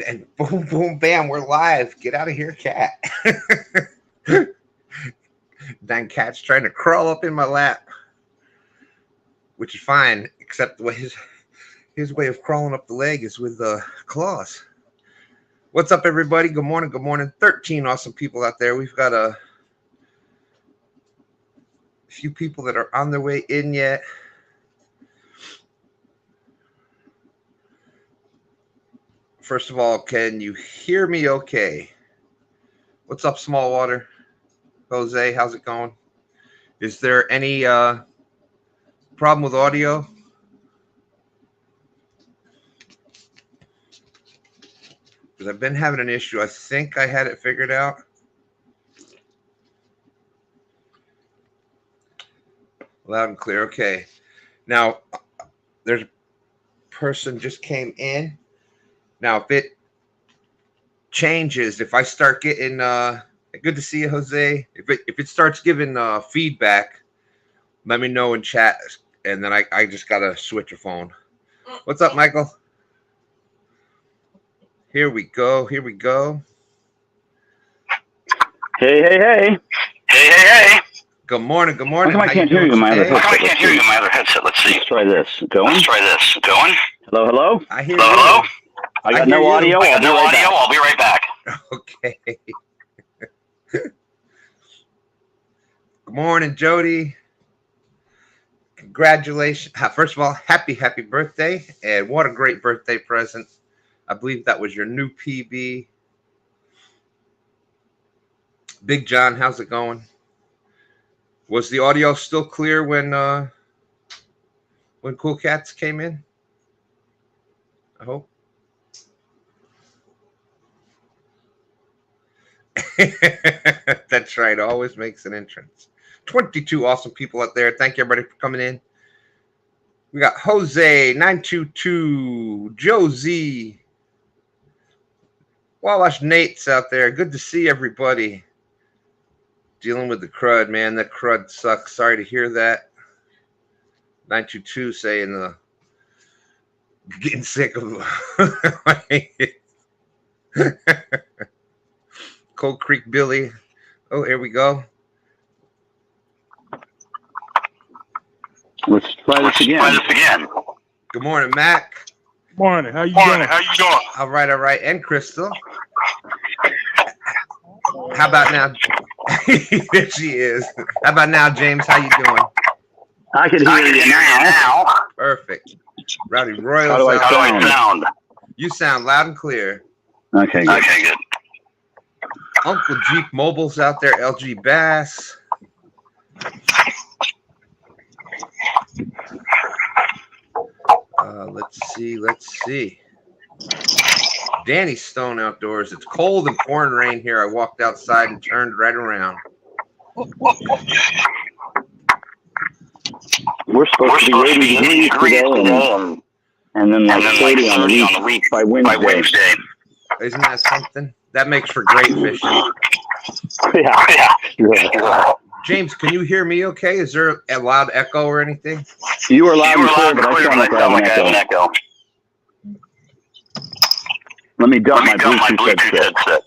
And boom, boom, bam, we're live. Get out of here, cat. Dang cat's trying to crawl up in my lap, which is fine, except the way his way of crawling up the leg is with claws. What's up, everybody? Good morning. Good morning. 13 awesome people out there. We've got a few people that are on their way in yet. First of all, can you hear me okay? What's up, Smallwater? Jose, how's it going? Is there any problem with audio? Because I've been having an issue. I think I had it figured out. Loud and clear. Okay. Now, there's a person just came in. Now, if it changes, if I start getting good to see you, Jose. If it starts giving feedback, let me know in chat, and then I just gotta switch a phone. What's up, Michael? Here we go. Here we go. Hey, hey, hey. Hey, hey, hey. Good morning. Good morning. How come I can't hear you in my other headset? I can't hear you in my other headset. Let's see. Let's try this. Going? Let's try this. Going? Hello, hello? I hear hello, you. hello? I got no audio. I got no audio. I'll be right back. Okay. Good morning, Jody. Congratulations. First of all, happy birthday. And what a great birthday present. I believe that was your new PB. Big John, how's it going? Was the audio still clear when Cool Cats came in? I hope. That's right. Always makes an entrance. 22 awesome people out there. Thank you, everybody, for coming in. We got Jose 922, Josie, Wawash Nate's out there. Good to see everybody. Dealing with the crud, man. That crud sucks. Sorry to hear that. 922 saying getting sick of Cold Creek Billy. Oh, here we go. Let's try this again. Good morning, Mac. Good morning. How you doing? How you doing? All right. And Crystal. How about now? There she is. How about now, James? How you doing? I can hear you now. Perfect. Rowdy Royal. How do I sound? You sound loud and clear. Okay, good. Okay, good. Uncle Jeep Mobile's out there. LG Bass. Let's see. Danny Stone Outdoors. It's cold and pouring rain here. I walked outside and turned right around. We're supposed to be 80 degrees today, and then like 30 on the week by Wednesday. Isn't that something? That makes for great fishing. Yeah. James, can you hear me okay? Is there a loud echo or anything? You were loud and clear, but I sound like I have an echo. Let me dump my Bluetooth headset.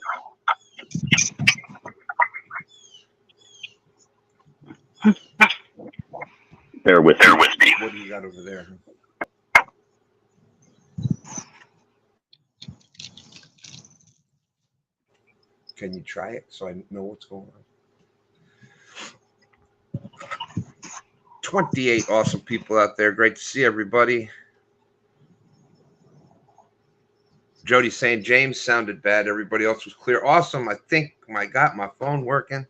Bear with me. What do you got over there? Can you try it so I know what's going on? 28 awesome people out there. Great to see everybody. Jody's saying James sounded bad. Everybody else was clear. Awesome. I think I got my phone working.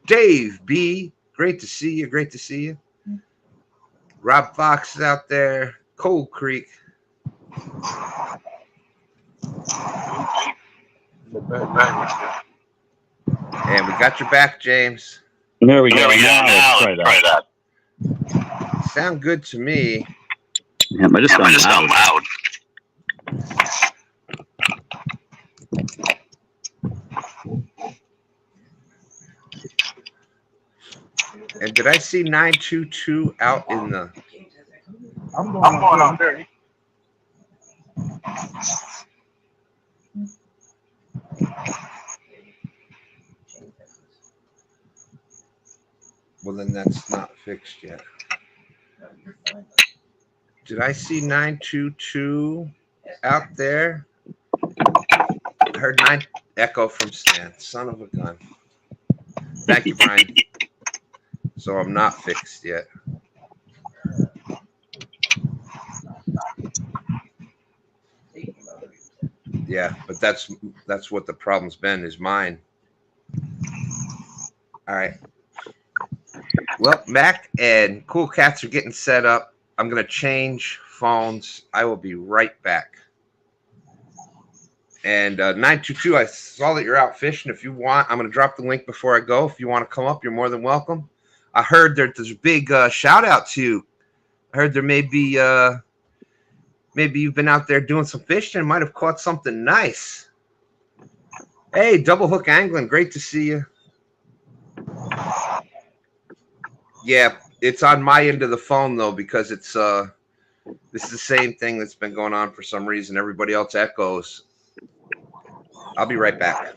Dave B, great to see you. Great to see you. Rob Fox is out there. Cold Creek. And we got your back, James. There we go. Now let's try that. Sound good to me. Yeah, but just sound loud. And did I see 922 out in the? I'm going on there. Well, then that's not fixed yet. Did I see 922 out there? I heard 9 echo from Stan. Son of a gun. Thank you, Brian. So I'm not fixed yet. Yeah, but that's what the problem's been, is mine. All right. Well, Mac and Cool Cats are getting set up. I'm going to change phones. I will be right back. And 922, I saw that you're out fishing. If you want, I'm going to drop the link before I go. If you want to come up, you're more than welcome. I heard there's a big shout out to you. I heard there may be maybe you've been out there doing some fishing and might have caught something nice. Hey, Double Hook Angling, great to see you. Yeah, it's on my end of the phone though, because it's this is the same thing that's been going on for some reason. Everybody else echoes. I'll be right back.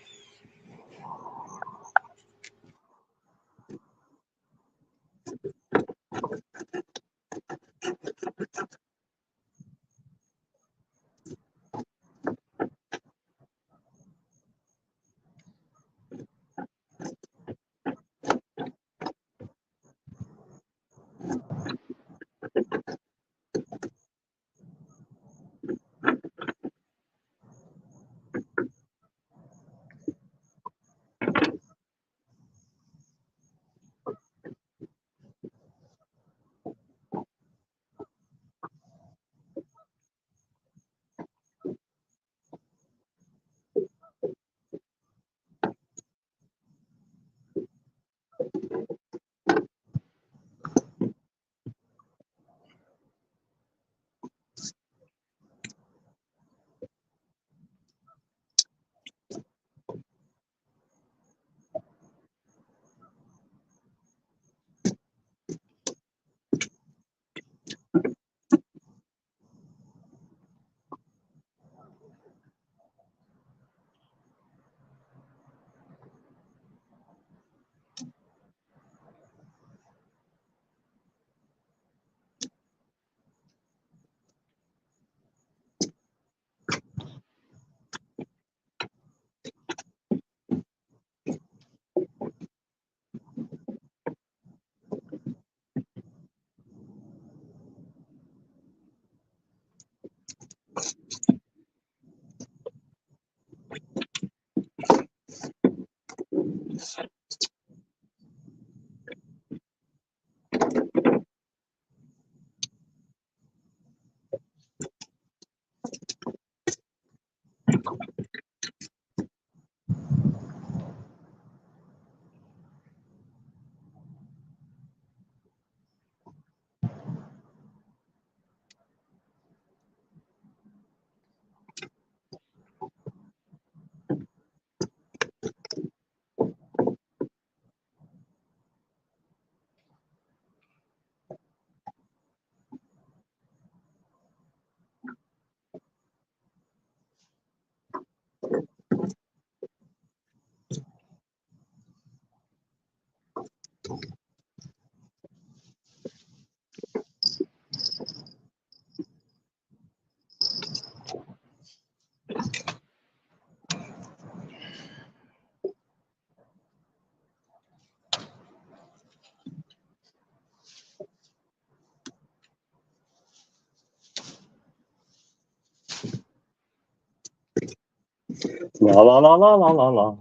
La la la la la la la.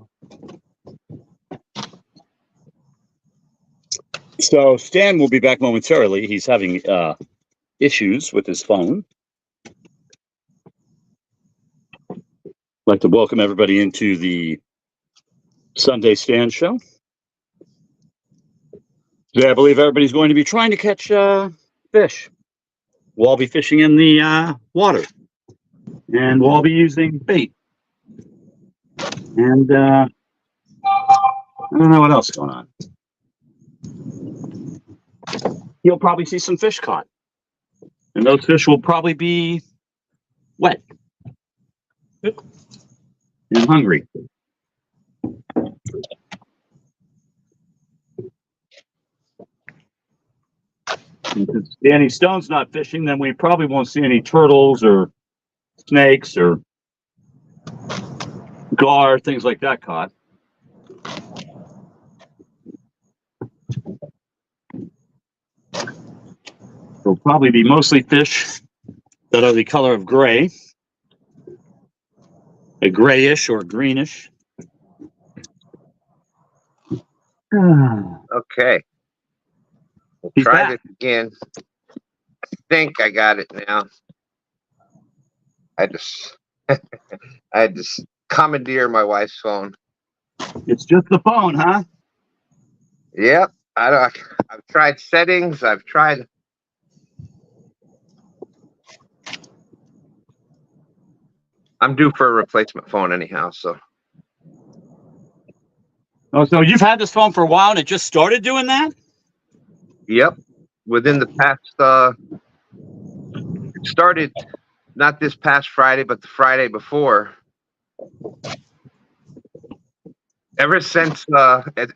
So Stan will be back momentarily. He's having issues with his phone. I'd like to welcome everybody into the Sunday Stan show. Today, I believe everybody's going to be trying to catch fish. We'll all be fishing in the water, and we'll all be using bait. And I don't know what else is going on. You'll probably see some fish caught, and those fish will probably be wet and hungry. If Danny Stone's not fishing, then we probably won't see any turtles or snakes or gar, things like that caught. There'll probably be mostly fish that are the color of gray, a grayish or greenish. Okay. We'll He's try back. this again. I think I got it now. I had to commandeer my wife's phone. It's just the phone, huh? Yep. I've tried settings. I've tried. I'm due for a replacement phone anyhow, so. Oh, so you've had this phone for a while and it just started doing that? Yep. Within the past, it started not this past Friday, but the Friday before. Ever since,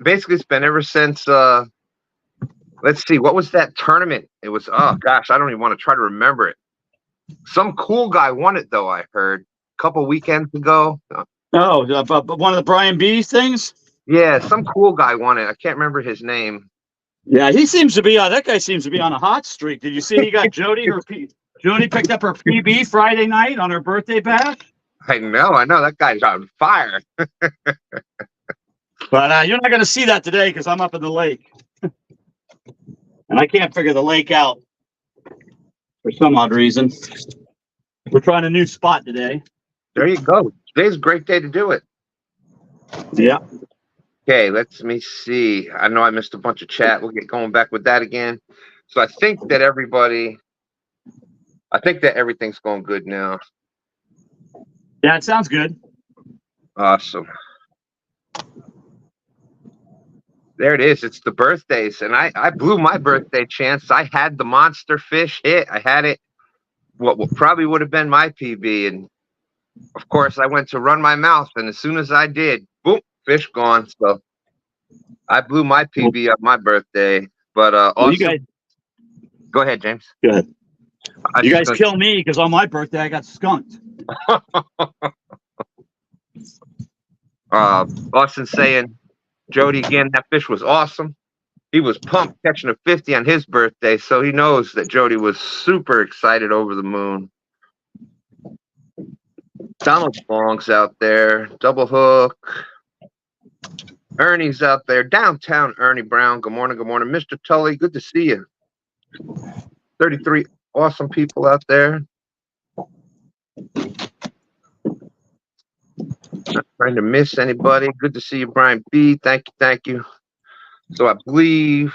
basically it's been ever since, let's see, what was that tournament? It was, oh gosh, I don't even want to try to remember it. Some cool guy won it though, I heard a couple weekends ago. Oh, one of the Brian B things? Yeah, some cool guy won it. I can't remember his name. Yeah, he seems to be on. That guy seems to be on a hot streak. Did you see he got Jody? Jody picked up her PB Friday night on her birthday bash. I know. That guy's on fire. But you're not going to see that today because I'm up in the lake, and I can't figure the lake out for some odd reason. We're trying a new spot today. There you go. Today's a great day to do it. Yeah. Okay, let me see. I know I missed a bunch of chat. We'll get going back with that again. So I think that everything's going good now. Yeah, it sounds good. Awesome. There it is. It's the birthdays. And I blew my birthday chance. I had the monster fish hit. I had it, what probably would have been my PB. And of course, I went to run my mouth. And as soon as I did, boom, fish gone. So I blew my PB up my birthday. But also, you guys, go ahead, James. Go ahead. You guys kill me because on my birthday I got skunked. Austin saying, Jody, again, that fish was awesome. He was pumped catching a 50 on his birthday, so he knows that Jody was super excited over the moon. Donald Long's out there. Double hook. Ernie's out there. Downtown Ernie Brown. Good morning. Good morning. Mr. Tully, good to see you. 33 awesome people out there. Not trying to miss anybody. Good to see you, Brian B. Thank you. Thank you. So I believe.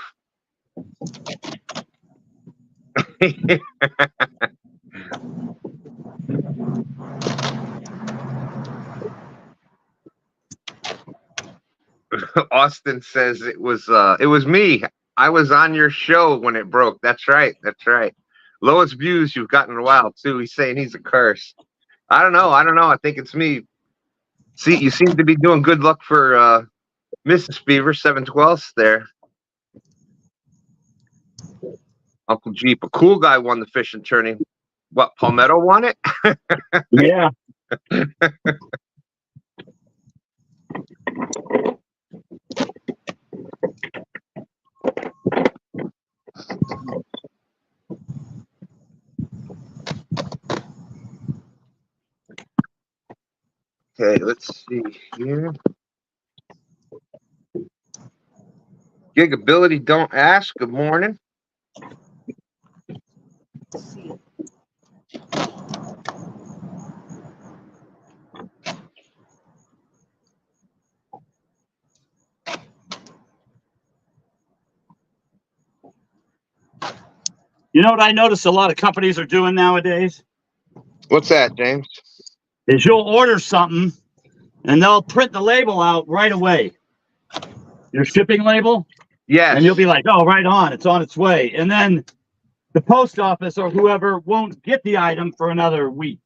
Austin says it was me. I was on your show when it broke. That's right. That's right. Lowest views you've gotten in a while too. He's saying he's a curse. I don't know. I think it's me. See, you seem to be doing good luck for Mrs. Beaver 712th there. Uncle Jeep, a cool guy, won the fishing tourney. What, Palmetto won it? Yeah. Okay, let's see here. Gigability, don't ask. Good morning. You know what I notice a lot of companies are doing nowadays? What's that, James? Is you'll order something and they'll print the label out right away. Your shipping label? Yes. And you'll be like, oh, right on. It's on its way. And then the post office or whoever won't get the item for another week.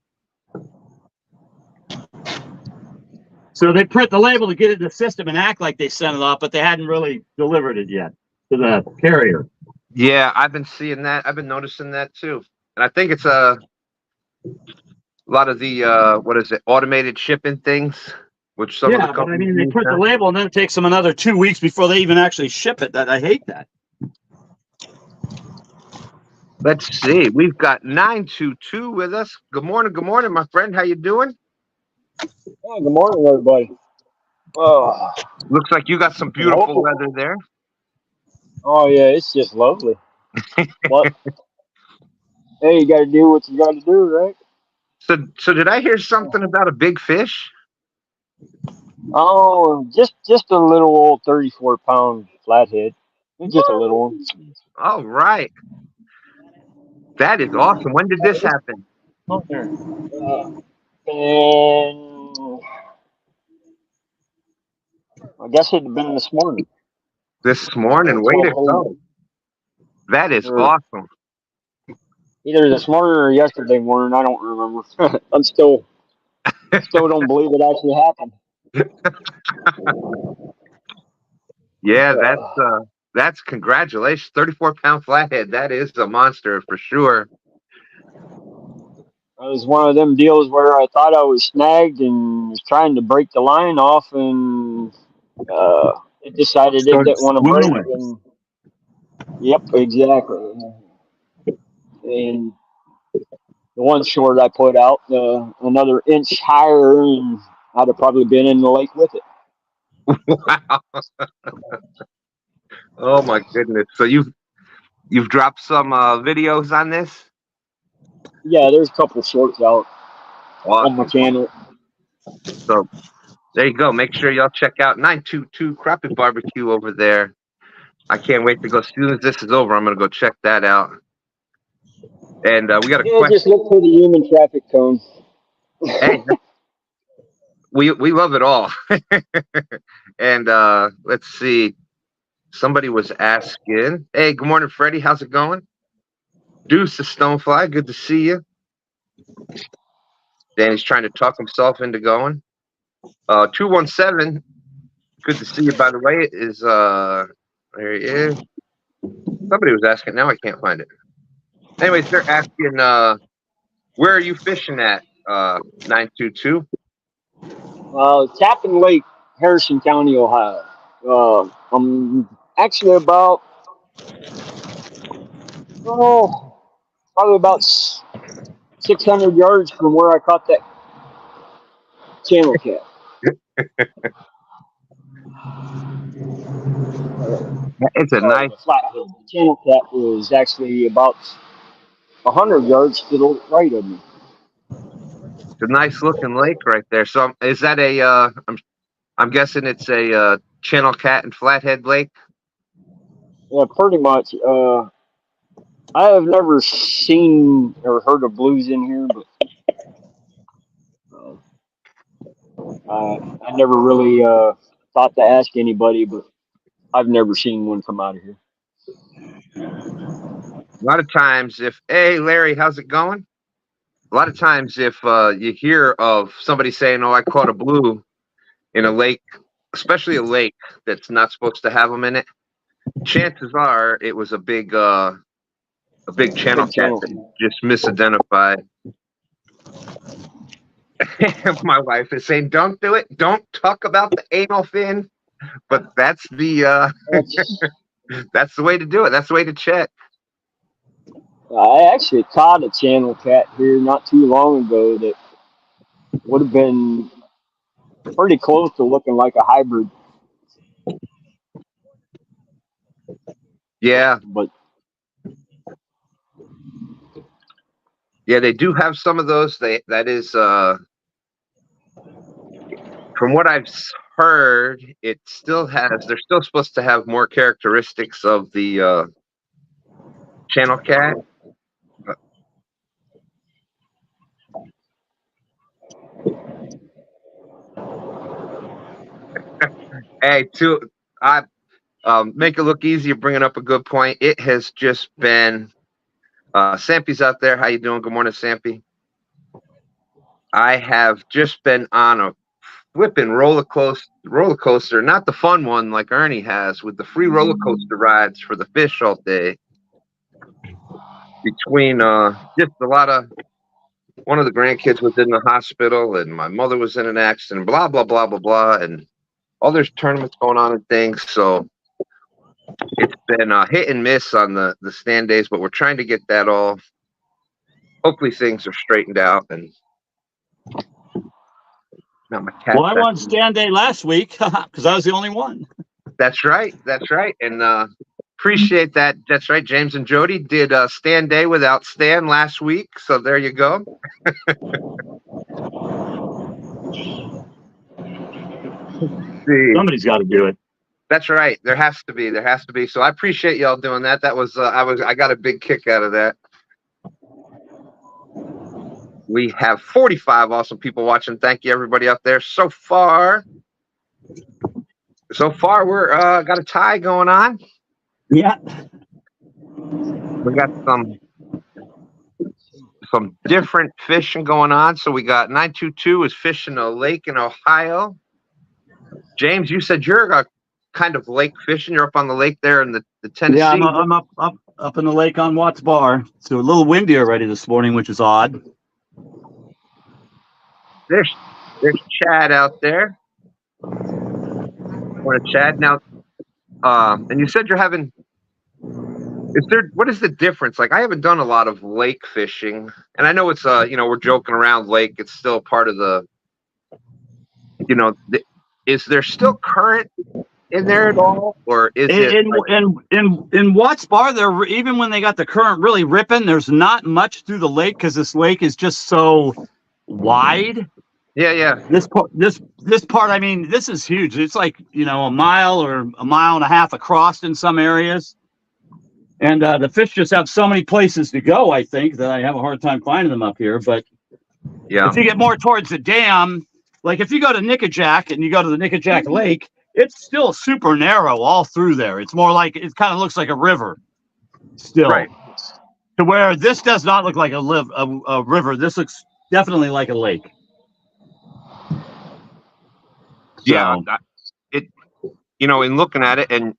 So they print the label to get it in the system and act like they sent it off, but they hadn't really delivered it yet to the carrier. Yeah, I've been seeing that. I've been noticing that too. And I think it's a lot of the what is it, automated shipping things, which some of the Yeah, but I companies mean, they use print the now. label and then it takes them another 2 weeks before they even actually ship it. That I hate that. Let's see. We've got 922 with us. Good morning, my friend. How you doing? Oh, good morning, everybody. Oh, Looks like you got some beautiful weather there. oh yeah, it's just lovely. What? Hey, you got to do what you got to do, right? So did I hear something about a big fish? Oh, just a little old 34-pound flathead. It's just a little one. All right. That is awesome. When did this happen? And I guess it'd been this morning. This morning. Way to go. That is Or awesome. either this morning or yesterday morning. I don't remember. I'm still don't believe it actually happened. Yeah, that's congratulations. 34-pound flathead. That is a monster for sure. It was one of them deals where I thought I was snagged and was trying to break the line off, and it decided it didn't want to break. And, yep, exactly. And the one short I put out, another inch higher, and I'd have probably been in the lake with it. Wow. Oh my goodness. So you've dropped some videos on this? Yeah, there's a couple shorts out on my channel. So there you go. Make sure y'all check out 922 Crappie Barbecue over there. I can't wait to go. As soon as this is over, I'm going to go check that out. And we got a question. Just look for the human traffic cone. Hey, we love it all. And let's see. Somebody was asking. Hey, good morning, Freddie. How's it going? Deuce the Stonefly. Good to see you. Danny's trying to talk himself into going. 217. Good to see you, by the way. It is there he is. Somebody was asking. Now I can't find it. Anyways, they're asking where are you fishing at? 922. Tappan Lake, Harrison County, Ohio. I'm actually about probably about 600 yards from where I caught that channel cat. It's a nice flathead. The channel cat was actually about 100 yards to the right of me. It's a nice looking lake right there. So is that a I'm guessing it's a channel cat and flathead lake? Yeah, pretty much. I have never seen or heard of blues in here, but I never really thought to ask anybody, but I've never seen one come out of here. A lot of times hey Larry, how's it going? A lot of times if you hear of somebody saying, oh, I caught a blue in a lake, especially a lake that's not supposed to have them in it, chances are it was a big channel cat that just misidentified. My wife is saying, don't do it. Don't talk about the anal fin. But that's the that's the way to do it. That's the way to check. I actually caught a channel cat here not too long ago that would have been pretty close to looking like a hybrid. Yeah. But yeah, they do have some of those. That is from what I've heard, it still has. They're still supposed to have more characteristics of the channel cat. Hey, I make it look easier. Bringing up a good point. It has just been. Sampy's out there. How you doing? Good morning, Sampy. I have just been on a flipping roller coaster, not the fun one like Ernie has, with the free roller coaster rides for the fish all day. Between just a lot of, one of the grandkids was in the hospital, and my mother was in an accident, blah blah blah blah blah, and all there's tournaments going on and things. So it's been hit and miss on the stand days, but we're trying to get that all. Hopefully things are straightened out. And not my cat. Well, I won stand day last week because I was the only one. That's right. That's right. And appreciate that. That's right. James and Jody did stand day without Stan last week. So there you go. Somebody's got to do it. That's right. There has to be. There has to be. So I appreciate y'all doing that. That was I got a big kick out of that. We have 45 awesome people watching. Thank you, everybody out there. So far, we're got a tie going on. Yeah. We got some different fishing going on. So we got 922 is fishing a lake in Ohio. James, you said you're kind of lake fishing. You're up on the lake there in the Tennessee. Yeah, I'm up in the lake on Watts Bar. So a little windy already this morning, which is odd. There's Chad out there. What Chad now? And you said you're having. What is the difference? Like, I haven't done a lot of lake fishing, and I know it's we're joking around lake. It's still part of the. Is there still current in there at all, or is in Watts Bar there? Even when they got the current really ripping, there's not much through the lake because this lake is just so wide. Yeah. This part, I mean, this is huge. It's like, a mile or a mile and a half across in some areas. And the fish just have so many places to go, I think, that I have a hard time finding them up here. But yeah, if you get more towards the dam, like if you go to Nickajack and you go to the Nickajack Lake, it's still super narrow all through there. It's more like, it kind of looks like a river still. Right. To where this does not look like a river. This looks definitely like a lake. Yeah, in looking at it, and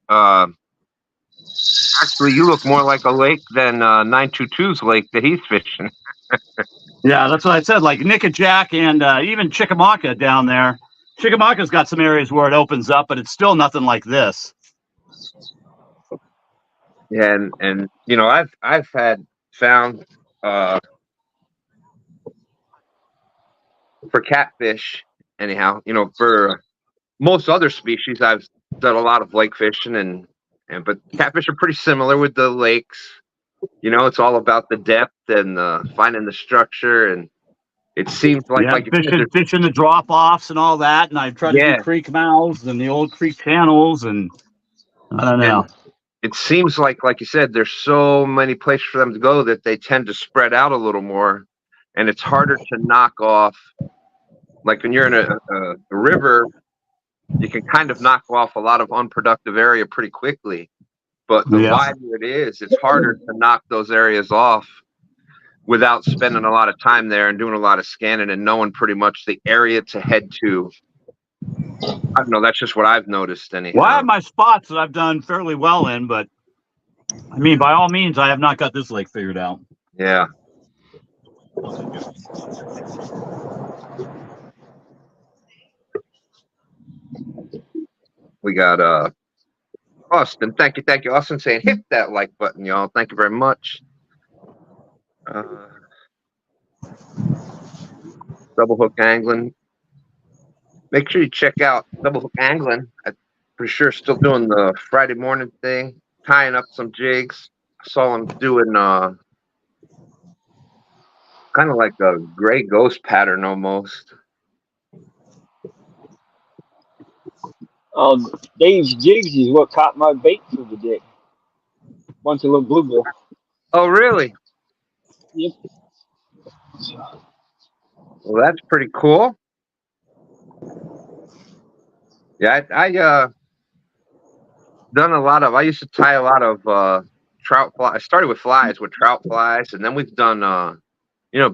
actually, you look more like a lake than 922's lake that he's fishing. Yeah, that's what I said. Like Nickajack and even Chickamauga down there. Chickamauga's got some areas where it opens up, but it's still nothing like this. Yeah, and I've found for catfish, anyhow, for most other species, I've done a lot of lake fishing, but catfish are pretty similar with the lakes. It's all about the depth and finding the structure, and it seems like fishing the drop offs and all that. And I've tried to do creek mouths and the old creek channels, and I don't know. And it seems like you said, there's so many places for them to go that they tend to spread out a little more, and it's harder to knock off. Like when you're in a river, you can kind of knock off a lot of unproductive area pretty quickly. But the wider it is, it's harder to knock those areas off without spending a lot of time there and doing a lot of scanning and knowing pretty much the area to head to. I don't know. That's just what I've noticed. Anyhow. Well, I have my spots that I've done fairly well in, but I mean, by all means, I have not got this lake figured out. Yeah. We got Austin. Thank you, Austin, saying hit that like button, y'all. Thank you very much. Double hook angling. Make sure you check out Double Hook Angling. I'm pretty sure still doing the Friday morning thing, tying up some jigs. I saw him doing kind of like a gray ghost pattern almost. Dave's jigs is what caught my bait for the day. Bunch of little bluegill. Oh, really? Yep. Well, that's pretty cool. Yeah, I done a lot of. I used to tie a lot of trout flies. I started with flies, with trout flies, and then we've done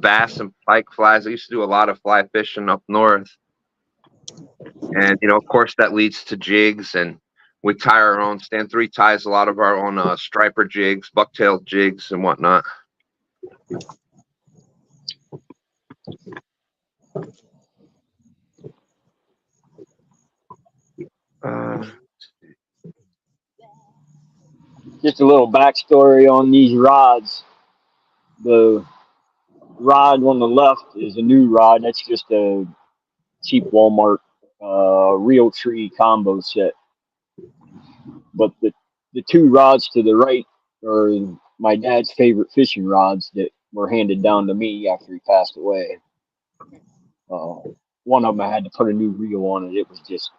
bass and pike flies. I used to do a lot of fly fishing up north. And, of course, that leads to jigs, and we tie our own. STANday ties a lot of our own striper jigs, bucktail jigs, and whatnot. Just a little backstory on these rods. The rod on the left is a new rod. That's just a cheap Walmart Real Tree combo set. But the two rods to the right are my dad's favorite fishing rods that were handed down to me after he passed away. One of them I had to put a new reel on it. It was just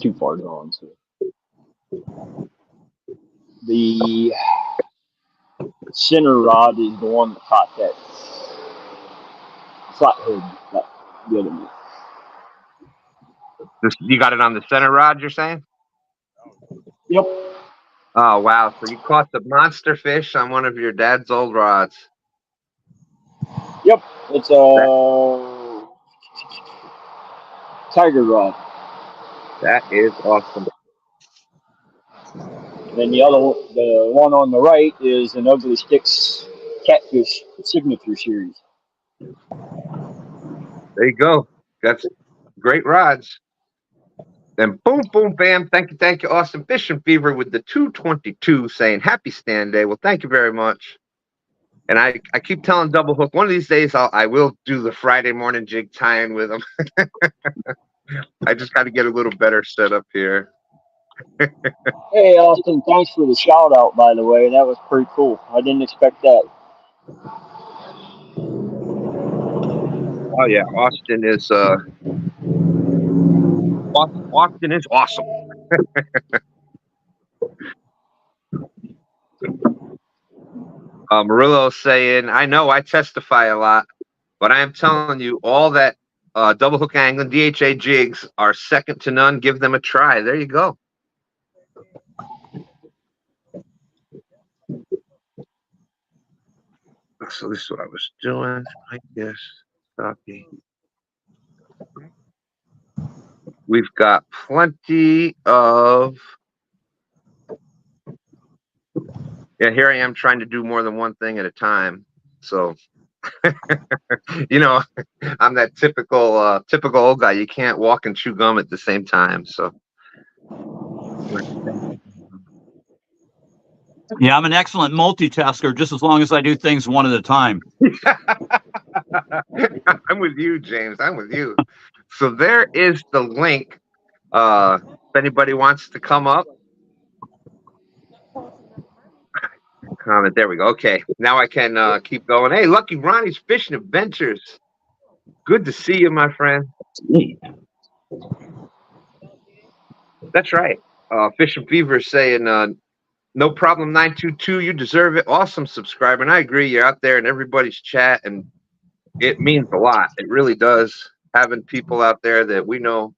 too far gone. So the center rod is the one that caught that flathead the other night. You got it on the center rod, you're saying? Yep. Oh, wow. So you caught the monster fish on one of your dad's old rods. Yep. It's a tiger rod. That is awesome. And then the one on the right is an Ugly Sticks Catfish Signature Series. There you go. That's great rods. And boom, boom, bam. Thank you, Austin Fishing Fever with the 222 saying happy STANday. Well, thank you very much. And I keep telling Double Hook, one of these days I will do the Friday morning jig tying with them. I just got to get a little better set up here. Hey, Austin, thanks for the shout out, by the way. That was pretty cool. I didn't expect that. Oh, yeah. Austin is awesome. Murillo saying, I know I testify a lot, but I am telling you, all that double hook angling DHA jigs are second to none. Give them a try. There you go. So this is what I was doing, I guess. Copy. We've got plenty of. Yeah, here I am trying to do more than one thing at a time. So, I'm that typical old guy. You can't walk and chew gum at the same time. So. Yeah, I'm an excellent multitasker, just as long as I do things one at a time. I'm with you, James. I'm with you. So there is the link. If anybody wants to come up, comment. There we go. Okay, now I can keep going. Hey, Lucky Ronnie's Fishing Adventures. Good to see you, my friend. That's right. Fishing Fever is saying, no problem, 922. You deserve it. Awesome subscriber. And I agree. You're out there in everybody's chat, and it means a lot. It really does. Having people out there that we know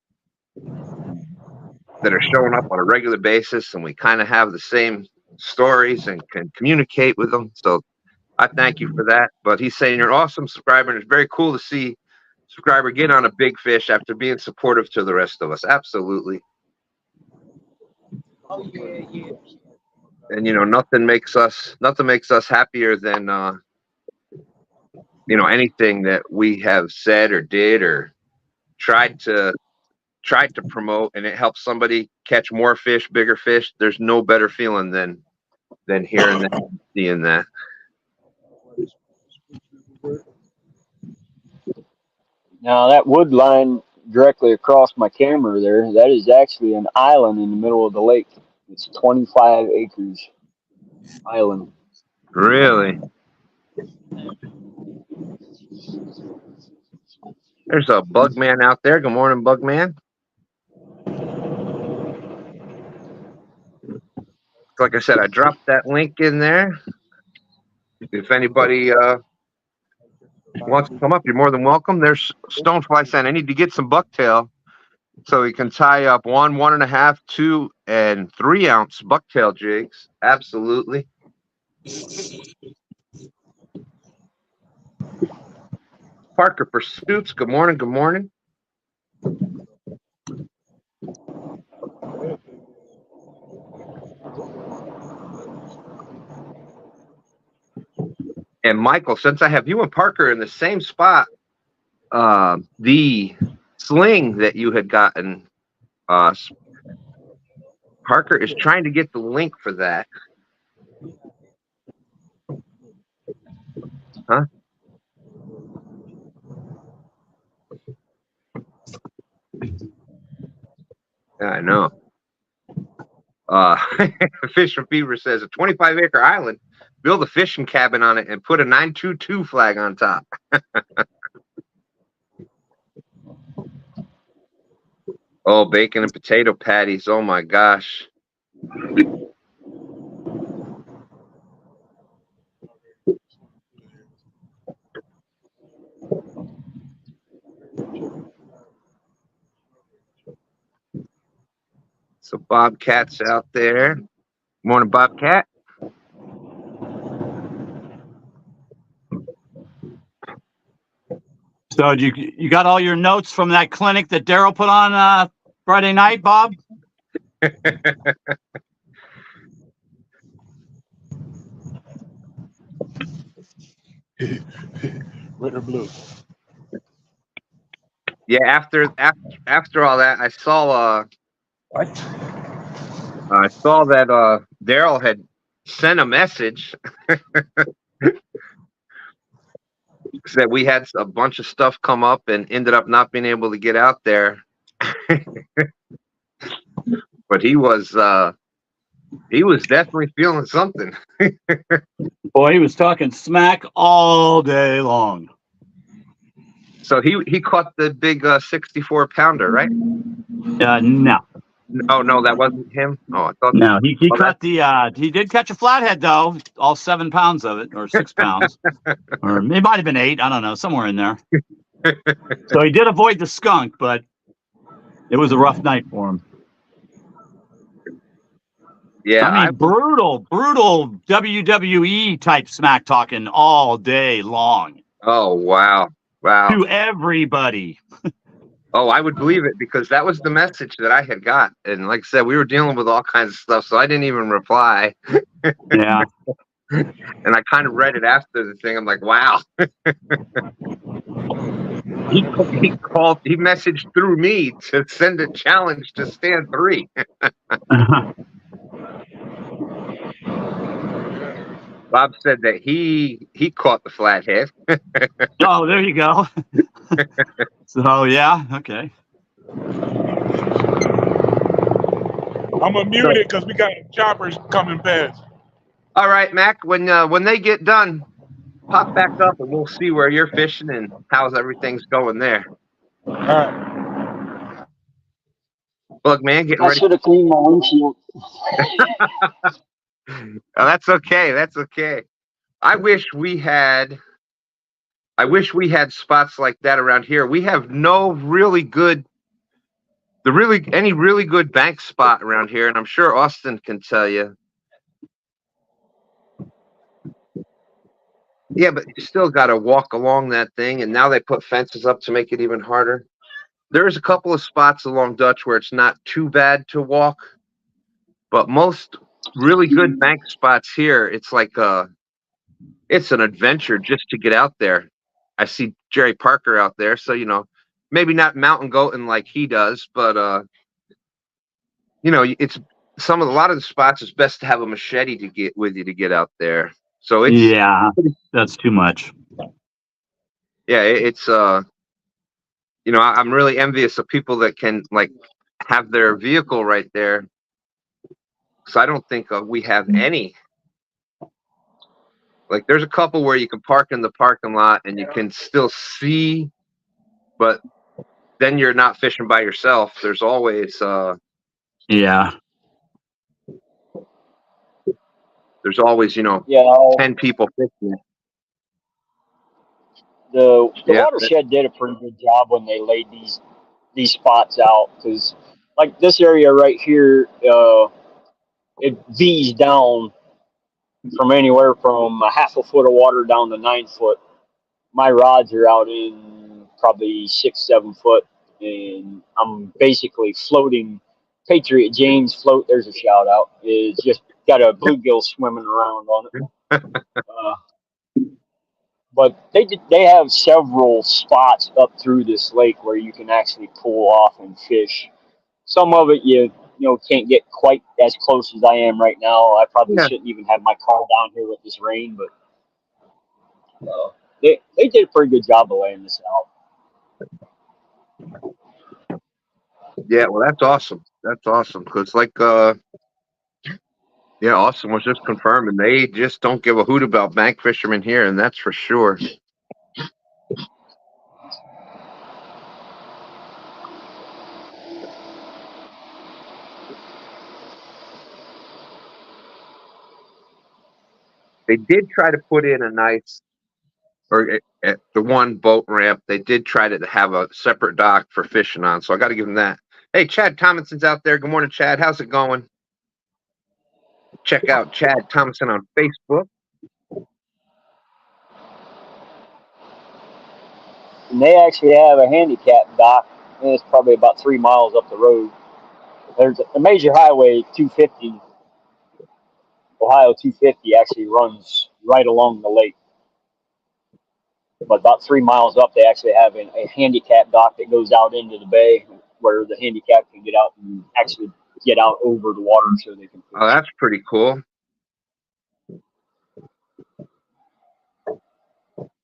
that are showing up on a regular basis, and we kind of have the same stories and can communicate with them. So I thank you for that. But he's saying you're an awesome subscriber, and it's very cool to see subscriber get on a big fish after being supportive to the rest of us. Absolutely. Oh yeah. And nothing makes us happier than anything that we have said or did or tried to promote, and it helps somebody catch more fish, bigger fish. There's no better feeling than hearing that, seeing that. Now, that wood line directly across my camera there, that is actually an island in the middle of the lake. It's 25 acres island. Really? There's a bug man out there. Good morning, bug man. Like I said, I dropped that link in there. If anybody wants to come up, you're more than welcome. There's Stonefly saying, I need to get some bucktail so he can tie up 1, 1.5, 2, and 3 ounce bucktail jigs. Absolutely. Parker Pursuits. Good morning. Good morning. And Michael, since I have you and Parker in the same spot, the sling that you had gotten, Parker is trying to get the link for that. Huh? Yeah, I know. Fish from Beaver says a 25-acre island, build a fishing cabin on it and put a 922 flag on top. Oh, bacon and potato patties. Oh my gosh. So Bobcat's out there. Morning, Bobcat. So you got all your notes from that clinic that Daryl put on Friday night, Bob? Red or blue? Yeah, after all that, I saw that Daryl had sent a message that we had a bunch of stuff come up and ended up not being able to get out there. But he was definitely feeling something. Boy, he was talking smack all day long. So he caught the big 64-pounder, right? No. Oh no, that wasn't him. Oh, I thought. No, he caught he did catch a flathead though, all 7 pounds of it, or 6 pounds, or it might have been 8. I don't know, somewhere in there. So he did avoid the skunk, but it was a rough night for him. Yeah, I mean, brutal WWE type smack talking all day long. Oh wow. To everybody. Oh, I would believe it because that was the message that I had got. And like I said, we were dealing with all kinds of stuff, so I didn't even reply. Yeah. And I kind of read it after the thing. I'm like, wow. He messaged through me to send a challenge to Stand 3. Bob said that he caught the flathead. Oh, there you go. So yeah, okay. I'm gonna mute it because we got choppers coming past. All right, Mac. When they get done, pop back up and we'll see where you're fishing and how's everything's going there. All right. Look, man, getting I ready. should have cleaned my windshield. Oh, that's okay. That's okay. I wish we had spots like that around here. We have no really good bank spot around here, and I'm sure Austin can tell you. Yeah, but you still got to walk along that thing, and now they put fences up to make it even harder. There's a couple of spots along Dutch where it's not too bad to walk, but most really good bank spots here, it's like it's an adventure just to get out there. I see Jerry Parker out there, so maybe not mountain goating like he does, but it's a lot of the spots it's best to have a machete to get with you to get out there. So it's that's too much. Yeah, it's I'm really envious of people that can have their vehicle right there. So I don't think we have any. Like there's a couple where you can park in the parking lot and you can still see, but then you're not fishing by yourself. There's always there's always 10 people fishing. The watershed did a pretty good job when they laid these spots out, because like this area right here, it V's down from anywhere from a half a foot of water down to 9 foot. My rods are out in probably 6-7 foot, and I'm basically floating. Patriot James float, there's a shout out, is just got a bluegill swimming around on it. But they have several spots up through this lake where you can actually pull off and fish. Some of it you can't get quite as close as I am right now. I probably Yeah. shouldn't even have my car down here with this rain, but they did a pretty good job of laying this out. Yeah, well, that's awesome. That's awesome because, Austin was just confirming they just don't give a hoot about bank fishermen here, and that's for sure. They did try to put in a nice, or at the one boat ramp, they did try to have a separate dock for fishing on. So I got to give them that. Hey, Chad Thomason's out there. Good morning, Chad. How's it going? Check out Chad Thomason on Facebook. And they actually have a handicap dock, and it's probably about 3 miles up the road. There's a major highway 250, Ohio 250 actually runs right along the lake. But about 3 miles up, they actually have a handicap dock that goes out into the bay where the handicap can get out and actually get out over the water so they can fish. Oh, that's pretty cool.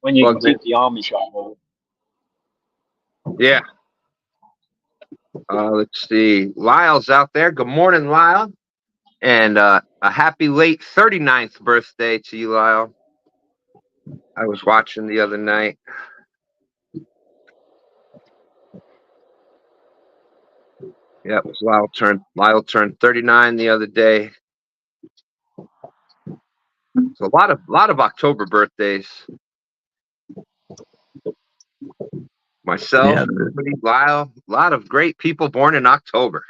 When you can keep the Amish on. Yeah. Let's see. Lyle's out there. Good morning, Lyle. And a happy late 39th birthday to you, Lyle. I was watching the other night. Yeah, it was Lyle turned 39 the other day. So a lot of October birthdays. Myself, Lyle, a lot of great people born in October.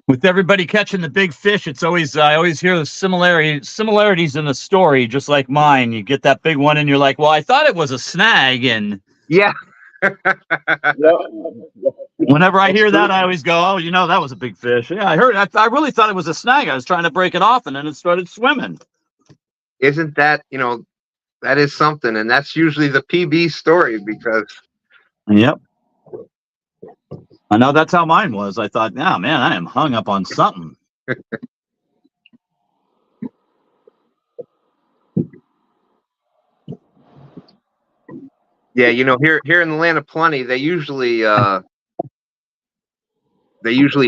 With everybody catching the big fish, it's always I always hear the similarities in the story, just like mine. You get that big one, and you're like, "Well, I thought it was a snag." And yeah. Whenever I hear that, I always go, "Oh, that was a big fish." Yeah, I heard. I really thought it was a snag. I was trying to break it off, and then it started swimming. Isn't that that is something, and that's usually the PB story because. Yep. I know that's how mine was. I thought, "Yeah, man, I am hung up on something." Yeah, here in the land of plenty, they usually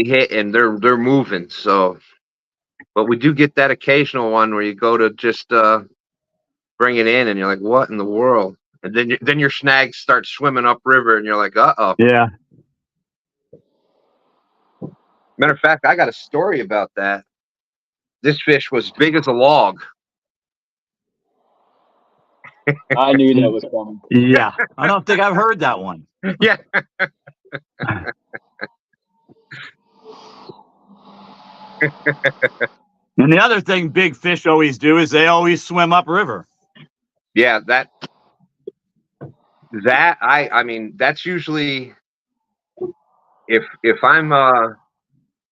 hit and they're moving. So, but we do get that occasional one where you go to just bring it in, and you're like, "What in the world?" And then your snags start swimming upriver, and you're like, "Uh-oh." Yeah. Matter of fact, I got a story about that. This fish was big as a log. I knew that was coming. Yeah, I don't think I've heard that one. Yeah. And the other thing big fish always do is they always swim upriver. Yeah, I mean that's usually if I'm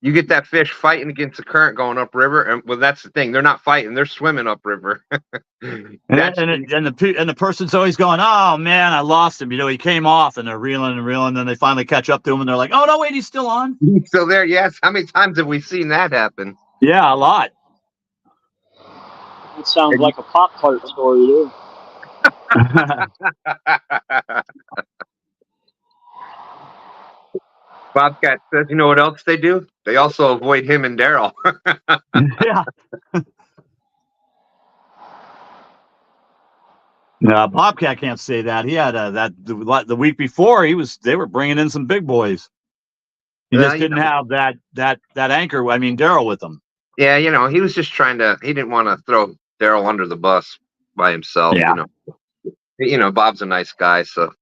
you get that fish fighting against the current going upriver, and well, that's the thing. They're not fighting; they're swimming upriver. And the person's always going, "Oh man, I lost him." He came off, and they're reeling and reeling. And then they finally catch up to him, and they're like, "Oh no, wait, he's still on." So there, yes. How many times have we seen that happen? Yeah, a lot. It sounds like a Pop-Tart story, too. Bobcat says, "You know what else they do? They also avoid him and Daryl." Yeah. No, Bobcat can't say that. He had the week before. They were bringing in some big boys. He just didn't have that anchor. I mean, Daryl with him. Yeah, he was just trying to. He didn't want to throw Daryl under the bus by himself. Yeah. Bob's a nice guy, so.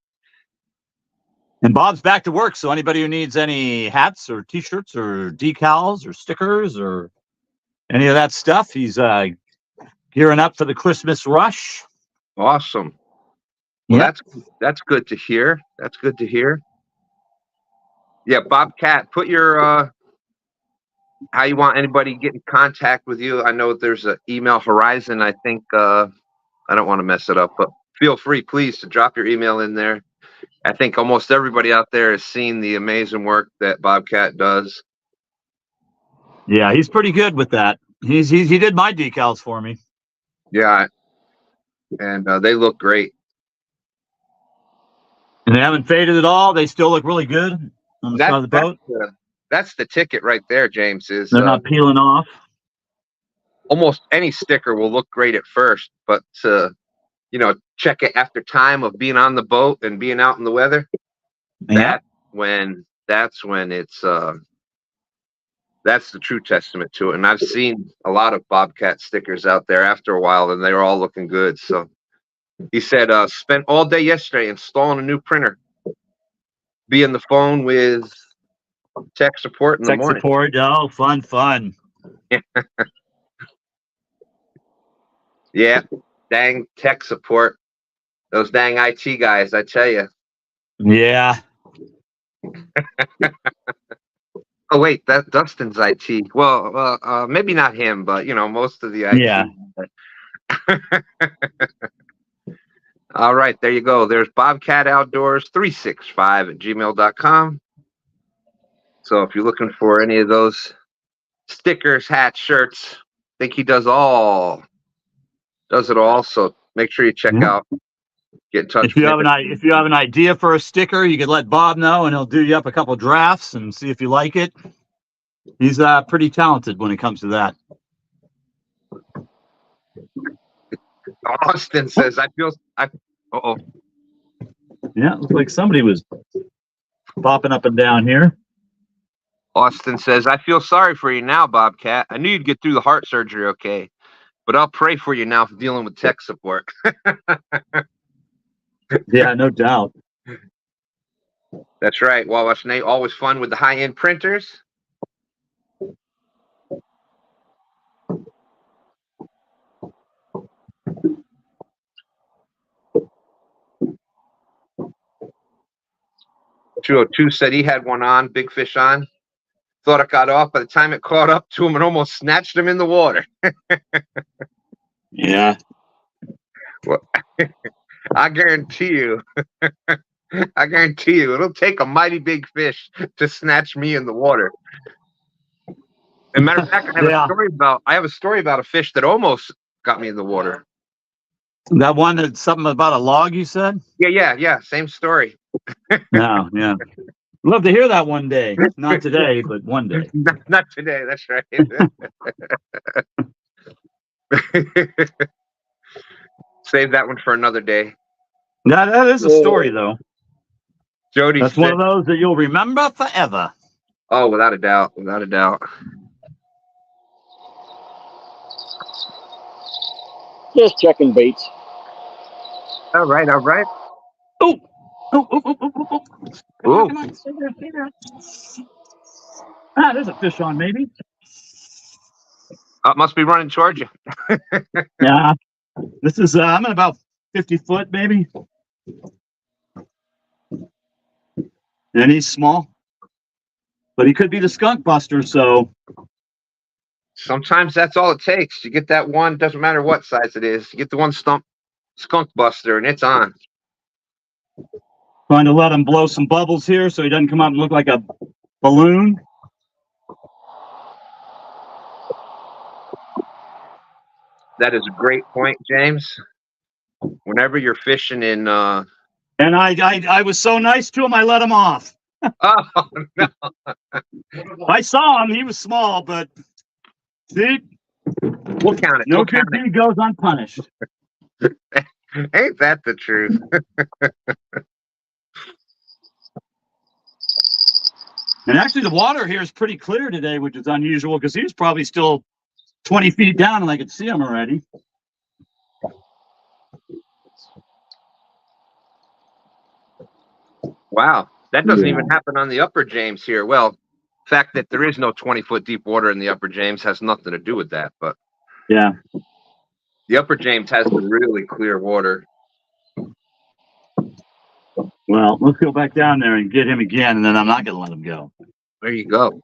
And Bob's back to work. So anybody who needs any hats or T-shirts or decals or stickers or any of that stuff, he's gearing up for the Christmas rush. Awesome. Well, that's good to hear. That's good to hear. Yeah, Bobcat, put your how you want anybody to get in contact with you. I know there's an email horizon. I think I don't want to mess it up, but feel free, please, to drop your email in there. I think almost everybody out there has seen the amazing work that Bobcat does. Yeah, he's pretty good with that. He did my decals for me. Yeah, and they look great. And they haven't faded at all. They still look really good on the side of the boat. That's the ticket right there, James. Is they're not peeling off. Almost any sticker will look great at first, but check it after time of being on the boat and being out in the weather. Yeah. That's when it's that's the true testament to it. And I've seen a lot of Bobcat stickers out there after a while, and they're all looking good. So he said, spent all day yesterday installing a new printer. Be on the phone with tech support in the morning. Tech support, oh, fun. Yeah, dang tech support. Those dang IT guys, I tell you. Yeah. Oh wait, that Dustin's IT. Well, maybe not him, but most of the IT. Yeah. All right, there you go. There's Bobcat Outdoors 365@gmail.com. So if you're looking for any of those stickers, hats, shirts, I think he does it all. So make sure you check out. Get in touch. If you have an idea for a sticker, you could let Bob know, and he'll do you up a couple drafts and see if you like it. He's pretty talented when it comes to that. Austin says, uh-oh. Yeah, it looks like somebody was popping up and down here. Austin says, I feel sorry for you now, Bobcat. I knew you'd get through the heart surgery okay, but I'll pray for you now for dealing with tech support. Yeah, no doubt. That's right. Wabash Nate, always fun with the high-end printers. .202 said he had one on, big fish on. Thought it got off. By the time it caught up to him, and almost snatched him in the water. Yeah. Well, I guarantee you, it'll take a mighty big fish to snatch me in the water. As a matter of fact, I have a story about a fish that almost got me in the water. That one that's something about a log, you said? Yeah. Same story. No, yeah. Love to hear that one day. Not today, but one day. Not today. That's right. Save that one for another day. That is a story, though. Jody, that's one of those that you'll remember forever. Oh, without a doubt. Just checking baits. All right. Oh. Come on. There's a fish on, maybe. It must be running towards you. Yeah. This is, I'm at about 50 foot, maybe. And he's small. But he could be the skunk buster, so. Sometimes that's all it takes. You get that one, doesn't matter what size it is. You get the one skunk buster, and it's on. Trying to let him blow some bubbles here so he doesn't come out and look like a balloon. That is a great point, James. Whenever you're fishing in and I was so nice to him, I let him off. Oh no. I saw him, he was small, but see, we'll count it. No good deed goes unpunished. Ain't that the truth? And actually the water here is pretty clear today, which is unusual because he was probably still 20 feet down and I could see him already. Wow, that doesn't even happen on the upper James here. Well, the fact that there is no 20-foot deep water in the upper James has nothing to do with that, but yeah, the upper James has the really clear water. Well, let's go back down there and get him again, and then I'm not going to let him go. There you go.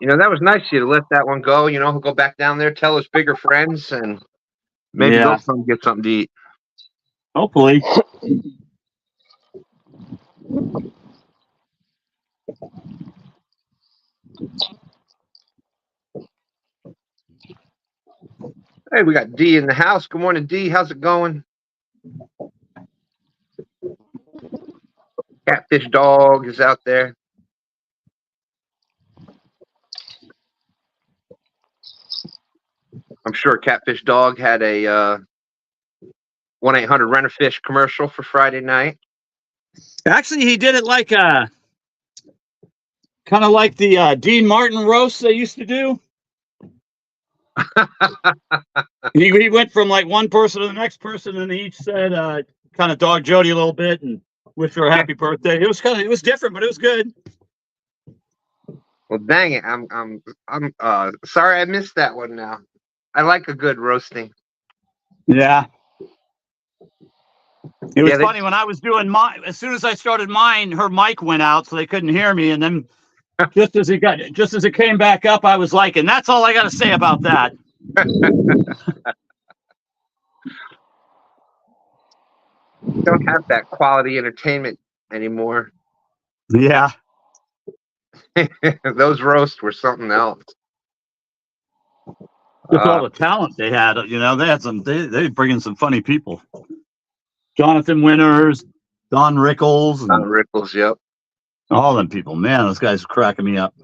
You know, that was nice of you to let that one go. You know, he'll go back down there, tell his bigger friends, and maybe Yeah. they'll come get something to eat. Hopefully. Hey, we got D in the house. Good morning, D. How's it going? Catfish Dog is out there. I'm sure Catfish Dog had a 1-800-RENT-A-FISH commercial for Friday night. Actually, he did it like kind of like the Dean Martin roast they used to do. he went from like one person to the next person, and he each said kind of dog Jody a little bit and wished her a happy birthday. It was different, but it was good. Well, dang it! I'm sorry I missed that one. Now, I like a good roasting. Yeah. It was funny when I was doing mine. As soon as I started mine, her mic went out, so they couldn't hear me. And then just as it came back up, I was like, and that's all I got to say about that. Don't have that quality entertainment anymore. Yeah. Those roasts were something else. Just all the talent they had, you know, they had they bring in some funny people. Jonathan Winters, Don Rickles, and Don Rickles, yep. All them people. Man, those guys are cracking me up.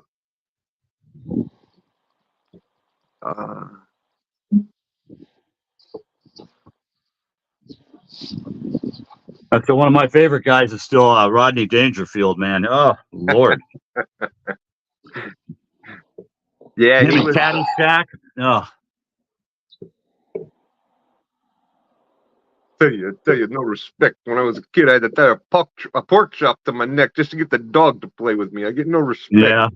That's one of my favorite guys is still Rodney Dangerfield, man. Oh, Lord. Yeah, he was Caddyshack. Oh. Tell you, no respect. When I was a kid, I had to tie a pork chop to my neck just to get the dog to play with me. I get no respect. Yeah.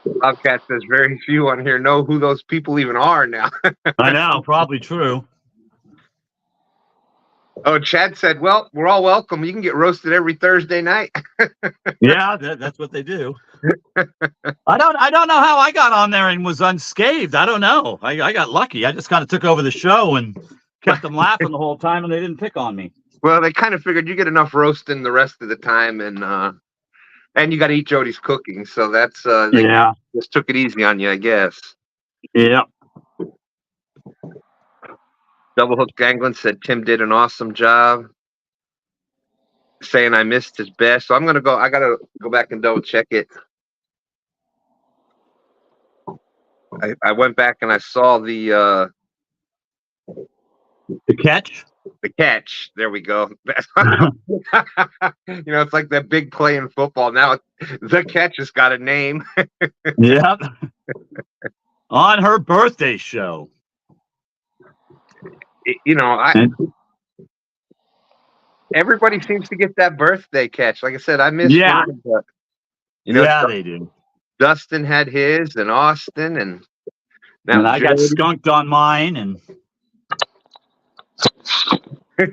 Bobcat says very few on here know who those people even are now. I know, probably true. Oh, Chad said, well, we're all welcome. You can get roasted every Thursday night. Yeah, that's what they do. I don't know how I got on there and was unscathed. I don't know. I got lucky. I just kind of took over the show and kept them laughing the whole time, and they didn't pick on me. Well, they kind of figured you get enough roasting the rest of the time, and you got to eat Jody's cooking, so that's they just took it easy on you, I guess. Yeah. Double Hook Ganglin said Tim did an awesome job, saying I missed his best. So I gotta go back and double check it. I went back and I saw the catch. The catch. There we go. You know, it's like that big play in football. Now the catch has got a name. Yep. On her birthday show. You know, everybody seems to get that birthday catch. Like I said, I missed mine, but you know, they do. Dustin had his, and Austin, and now I got skunked on mine, and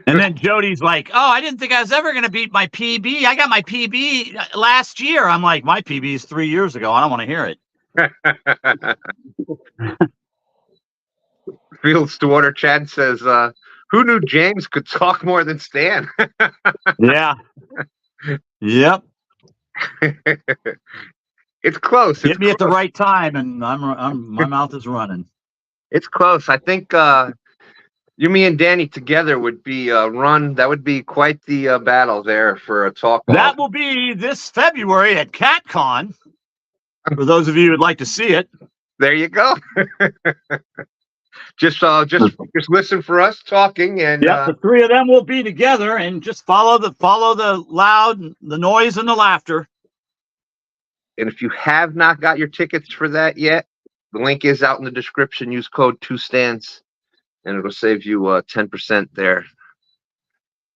then Jody's like, "Oh, I didn't think I was ever going to beat my PB. I got my PB last year." I'm like, "My PB is 3 years ago. I don't want to hear it." Fields to Water Chad says, who knew James could talk more than Stan? Yeah. Yep. It's close. Hit me at the right time, and my mouth is running. It's close. I think you, me, and Danny together would be run. That would be quite the battle there for a talk. That will be this February at CatCon. For those of you who'd like to see it. There you go. Just listen for us talking, and the three of them will be together, and just follow the loud, the noise, and the laughter. And if you have not got your tickets for that yet, the link is out in the description. Use code 2stands, and it'll save you 10% there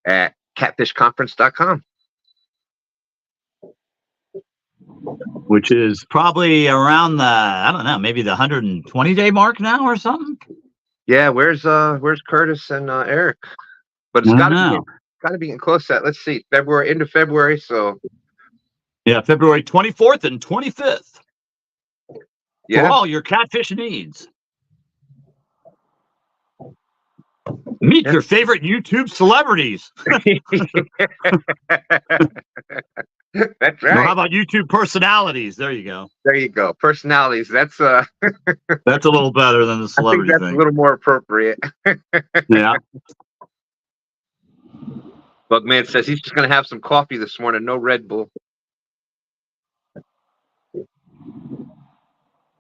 at catfishconference.com. Which is probably around the, I don't know, maybe the 120-day mark now or something. Yeah, where's Curtis and Eric? But it's got to be getting close to that. Let's see, into February. So Yeah, February 24th and 25th for Yeah. all your catfish needs. Meet your favorite YouTube celebrities. That's Or how right. about YouTube personalities? There you go. There you go. Personalities. That's That's a little better than the I think celebrity that's a thing. little more appropriate. Yeah. Bugman says he's just gonna have some coffee this morning, no Red Bull.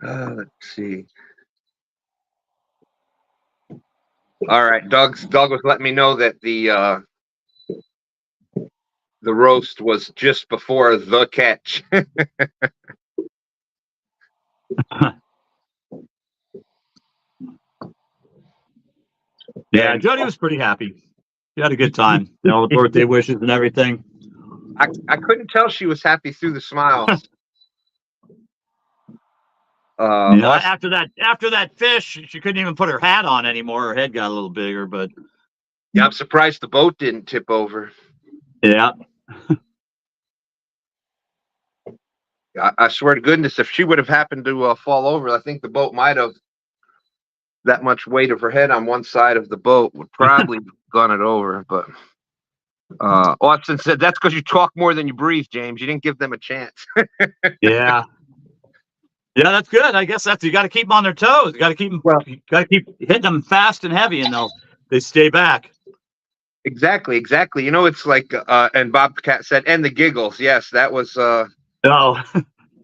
Let's see. All right, Doug was letting me know that the roast was just before the catch. Yeah, Jody was pretty happy. She had a good time. All the birthday wishes and everything. I couldn't tell she was happy through the smiles. After that fish, she couldn't even put her hat on anymore. Her head got a little bigger, but yeah, I'm surprised the boat didn't tip over. yeah. I swear to goodness, if she would have happened to fall over, I think the boat might have. That much weight of her head on one side of the boat would probably gone it over. But Austin said that's because you talk more than you breathe, James. You didn't give them a chance. Yeah. Yeah, that's good. I guess you got to keep them on their toes. You got to keep hitting them fast and heavy, and they stay back. Exactly. You know, it's like and Bobcat said, and the giggles. Yes, that was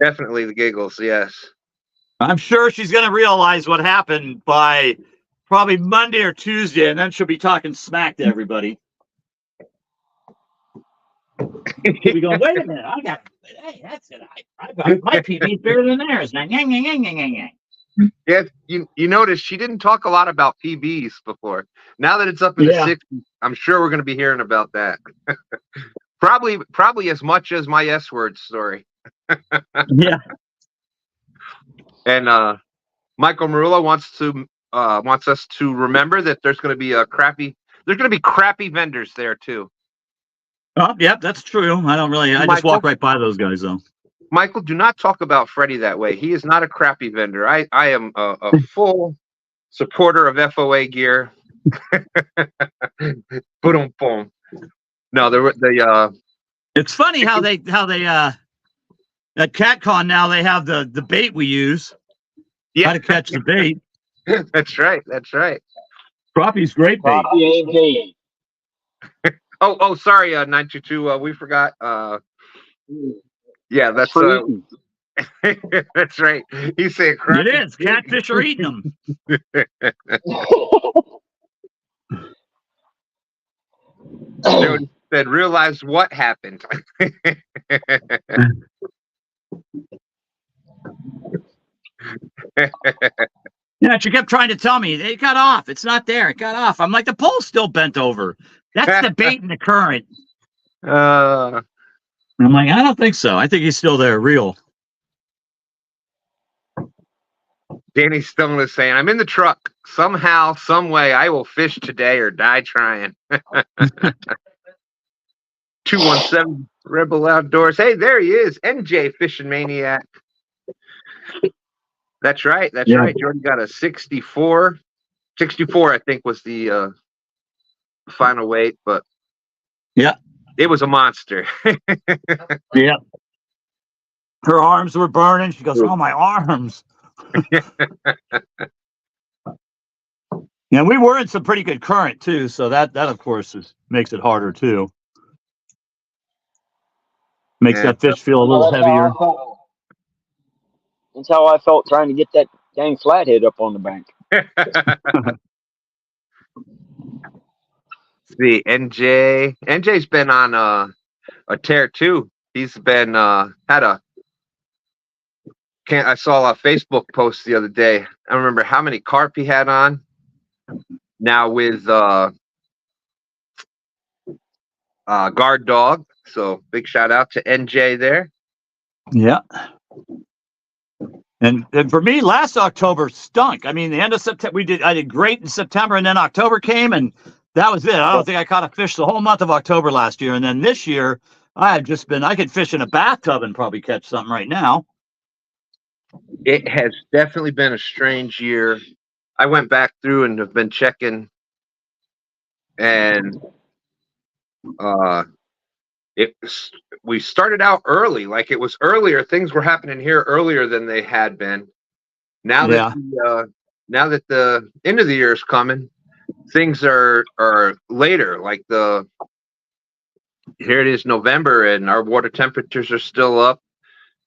definitely the giggles. Yes. I'm sure she's going to realize what happened by probably Monday or Tuesday, and then she'll be talking smack to everybody. She'll be going, wait a minute, that's it. My PB's bigger than theirs. Yeah, you notice she didn't talk a lot about PBs before. Now that it's up in the 60s, I'm sure we're going to be hearing about that. probably as much as my S word story. Yeah. And Michael Marullo wants us to remember that there's going to be crappy vendors there too. Oh, yep, that's true. I just walk right by those guys though. Michael, do not talk about Freddie that way. He is not a crappy vendor. I am a full supporter of FOA Gear. Boom, boom. No, it's funny how they at CatCon now they have the bait we use. Yeah. How to catch the bait. That's right. Crappie's great bait. Crappie ain't bait. Oh, sorry, 922. We forgot. Yeah, that's that's right. He said crappie. It is. Catfish are eating them. Jody said, realize what happened. Yeah, she kept trying to tell me it got off. It's not there. It got off. I'm like, the pole's still bent over. That's the bait in the current. I'm like, I don't think so. I think he's still there, real. Danny Stone is saying, I'm in the truck. Somehow, some way, I will fish today or die trying. 217 Rebel Outdoors. Hey, there he is. NJ Fishing Maniac. That's right. Right. Jordan got a 64. 64, I think, was the final weight, but yeah, it was a monster. Yeah. Her arms were burning. She goes, oh, my arms. Yeah, we were in some pretty good current too, so that of course makes it harder too. Makes that fish feel a little heavier. That's how I felt trying to get that dang flathead up on the bank. See, NJ's been on a tear too. He's been I saw a Facebook post the other day. I don't remember how many carp he had on. Now with guard dog. So big shout out to NJ there. Yeah. And for me, last October stunk. I mean, the end of September, I did great in September, and then October came, and that was it. I don't think I caught a fish the whole month of October last year. And then this year, I could fish in a bathtub and probably catch something right now. It has definitely been a strange year. I went back through and have been checking, and we started out early. Like it was earlier. Things were happening here earlier than they had been. Now that the end of the year is coming, things are later. Like here it is November, and our water temperatures are still up.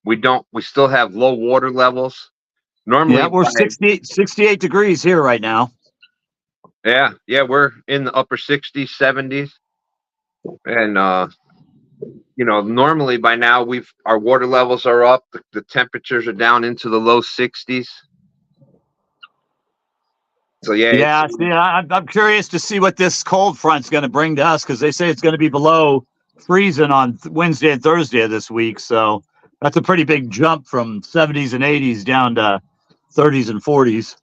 We still have low water levels. Normally, we're 68 degrees here right now. Yeah, we're in the upper 60s, 70s, and normally by now our water levels are up. The temperatures are down into the low 60s. So I'm curious to see what this cold front's going to bring to us, because they say it's going to be below freezing on Wednesday and Thursday of this week. So that's a pretty big jump from 70s and 80s down to 30s and 40s.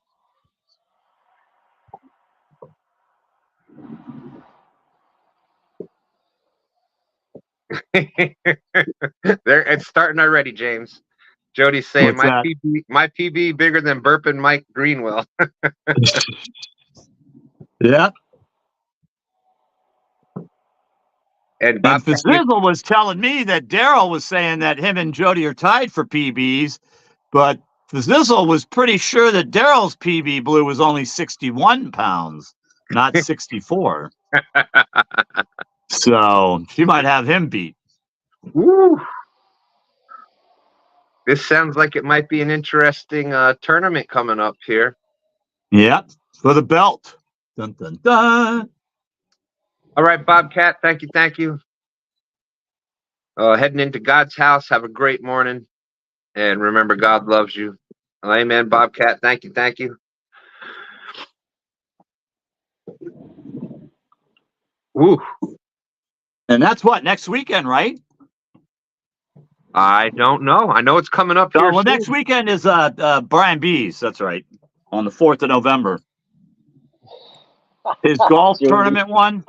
It's starting already, James. Jody's saying my PB bigger than burping Mike Greenwell. Yeah. And Bob Fizzle was telling me that Daryl was saying that him and Jody are tied for PBs, but Fizzle was pretty sure that Daryl's PB blue was only 61 pounds, not 64. So she might have him beat. Woo. This sounds like it might be an interesting tournament coming up here. Yeah, for the belt. Dun, dun, dun. All right, Bobcat, thank you. Heading into God's house. Have a great morning. And remember, God loves you. Amen, Bobcat. Thank you. Woo. And that's what, next weekend, right? I don't know. I know it's coming up here. Well, next weekend is Brian B's. That's right. On the 4th of November. His golf tournament one.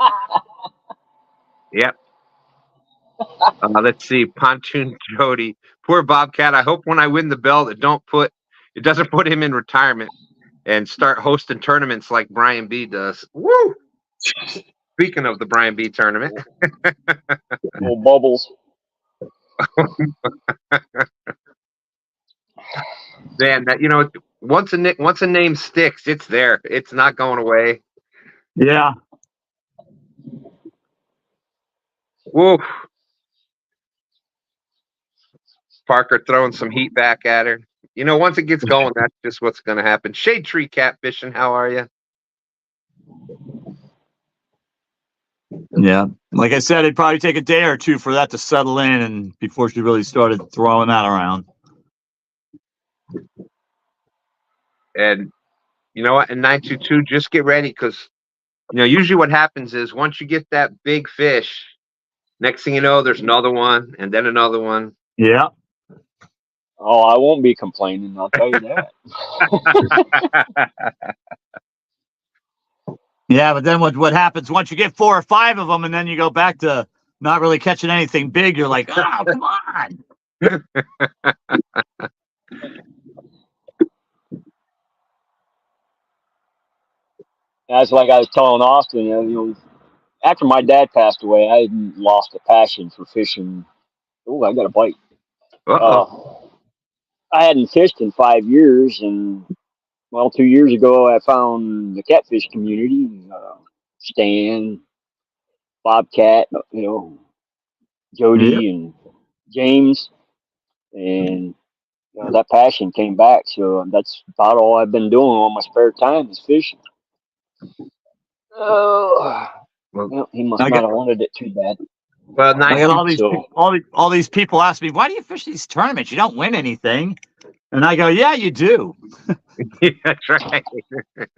Yep. Let's see. Pontoon Jody. Poor Bobcat. I hope when I win the belt, it doesn't put him in retirement and start hosting tournaments like Brian B does. Woo! Speaking of the Brian B tournament. Little bubbles. Man, that once a name sticks, it's there. It's not going away. Yeah. Woo. Parker throwing some heat back at her. Once it gets going, that's just what's going to happen. Shade Tree Catfishing, how are you? Yeah. Like I said, it'd probably take a day or two for that to settle in and before she really started throwing that around. And you know what? In 922, just get ready, because usually what happens is once you get that big fish, next thing you know, there's another one and then another one. Yeah. Oh, I won't be complaining, I'll tell you that. Yeah, but then what happens once you get 4 or 5 of them and then you go back to not really catching anything big, you're like, oh, come on. That's like I was telling Austin, after my dad passed away, I had lost a passion for fishing. Oh, I got a bite. I hadn't fished in 5 years, and 2 years ago, I found the catfish community. Stan, Bobcat, Jody, and James, and that passion came back. So that's about all I've been doing on my spare time is fishing. Oh, he must not have wanted it too bad. Well, all these people ask me, why do you fish these tournaments? You don't win anything. And I go, yeah, you do. Yeah, that's right.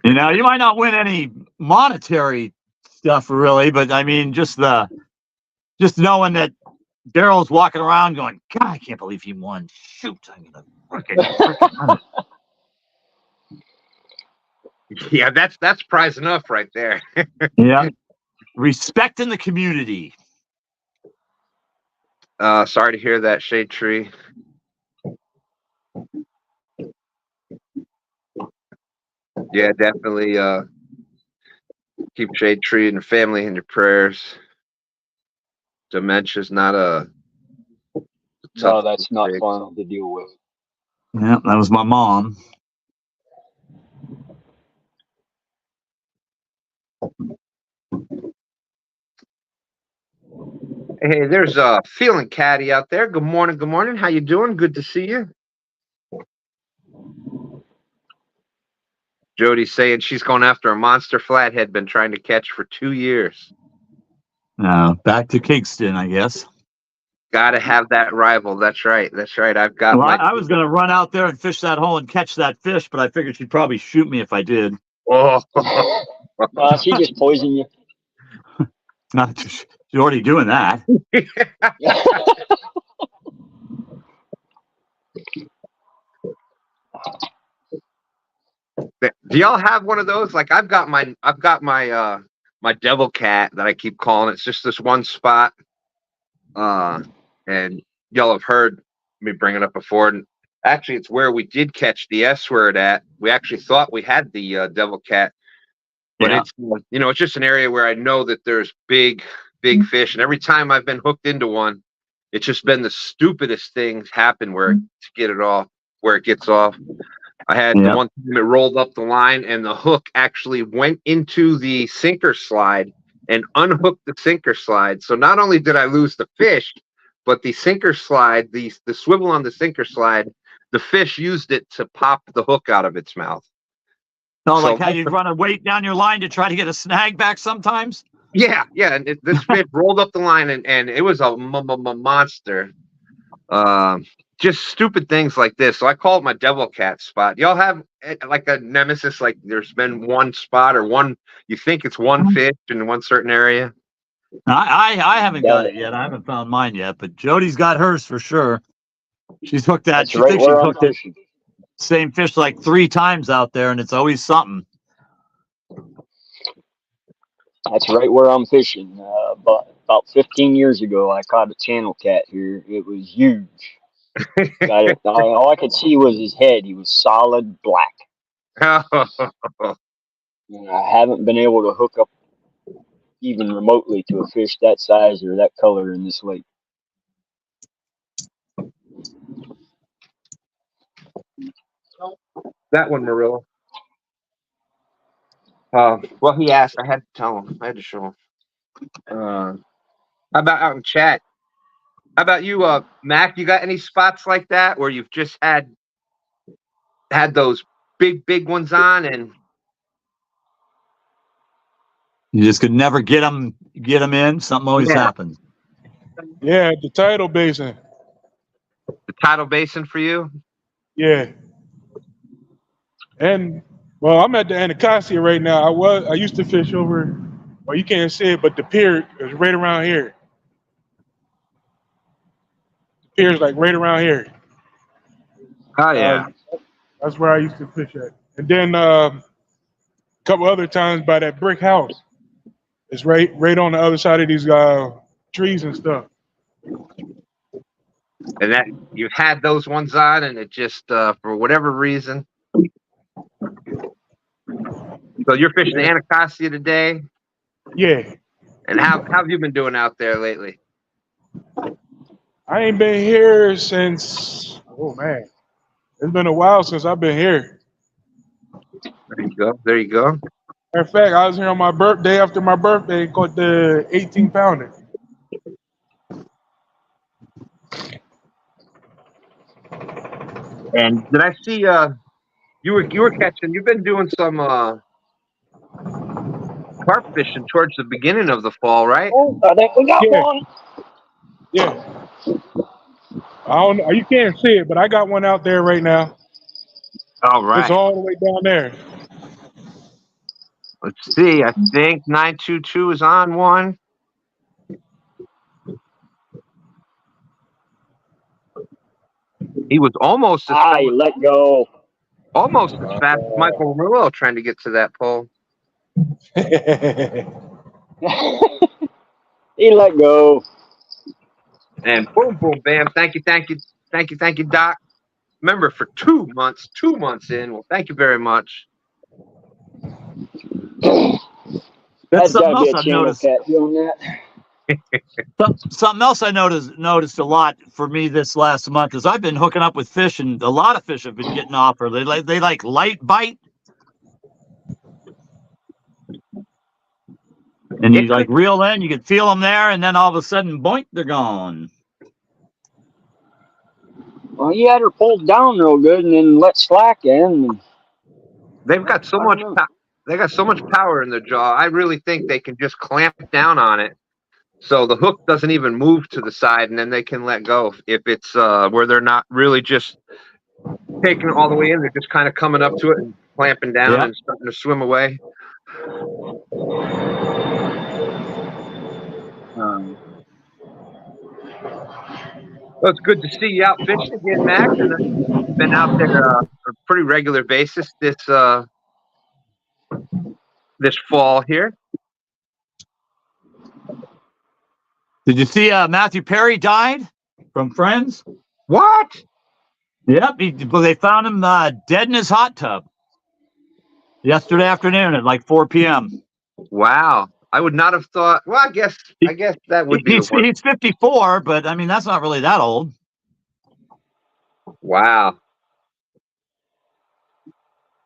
You might not win any monetary stuff really, but I mean, just knowing that Daryl's walking around going, God, I can't believe he won. Shoot, I'm gonna frickin' Yeah, that's prize enough right there. Yeah. Respect in the community. Sorry to hear that, Shade Tree. Yeah, definitely keep Shade Tree and the family in your prayers. Dementia's not a No, tough that's not thing. fun to deal with. Yeah, that was my mom. Hey, there's Feeling Caddy out there. Good morning, good morning. How you doing? Good to see you. Jody's saying she's going after a monster flathead been trying to catch for 2 years. Back to Kingston, I guess. Got to have that rival. That's right. That's right. I've got Well, my. I was going to run out there and fish that hole and catch that fish, but I figured she'd probably shoot me if I did. Oh, She just poisoned you. She's already doing that. do y'all have one of those? Like I've got my my devil cat that I keep calling. It's just this one spot. And y'all have heard me bring it up before. And actually, it's where we did catch the S word at. We actually thought we had the devil cat, but Yeah. it's it's just an area where I know that there's big fish, and every time I've been hooked into one, it's just been the stupidest things happen where it gets off. I had the one time it rolled up the line, and the hook actually went into the sinker slide and unhooked the sinker slide. So not only did I lose the fish, but the sinker slide, the swivel on the sinker slide, the fish used it to pop the hook out of its mouth. Oh, like how you'd run a weight down your line to try to get a snag back sometimes? Yeah. And this fish rolled up the line, and it was a monster. Just stupid things like this. So I call it my devil cat spot. Y'all have like a nemesis? Like there's been one spot or one, you think it's one fish in one certain area? I haven't got it yet. I haven't found mine yet, but Jody's got hers for sure. She's hooked that. That's She right thinks she's where I'm hooked it. fishing. Same fish like 3 times out there, and it's always something. That's right where I'm fishing. About 15 years ago, I caught a channel cat here. It was huge. Got it. All I could see was his head. He was solid black. And I haven't been able to hook up even remotely to a fish that size or that color in this lake. That one, Marilla. Well, he asked. I had to tell him. I had to show him. How about out in chat? How about you, Mac? You got any spots like that where you've just had those big ones on, and You just could never get them in. Something always happens. Yeah, the tidal basin. the tidal basin for you? Yeah. And well, I'm at the Anacostia right now. I used to fish over, well, you can't see it, but the pier is right around here. The pier is like right around here. Oh yeah. That's where I used to fish at. And then a couple other times by that brick house. It's right on the other side of these trees and stuff. And that you've had those ones on, and it just for whatever reason. So you're fishing the Anacostia today? Yeah. And how have you been doing out there lately? I ain't been here since, oh man, it's been a while since I've been here. There you go. There you go. Matter of fact, I was here on my birthday after my birthday, caught the 18-pounder. And did I see you were catching? You've been doing some carp fishing towards the beginning of the fall, right? Oh, I think we got one. Yeah. I don't know. You can't see it, but I got one out there right now. All right. It's all the way down there. Let's see. I think 922 is on one. He was almost as fast, Let go. almost as fast as Michael Murillo trying to get to that pole. He let go. And boom, boom, bam. Thank you, Doc. Remember, for 2 months, 2 months in. Well, thank you very much. That's That's got something to be else a I've channel noticed. cat doing that. Something else I noticed a lot for me this last month is I've been hooking up with fish, and a lot of fish have been getting off, or they like light bite, and you like reel in, you can feel them there, and then all of a sudden, boink, they're gone. Well, you had her pulled down real good and then let slack in. They've got so much. They got so much power in their jaw. I really think they can just clamp down on it, so the hook doesn't even move to the side, and then they can let go. If it's where they're not really just taking it all the way in, they're just kind of coming up to it and clamping down and starting to swim away. Well, it's good to see you out fishing again, Mac. And you've been out there on a pretty regular basis this fall here. Did you see Matthew Perry died from Friends? What? Yep, they found him dead in his hot tub yesterday afternoon at like 4 p.m. Wow. I would not have thought. Well, I guess that would be the worst. He's 54, but I mean that's not really that old. Wow.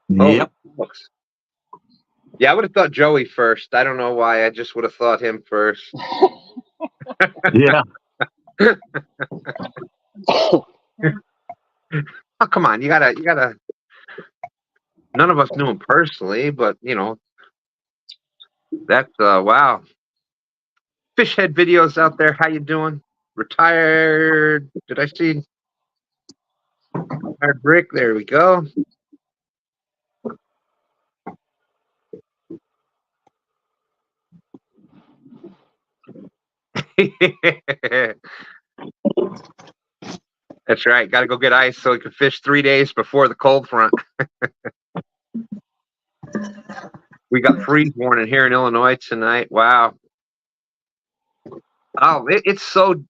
Yep. Oh, yeah, I would have thought Joey first. I don't know why. I just would have thought him first. Yeah. Oh, come on. You gotta. None of us knew him personally, but you know, that's wow. Fishhead videos out there. How you doing? Retired. Did I see? Retired Brick. There we go. That's right. Got to go get ice so we can fish 3 days before the cold front. We got freeze warning here in Illinois tonight. Wow. Oh, it's so.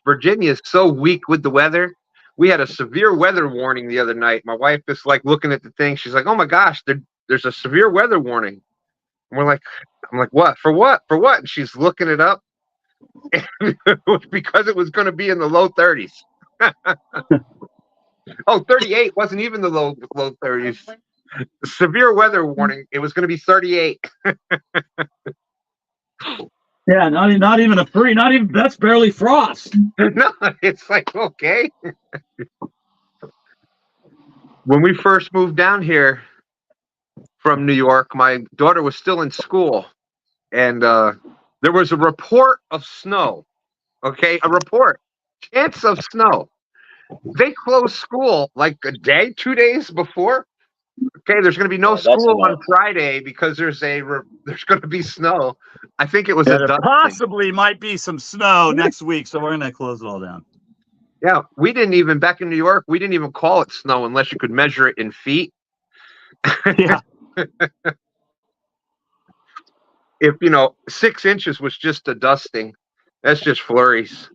Virginia is so weak with the weather. We had a severe weather warning the other night. My wife is like looking at the thing. She's like, "Oh my gosh, there's a severe weather warning." And I'm like, "What? For what? For what?" And she's looking it up. It was because it was going to be in the low 30s. Oh, 38 wasn't even the low 30s. Severe weather warning. It was going to be 38. Yeah, not even a free, not even that's barely frost. No, it's like okay. When we first moved down here from New York, my daughter was still in school, and there was a report of snow. Okay, a report, chance of snow. They closed school like a day, 2 days before. Okay, there's going to be no school on Friday because there's going to be snow. I think it was there possibly might be some snow next week, so we're going to close it all down. Yeah, we didn't even back in New York. We didn't even call it snow unless you could measure it in feet. Yeah. If 6 inches was just a dusting, that's just flurries.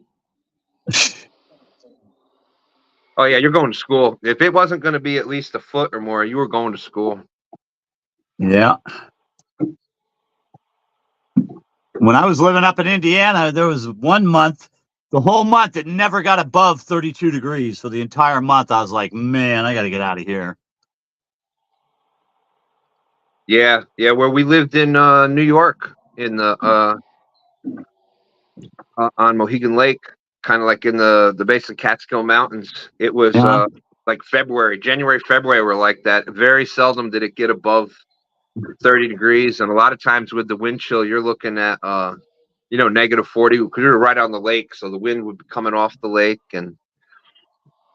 Oh yeah, you're going to school. If it wasn't going to be at least a foot or more, you were going to school. Yeah. When I was living up in Indiana, there was 1 month, the whole month, it never got above 32 degrees for the entire month. I was like, man, I got to get out of here. Yeah, where we lived in New York, in the on Mohegan Lake, kind of like in the base of Catskill Mountains. It was like January, February were like that. Very seldom did it get above 30 degrees, and a lot of times with the wind chill, you're looking at negative 40 because you're right on the lake, so the wind would be coming off the lake, and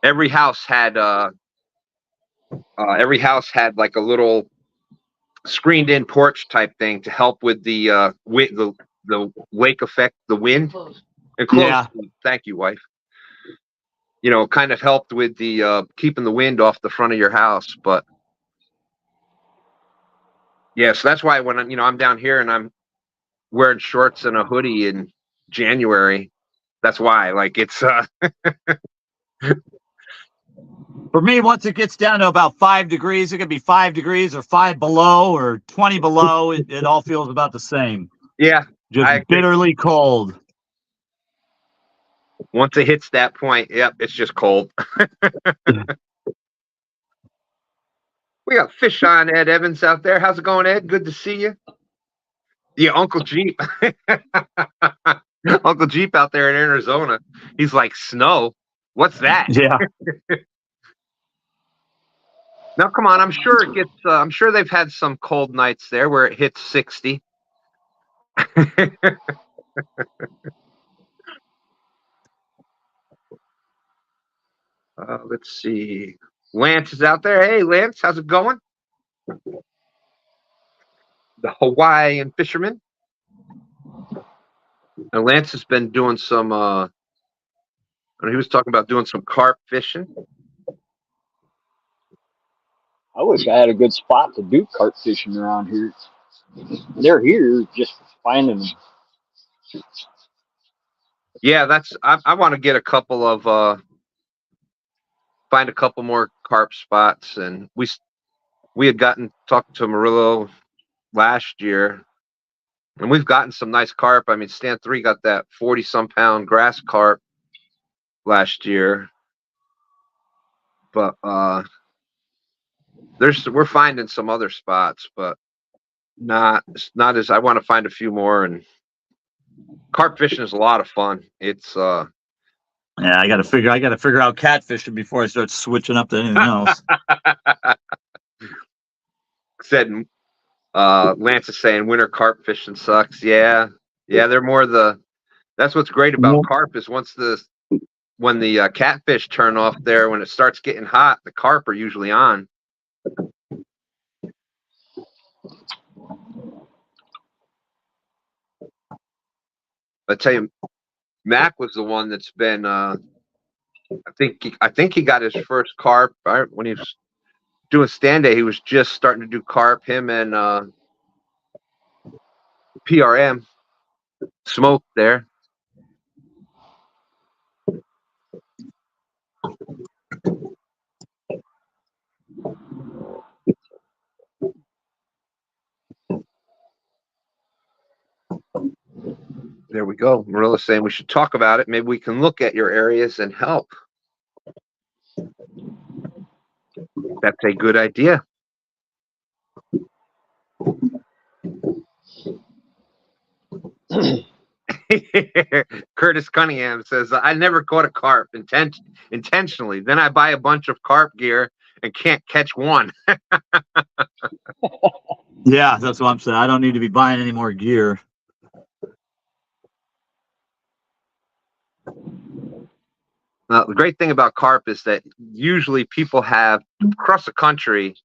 every house had like a little screened-in porch type thing to help with the lake effect, the wind. And close. Yeah. Thank you, wife. Kind of helped with the keeping the wind off the front of your house. But yeah, so that's why when I'm down here and I'm wearing shorts and a hoodie in January, That's why. Like it's For me, once it gets down to about 5 degrees, it could be 5 degrees or 5 below or 20 below. It all feels about the same. yeah. Just I agree. bitterly cold. Once it hits that point, yep, it's just cold. We got Fish on Ed Evans out there. How's it going, Ed? Good to see you. Yeah, Uncle Jeep. Uncle Jeep out there in Arizona. He's like, snow? What's that? Yeah. Now, come on. I'm sure it gets. I'm sure they've had some cold nights there where it hits 60. Let's see. Lance is out there. Hey, Lance, how's it going? The Hawaiian fisherman. And Lance has been doing some. He was talking about doing some carp fishing. I wish I had a good spot to do carp fishing around here. They're here, just finding them. Yeah, that's. I want to get a couple of. Find a couple more carp spots, and we had talked to Murillo last year, and we've gotten some nice carp. I mean, Stand 3 got that 40-some pound grass carp last year, but we're finding some other spots, but not as I want to find a few more. And carp fishing is a lot of fun. It's Yeah, I got to figure out catfishing before I start switching up to anything else. said Lance is saying winter carp fishing sucks. Yeah, they're more that's what's great about carp is when the catfish turn off there, when it starts getting hot, the carp are usually on. I tell you, Mac was the one that's been. I think he got his first carp when he was doing STANday. He was just starting to do carp. Him and PRM Smoke there. There we go. Marilla's saying we should talk about it. Maybe we can look at your areas and help. That's a good idea. Curtis Cunningham says, I never caught a carp intentionally. Then I buy a bunch of carp gear and can't catch one. Yeah, that's what I'm saying. I don't need to be buying any more gear. The great thing about carp is that usually people have, across the country,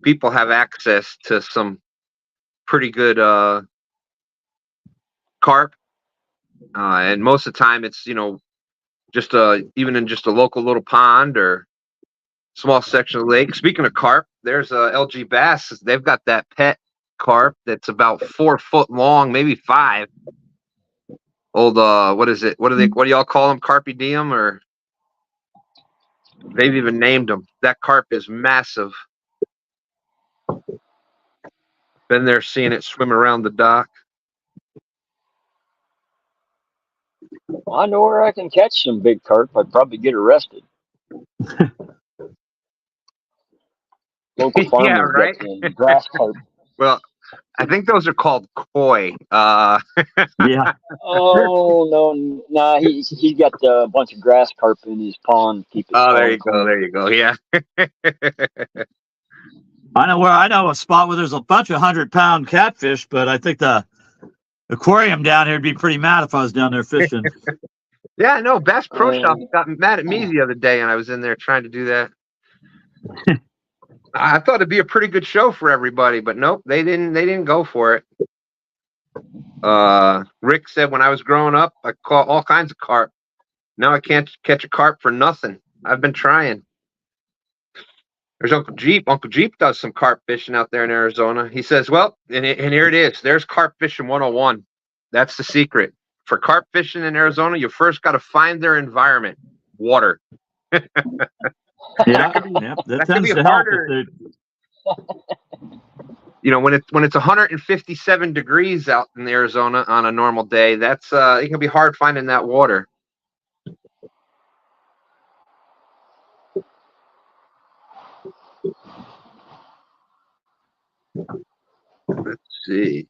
people have access to some pretty good carp. And most of the time it's, just even in just a local little pond or small section of the lake. Speaking of carp, there's LG Bass. They've got that pet carp that's about 4 foot long, maybe 5. Old, what is it? What do y'all call them? Carpe diem, or they've even named them. That carp is massive. Been there seeing it swim around the dock. Well, I know where I can catch some big carp. I'd probably get arrested. Local farmers Yeah, right? get some grass carp. Well, I think those are called koi. Yeah. Oh no, he got a bunch of grass carp in his pond. Keep it. Oh, there you go. There you go. Yeah. I know a spot where there's a bunch of 100-pound catfish, but I think the aquarium down here would be pretty mad if I was down there fishing. Yeah, I know. Bass Pro Shop got mad at me the other day, and I was in there trying to do that. I thought it'd be a pretty good show for everybody, but nope, they didn't go for it. Rick said when I was growing up, I caught all kinds of carp. Now I can't catch a carp for nothing. I've been trying. There's Uncle Jeep. Uncle Jeep does some carp fishing out there in Arizona. He says, well, and here it is. There's carp fishing 101. That's the secret. for carp fishing in Arizona, you first got to find their environment, water. Yeah, yeah, that That could tends be to help. harder. You know, when it's 157 degrees out in Arizona on a normal day, that's it can be hard finding that water. Let's see.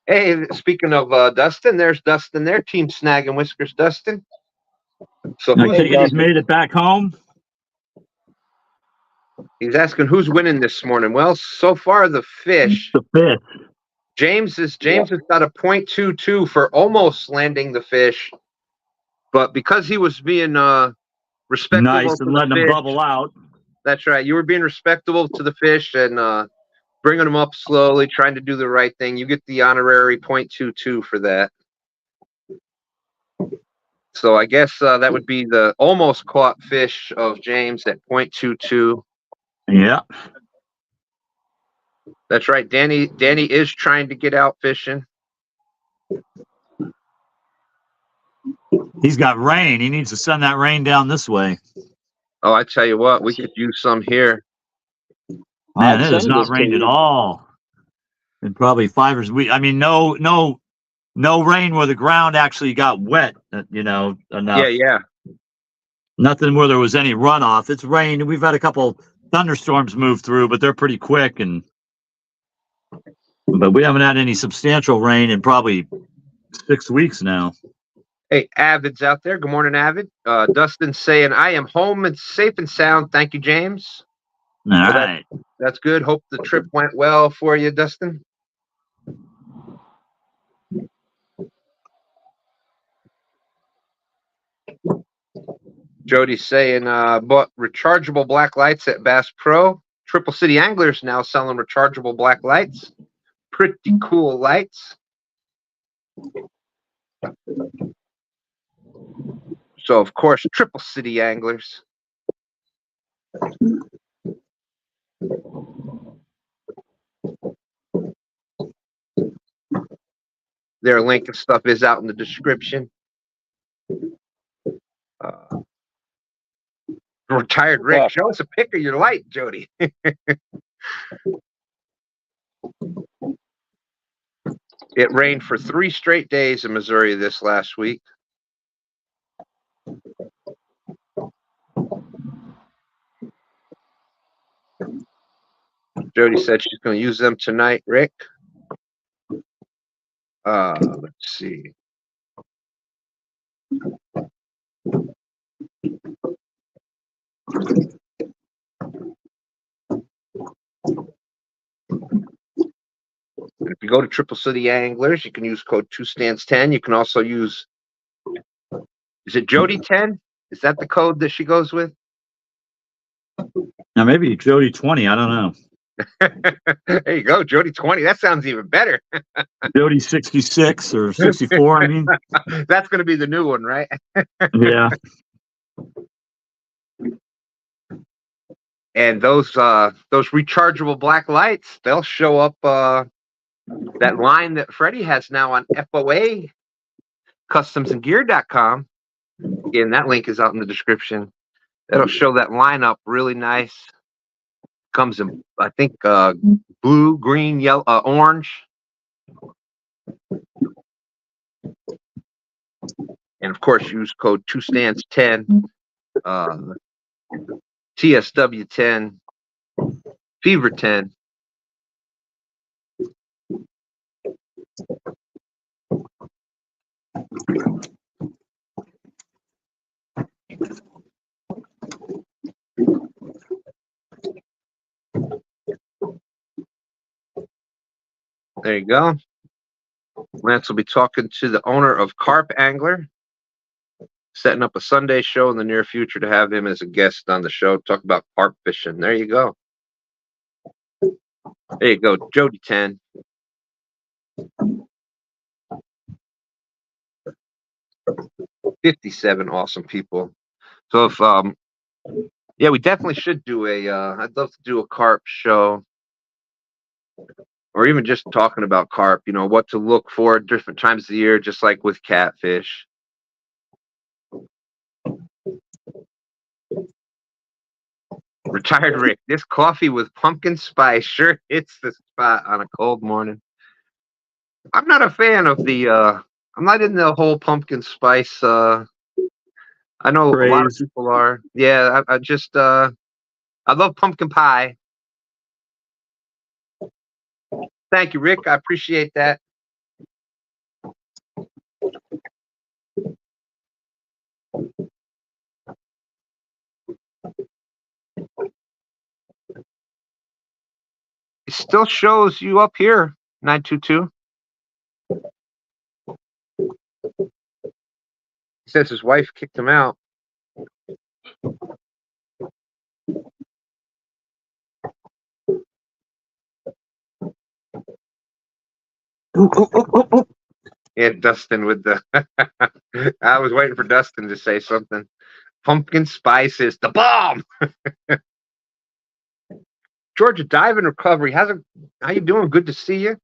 Hey, speaking of Dustin, there's Dustin there, Team Snag and Whiskers Dustin. So I take it he's made it back home. he's asking who's winning this morning. Well, so far the fish. The fish. James has got a .22 for almost landing the fish, but because he was being respectable Nice to and the letting them fish, bubble out. That's right. You were being respectable to the fish and bringing them up slowly, trying to do the right thing. You get the honorary .22 for that. So I guess that would be the almost caught fish of James at .22. Yeah. That's right. Danny is trying to get out fishing. He's got rain. He needs to send that rain down this way. Oh, I tell you what, we could use some here. Man, it has not rained at all. In probably 5 or I mean, no rain where the ground actually got wet. Enough. Yeah. Nothing where there was any runoff. It's rain. We've had a couple thunderstorms move through, but they're pretty quick, but we haven't had any substantial rain in probably 6 weeks now. Hey, Avid's out there. Good morning, Avid. Dustin's saying, I am home and safe and sound. Thank you, James. All right. That's good. Hope the trip went well for you, Dustin. Jody's saying, bought rechargeable black lights at Bass Pro. Triple City Anglers now selling rechargeable black lights. Pretty cool lights. So, of course, Triple City Anglers. Their link and stuff is out in the description. Retired Rick, show us a pic of your light, Jody. It rained for 3 straight days in Missouri this last week. Jody said she's going to use them tonight, Rick. Let's see. And if you go to Triple City Anglers, you can use code 2stands10. You can also use, is it Jody 10? Is that the code that she goes with? Now maybe Jody 20. I don't know. There you go, Jody 20. That sounds even better. Jody 66 or 64. I mean, that's going to be the new one, right? Yeah. And those rechargeable black lights, they'll show up that line that Freddie has now on FOA customsandgear.com. Again, that link is out in the description. That'll show that line up really nice. Comes in, I think, blue, green, yellow, orange. And of course, use code 2stands10, TSW10, Fever10. There you go. Lance will be talking to the owner of Carp Angler, setting up a Sunday show in the near future to have him as a guest on the show, talk about carp fishing. There you go. There you go, Jody 10. $57 awesome people. So if yeah, we definitely should do a I'd love to do a carp show. or even just talking about carp, you know, what to look for at different times of the year, just like with catfish. Retired Rick, this coffee with pumpkin spice sure hits the spot on a cold morning. I'm not a fan of the I'm not in the whole pumpkin spice I know a lot of Craze. people are. Yeah, I just I love pumpkin pie. Thank you, Rick. I appreciate that. It still shows you up here, 922. He says his wife kicked him out. Ooh, ooh, ooh, ooh, ooh. Yeah, Dustin with the. I was waiting for Dustin to say something. Pumpkin spice is the bomb. Georgia Diving Recovery. How you doing? Good to see you.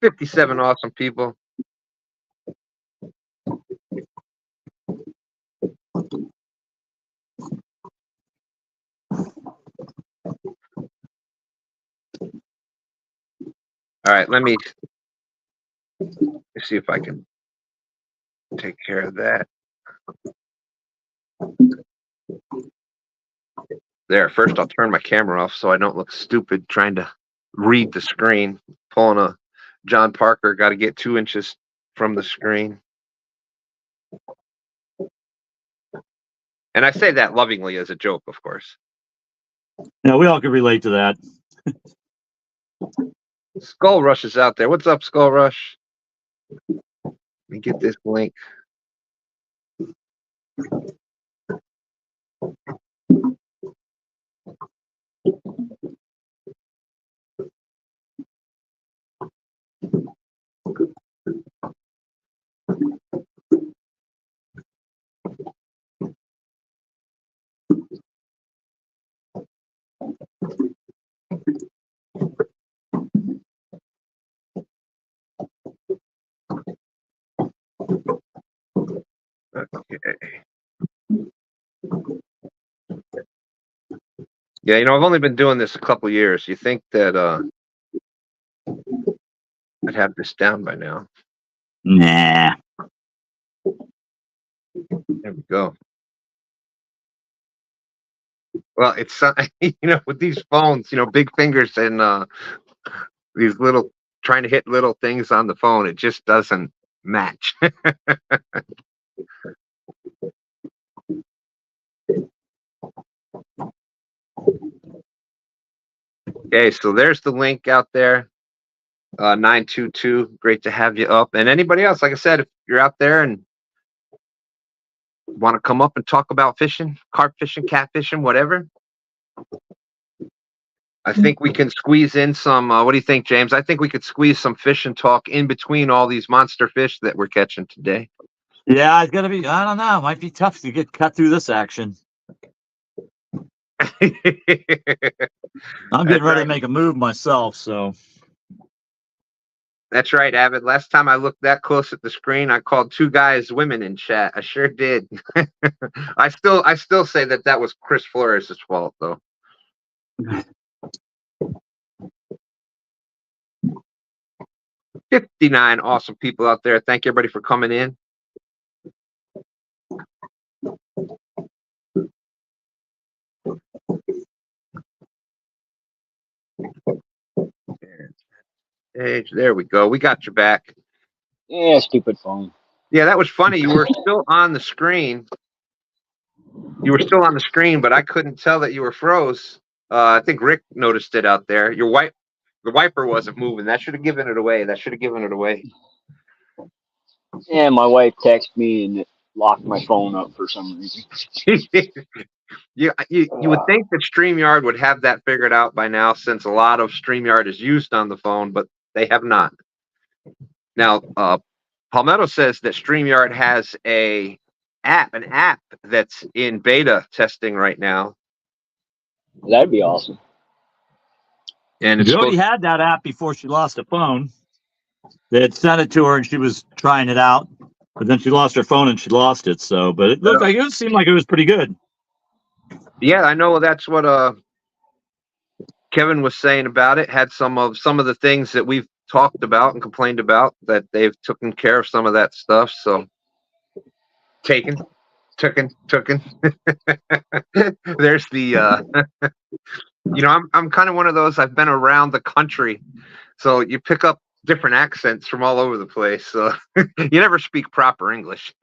57 awesome people. All right, let me see if I can take care of that. There, first I'll turn my camera off so I don't look stupid trying to read the screen. Pulling a John Parker, got to get 2 inches from the screen. And I say that lovingly as a joke, of course. Yeah, we all can relate to that. Skull Rush is out there. What's up, Skull Rush? Let me get this link. Okay. Yeah, you know, I've only been doing this a couple years. You think that I'd have this down by now. Nah. There we go. Well, it's you know, with these phones, you know, big fingers and these little trying to hit little things on the phone, it just doesn't match. Okay, so there's the link out there. 922. Great to have you up. And anybody else, like I said, if you're out there and want to come up and talk about fishing, carp fishing, cat fishing, whatever, I think we can squeeze in some. What do you think, James? I think we could squeeze some fishing talk in between all these monster fish that we're catching today. Yeah, it's gonna be. I don't know. It might be tough to get cut through this action. I'm getting ready to make a move myself, so. That's right, Avid. Last time I looked that close at the screen, I called 2 guys women in chat. I sure did. I still say that was Chris Flores' fault, though. 59 awesome people out there. Thank you, everybody, for coming in. There we go. We got your back. Yeah, stupid phone. Yeah, that was funny. You were still on the screen. But I couldn't tell that you were froze. I think Rick noticed it out there. The wiper wasn't moving. That should have given it away. Yeah, my wife texted me and it locked my phone up for some reason. You would think that StreamYard would have that figured out by now, since a lot of StreamYard is used on the phone, but they have not. Now, Palmetto says that StreamYard has an app that's in beta testing right now. That'd be awesome. And it's Jody had that app before she lost a phone. They had sent it to her and she was trying it out, but then she lost her phone and she lost it. So, but it looked like it seemed like it was pretty good. Yeah, I know that's what Kevin was saying about it. Had some of the things that we've talked about and complained about, that they've taken care of some of that stuff. So taken. There's the I'm kind of one of those. I've been around the country, so you pick up different accents from all over the place. So you never speak proper English.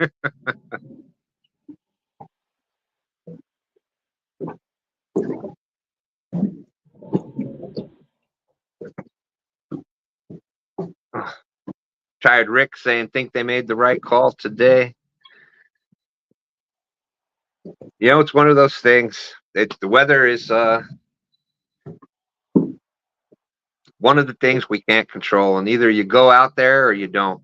Tired Rick saying, think they made the right call today. It's one of those things. The weather is one of the things we can't control, and either you go out there or you don't.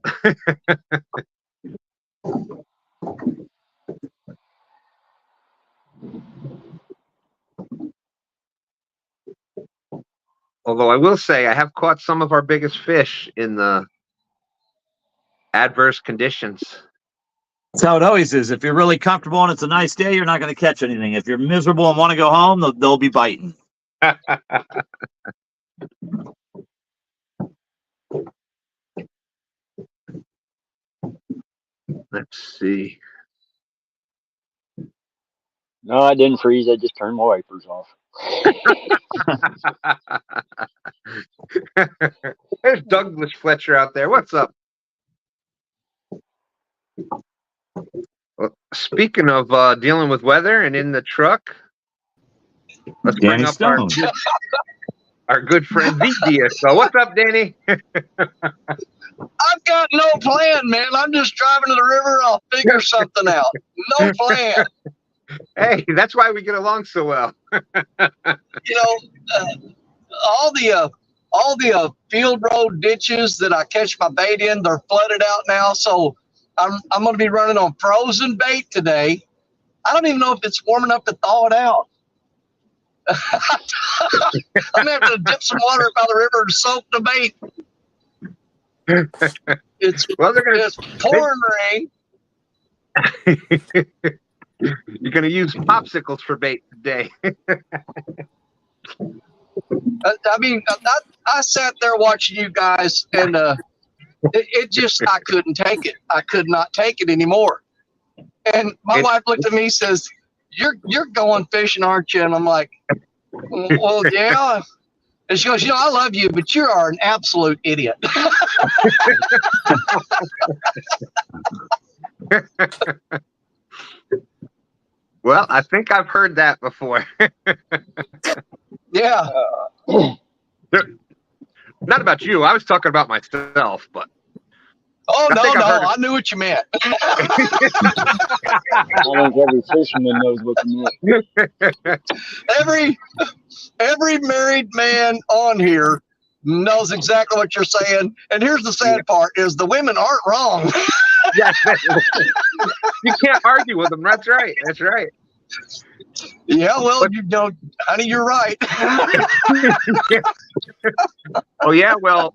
Although I will say I have caught some of our biggest fish in the adverse conditions. That's how it always is. If you're really comfortable and it's a nice day, you're not going to catch anything. If you're miserable and want to go home, they'll be biting. Let's see. No, I didn't freeze. I just turned my wipers off. There's Douglas Fletcher out there. What's up? Well, speaking of dealing with weather and in the truck, let's bring up our good friend D Diaz. So what's up, Danny? I've got no plan, man. I'm just driving to the river. I'll figure something out. No plan. Hey, that's why we get along so well. All the field road ditches that I catch my bait in, they're flooded out now. So I'm going to be running on frozen bait today. I don't even know if it's warm enough to thaw it out. I'm going to have to dip some water by the river to soak the bait. It's pouring rain. You're going to use popsicles for bait today. I sat there watching you guys, and it just, I couldn't take it. I could not take it anymore. And my wife looked at me and says, you're going fishing, aren't you? And I'm like, well, yeah. And she goes, I love you, but you are an absolute idiot. Well, I think I've heard that before. Yeah. Not about you. I was talking about myself, but. Oh, I knew what you meant. I think every fisherman knows what you meant. Every married man on here knows exactly what you're saying. And here's the sad part is the women aren't wrong. Yeah, you can't argue with them. That's right. That's right. Yeah, well, honey, you're right. Oh yeah, well.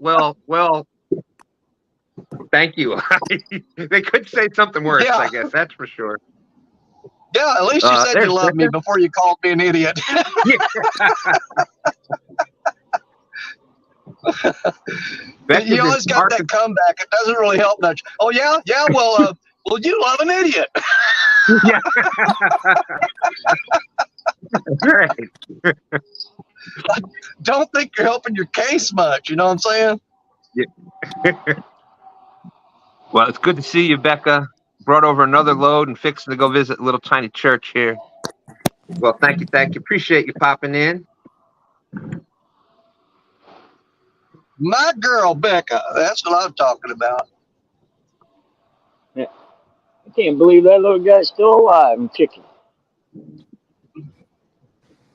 Thank you. They could say something worse, Yeah. I guess. That's for sure. Yeah, at least you said you loved me before you called me an idiot. You always got that comeback. It doesn't really help much. Oh yeah, well, you love an idiot. Yeah. Right. Don't think you're helping your case much. You know what I'm saying? Yeah. Well, it's good to see you, Becca. Brought over another load and fixing to go visit a little tiny church here. Well, thank you. Appreciate you popping in. My girl, Becca. That's what I'm talking about. Yeah. I can't believe that little guy's still alive and kicking.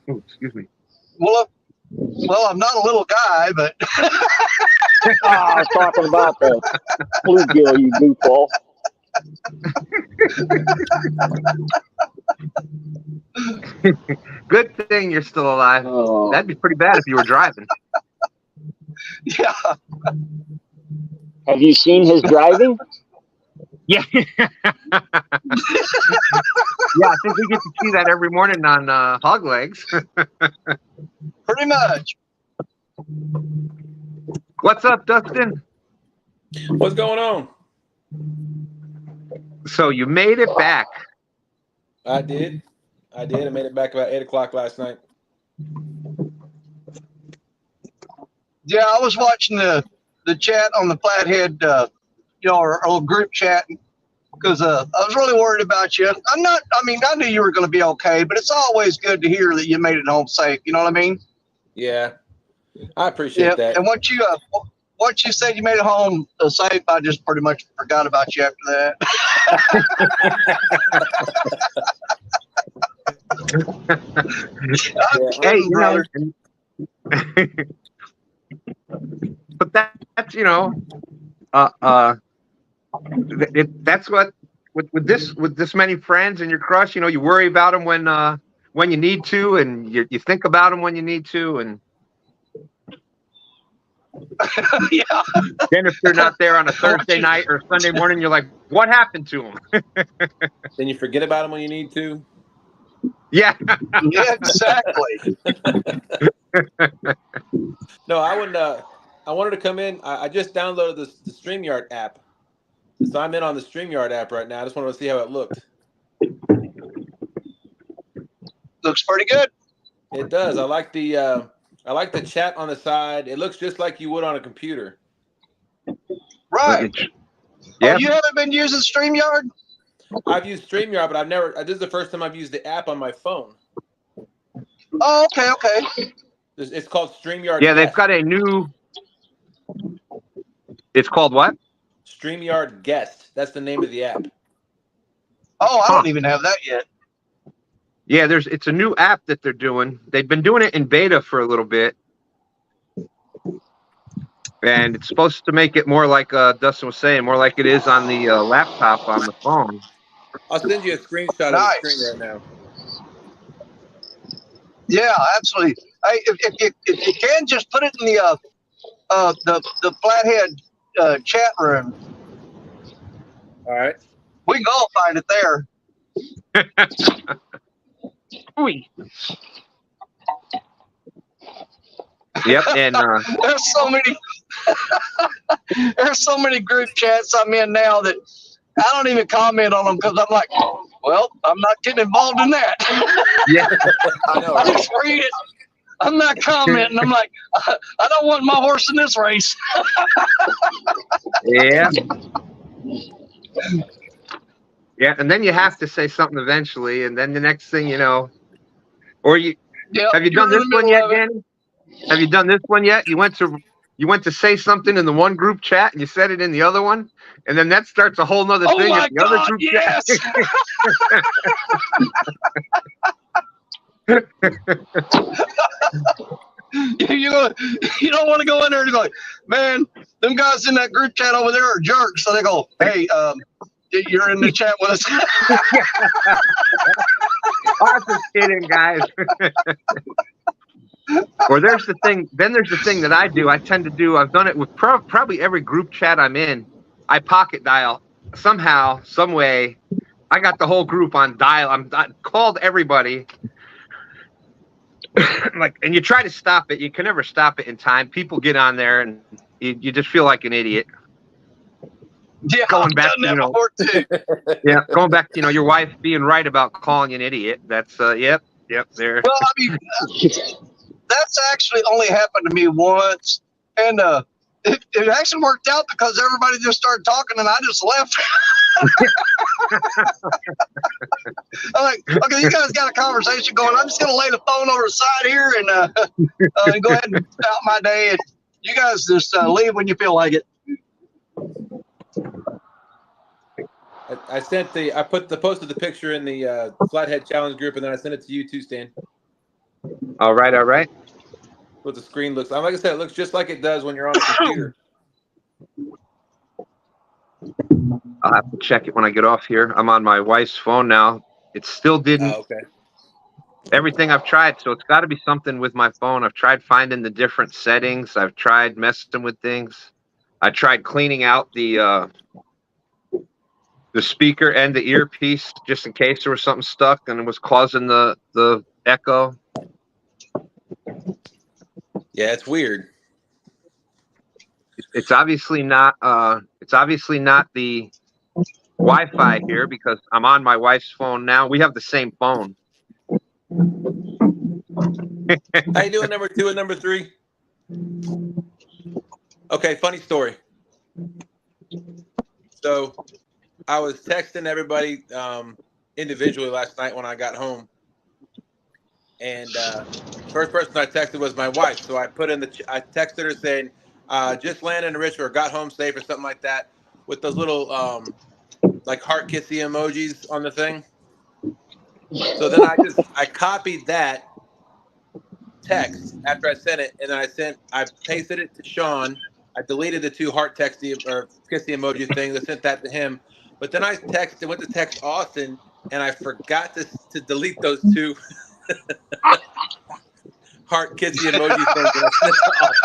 Ooh, excuse me. Well, I'm not a little guy, but I was talking about the bluegill, you goofball. Good thing you're still alive. Oh. That'd be pretty bad if you were driving. Yeah. Have you seen his driving? Yeah. Yeah, I think we get to see that every morning on Hog Legs. Pretty much. What's up, Dustin? What's going on? So you made it back. I did. I made it back about 8 o'clock last night. Yeah, I was watching the chat on the Flathead, our little group chat, because I was really worried about you. I knew you were going to be okay, but it's always good to hear that you made it home safe. You know what I mean? Yeah, I appreciate that. And once you said you made it home safe, I just pretty much forgot about you after that. I'm kidding, brother. But that's that's what with this many friends and your crush, you worry about them when you need to, and you think about them when you need to, and Yeah. then if they're not there on a Thursday night or Sunday morning, you're like, what happened to them? Then you forget about them when you need to. Yeah. Yeah, exactly. No, I wanted to come in. I just downloaded the StreamYard app. So I'm in on the StreamYard app right now. I just wanted to see how it looked. Looks pretty good. It does. I like the chat on the side. It looks just like you would on a computer. Right. Yeah. Oh, you haven't been using StreamYard? I've used StreamYard, but this is the first time I've used the app on my phone. Oh, okay. It's called StreamYard. Yeah, they've got a new. It's called what? StreamYard Guest. That's the name of the app. Oh, I don't even have that yet. Yeah, it's a new app that they're doing. They've been doing it in beta for a little bit. And it's supposed to make it more like Dustin was saying, more like it is on the laptop on the phone. I'll send you a screenshot of the screen right now. Yeah, absolutely. Hey, if you can, just put it in the Flathead chat room. All right. We can all find it there. Yep, and there's so many group chats I'm in now that I don't even comment on them because I'm like, well, I'm not getting involved in that. Yeah, I know. I just read it. I'm not commenting. I'm like, I don't want my horse in this race. yeah, yeah, and then you have to say something eventually, and then the next thing you know, or you have you done this one yet, Danny? Have you done this one yet? You went to say something in the one group chat and you said it in the other one, and then that starts a whole nother thing in the other group chat. You don't want to go in there and go, man, them guys in that group chat over there are jerks. So they go, hey, you're in the chat with us. I'm just kidding, guys. Or there's the thing that I do. I tend to do. I've done it with probably every group chat I'm in. I pocket dial somehow, some way. I got the whole group on dial. I called everybody. And you try to stop it. You can never stop it in time. People get on there, and you just feel like an idiot. Yeah, going back, before too. Yeah, going back to your wife being right about calling you an idiot. That's yep, there. Well, I mean, that's actually only happened to me once, and it actually worked out because everybody just started talking, and I just left. I'm like, okay, you guys got a conversation going. I'm just gonna lay the phone over the side here and go ahead and out my day. And you guys just leave when you feel like it. I posted the picture in the Flathead Challenge group, and then I sent it to you too, Stan. All right. What the screen looks like. Like I said, it looks just like it does when you're on a computer. I'll have to check it when I get off here. I'm on my wife's phone now. It still didn't. Oh, okay. everything I've tried. So it's got to be something with my phone. I've tried finding the different settings. I've tried messing with things. I tried cleaning out the speaker and the earpiece just in case there was something stuck and it was causing the echo. Yeah, it's weird. It's obviously not the Wi-Fi here because I'm on my wife's phone now. We have the same phone. How you doing, number 2 and number 3? Okay, funny story. So I was texting everybody individually last night when I got home. And first person I texted was my wife. So I put in I texted her saying, just landed in Richmond or got home safe or something like that with those little like heart kissy emojis on the thing. So then I copied that text after I sent it, and then I pasted it to Sean. I deleted the 2 heart texty or kissy emoji things. I sent that to him. But then I went to text Austin, and I forgot to delete those 2 heart kissy emoji things. And I sent it off.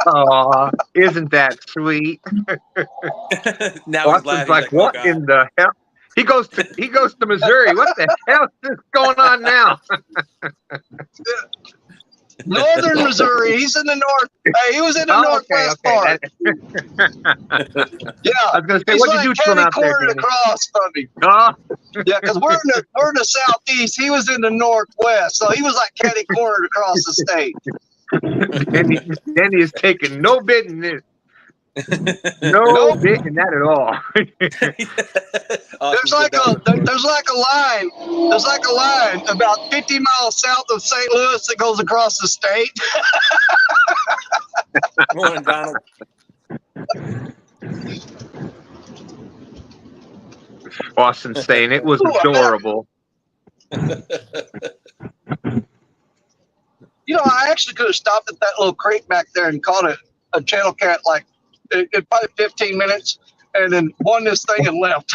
Oh, isn't that sweet? Now he's Austin's laughing. like, Oh, what God. in the hell? He goes to Missouri. What the hell is going on now? Northern Missouri. He's in the north. Hey, he was in the northwest part. Yeah, I was gonna say, he's what did like you swim out there, cornered Danny? across from me. Oh, Yeah, because we're in the southeast. He was in the northwest, so he was like catty cornered across the state. Danny is taking no bit in this. No bit in that at all. There's like a line about 50 miles south of St. Louis that goes across the state. Morning, Donald. Austin saying it was adorable. You know, I actually could have stopped at that little creek back there and caught a channel cat like in probably 15 minutes and then won this thing and left.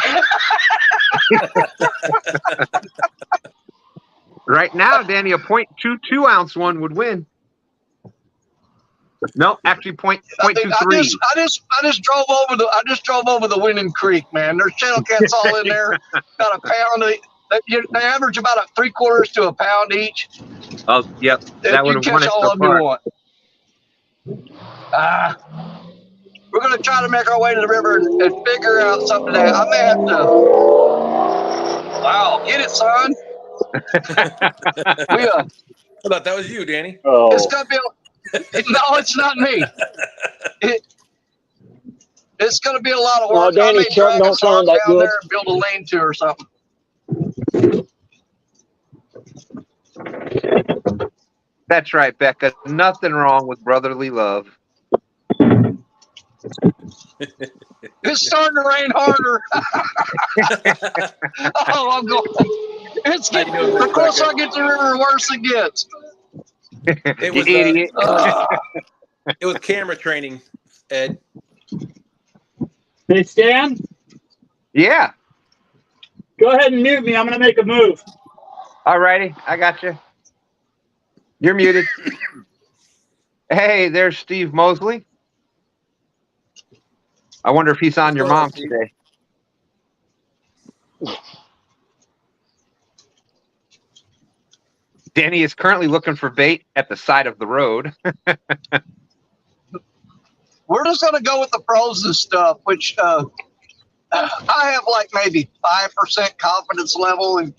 Right now, Danny, a .22 ounce one would win. No, actually .23. I just drove over the winning creek, man. There's channel cats all in there, about a pound. They average about 3/4 to a pound each. Oh, yep. That would have won it all so of them far. you want. We're going to try to make our way to the river and figure out something that I may have to. Wow, get it, son. I thought that was you, Danny. Oh, It's going to be. No, it's not me. It's going to be a lot of work. No, Danny's I may truck drag don't us all sound that down good. there and build a lean-to or something. That's right, Becca. Nothing wrong with brotherly love. It's starting to rain harder. Oh, I'm going. It's getting the closer I get to the river, the worse it gets. It was idiot. It was camera training, Ed. Hey, Stan, Yeah. go ahead and mute me. I'm going to make a move. All righty. I got you. You're muted. Hey, there's Steve Mosley. I wonder if he's on your mom today. Danny is currently looking for bait at the side of the road. We're just going to go with the frozen stuff, which I have like maybe 5% confidence level. And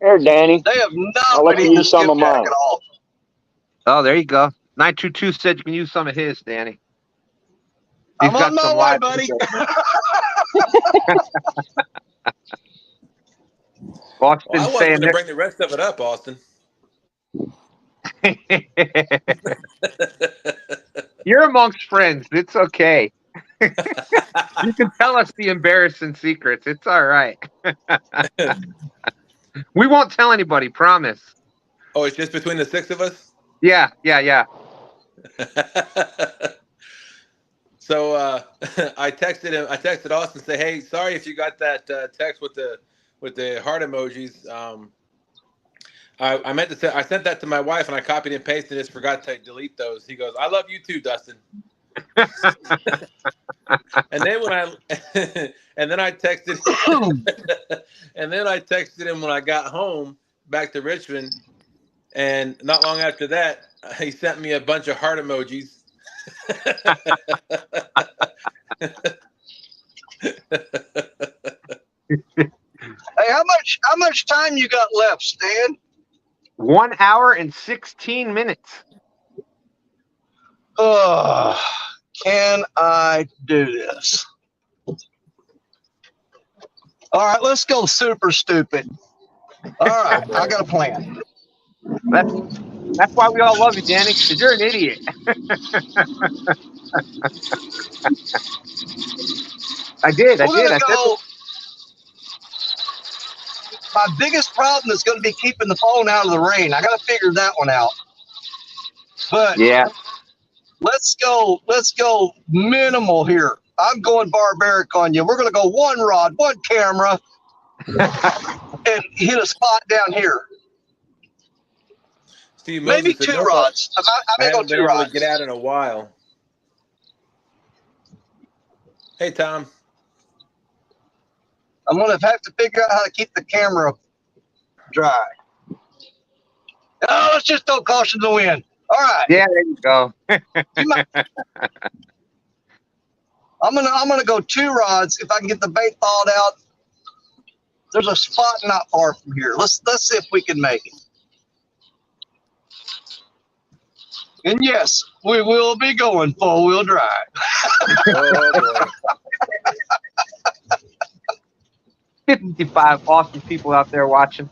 here, Danny. they have not I'll let you use some of mine. at all. Oh, there you go. 922 said you can use some of his, Danny. I'm on my way, buddy. Austin Well, I wasn't saying going to bring the rest of it up, Austin. You're amongst friends. It's okay. You can tell us the embarrassing secrets. It's all right. We won't tell anybody, promise. Oh, it's just between the 6 of us? Yeah. I texted him. I texted Austin, say, "Hey, sorry if you got that text with the heart emojis. I meant to say I sent that to my wife, and I copied and pasted it. Just forgot to delete those." He goes, "I love you too, Dustin." And then and then I texted, and then I texted him when I got home back to Richmond, and not long after that, he sent me a bunch of heart emojis. Hey, how much time you got left, Stan? 1 hour and 16 minutes. Can I do this? All right, let's go super stupid. All right, I got a plan. That's why we all love you, Danny, because you're an idiot. I did. My biggest problem is going to be keeping the phone out of the rain. I got to figure that one out. But yeah, let's go minimal here. I'm going barbaric on you. We're going to go one rod, one camera, and hit a spot down here. Steve maybe Moses, two rods. I may go two rods. Get out in a while. Hey, Tom. I'm going to have to figure out how to keep the camera dry. Oh, let's just throw caution to the wind. All right. Yeah, there you go. I'm gonna go two rods if I can get the bait thawed out. There's a spot not far from here. Let's see if we can make it. And yes, we will be going 4-wheel drive. Oh, boy. 55 awesome people out there watching.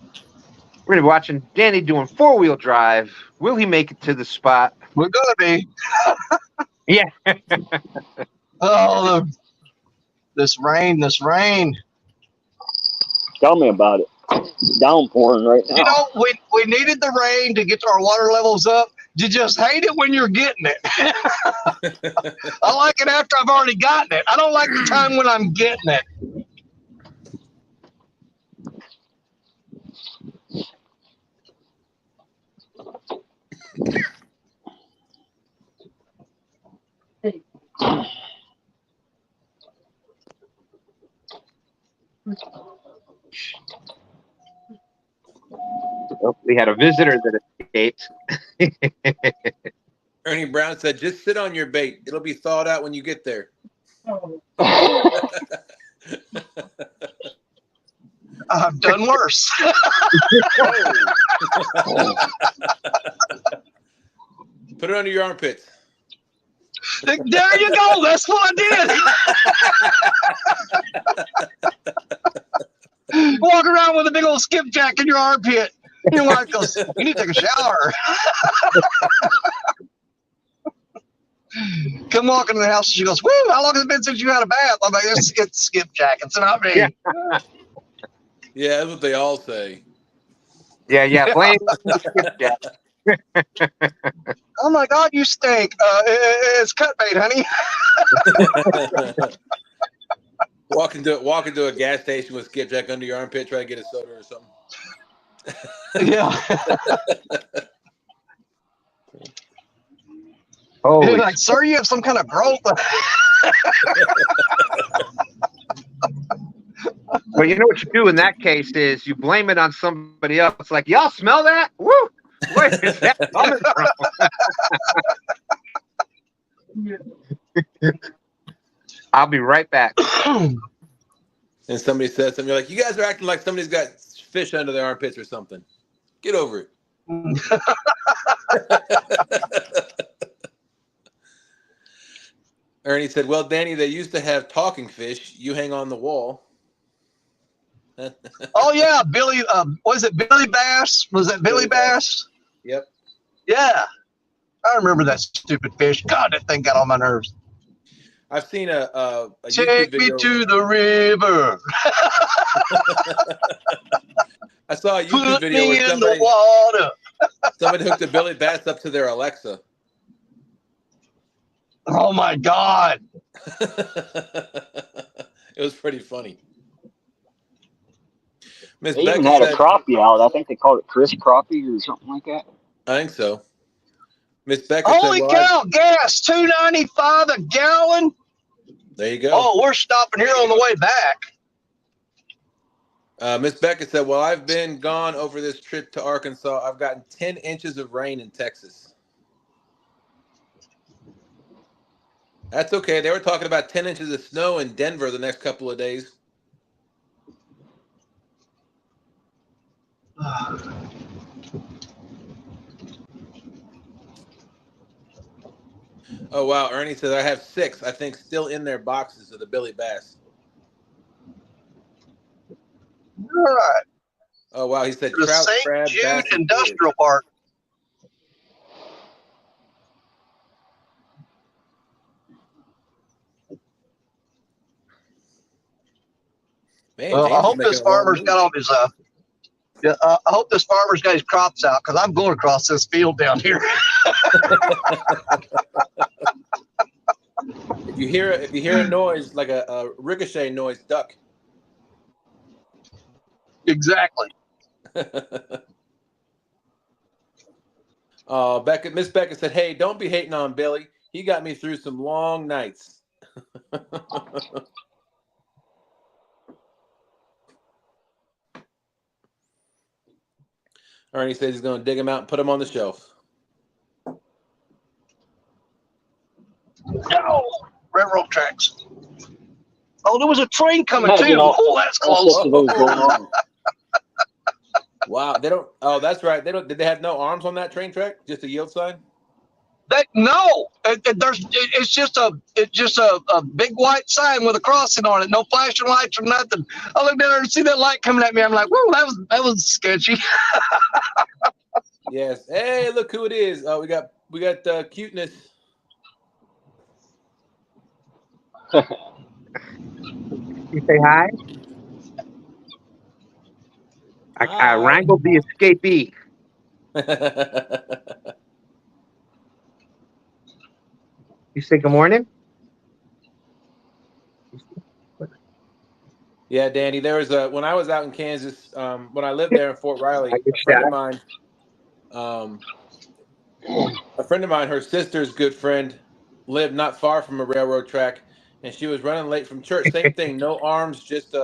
We're gonna be watching Danny doing 4-wheel drive. Will he make it to the spot? We're gonna be. Yeah. Oh, this rain. Tell me about it. It's downpouring right now. You know, we needed the rain to get our water levels up. You just hate it when you're getting it. I like it after I've already gotten it. I don't like the time when I'm getting it. We had a visitor that escaped. Ernie Brown said, "Just sit on your bait. It'll be thawed out when you get there." I've done worse. Put it under your armpits. There you go. That's what I did. Walk around with a big old skipjack in your armpit. Your wife goes, "You need to take a shower." Come walking in the house, and she goes, "Woo! How long has it been since you had a bath?" I'm like, "It's skipjack. It's not me." Yeah. Yeah, that's what they all say. Yeah. Blame the skipjack. Oh my God, you stink. It's cut bait, honey. Walk into a gas station with skipjack under your armpit, try to get a soda or something. Yeah. Oh, like, sir, you have some kind of growth. Well, you know what you do in that case is you blame it on somebody else. Like, y'all smell that? Woo! Where is that coming from? I'll be right back. And somebody says something, you're like, "You guys are acting like somebody's got fish under their armpits or something. Get over it." Ernie said, "Well, Danny, they used to have talking fish. You hang on the wall." Oh yeah, Billy. Was it Billy Bass? Was that Billy Bass? Yep. Yeah, I remember that stupid fish. God, that thing got on my nerves. I've seen a Take YouTube me video. to the river. I saw a YouTube Put video me where in the water. somebody hooked a Billy Bass up to their Alexa. Oh Oh my God. It was pretty funny. Miss They even Becca had a said, crappie out. I think they called it Chris Crappie or something like that. I think so. Miss Becca Holy said, well, cow, gas, $2.95 a gallon. there you go. Oh, we're stopping here on the way back. Miss Becca said, well, I've been gone over this trip to Arkansas. I've gotten 10 inches of rain in Texas. That's okay. They were talking about 10 inches of snow in Denver the next couple of days. Oh, wow. Ernie says, I have 6, I think, still in their boxes of the Billy Bass. All right. Oh, wow. He said The trout, St. crab, Jude bass, and Industrial Park. Man, Well, I James is hope making this a long farmer's move. got all his I hope this farmer's got his crops out because I'm going across this field down here. If you hear a noise like a ricochet noise, duck. Exactly. Miss Becca said, hey, don't be hating on Billy. He got me through some long nights. Ernie says he's going to dig him out and put him on the shelf. No, railroad tracks. Oh, there was a train coming Imagine too. all- Oh, that's all close. sorts of those going on. Wow, they don't. Oh, that's right. They don't. Did they have no arms on that train track? Just a yield sign? No, it's just a big white sign with a crossing on it. No flashing lights or nothing. I looked down there and see that light coming at me. I'm like, whoa, that was sketchy. Yes. Hey, look who it is. Oh, we got cuteness. You say hi? I Hi. wrangled the escapee. You say good morning? Yeah, Danny. There was when I was out in Kansas, when I lived there in Fort Riley, I get a friend of mine, her sister's good friend, lived not far from a railroad track, and she was running late from church. Same thing, no arms, just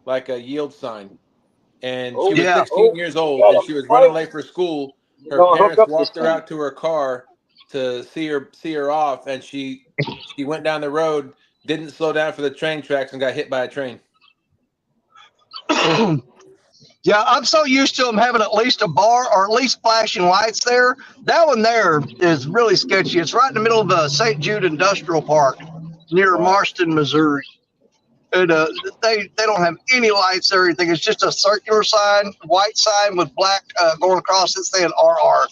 like a yield sign. And she was Yeah. 16 years old, got and a she was fight. running late for school. You're Her gonna hook parents up this walked her thing. out to her car to see her off, and she went down the road, didn't slow down for the train tracks, and got hit by a train. Yeah, I'm so used to them having at least a bar or at least flashing lights there. That one there is really sketchy. It's right in the middle of the St. Jude Industrial Park near Wow. Marston, Missouri. And they don't have any lights or anything. It's just a circular sign, white sign with black going across it saying RR.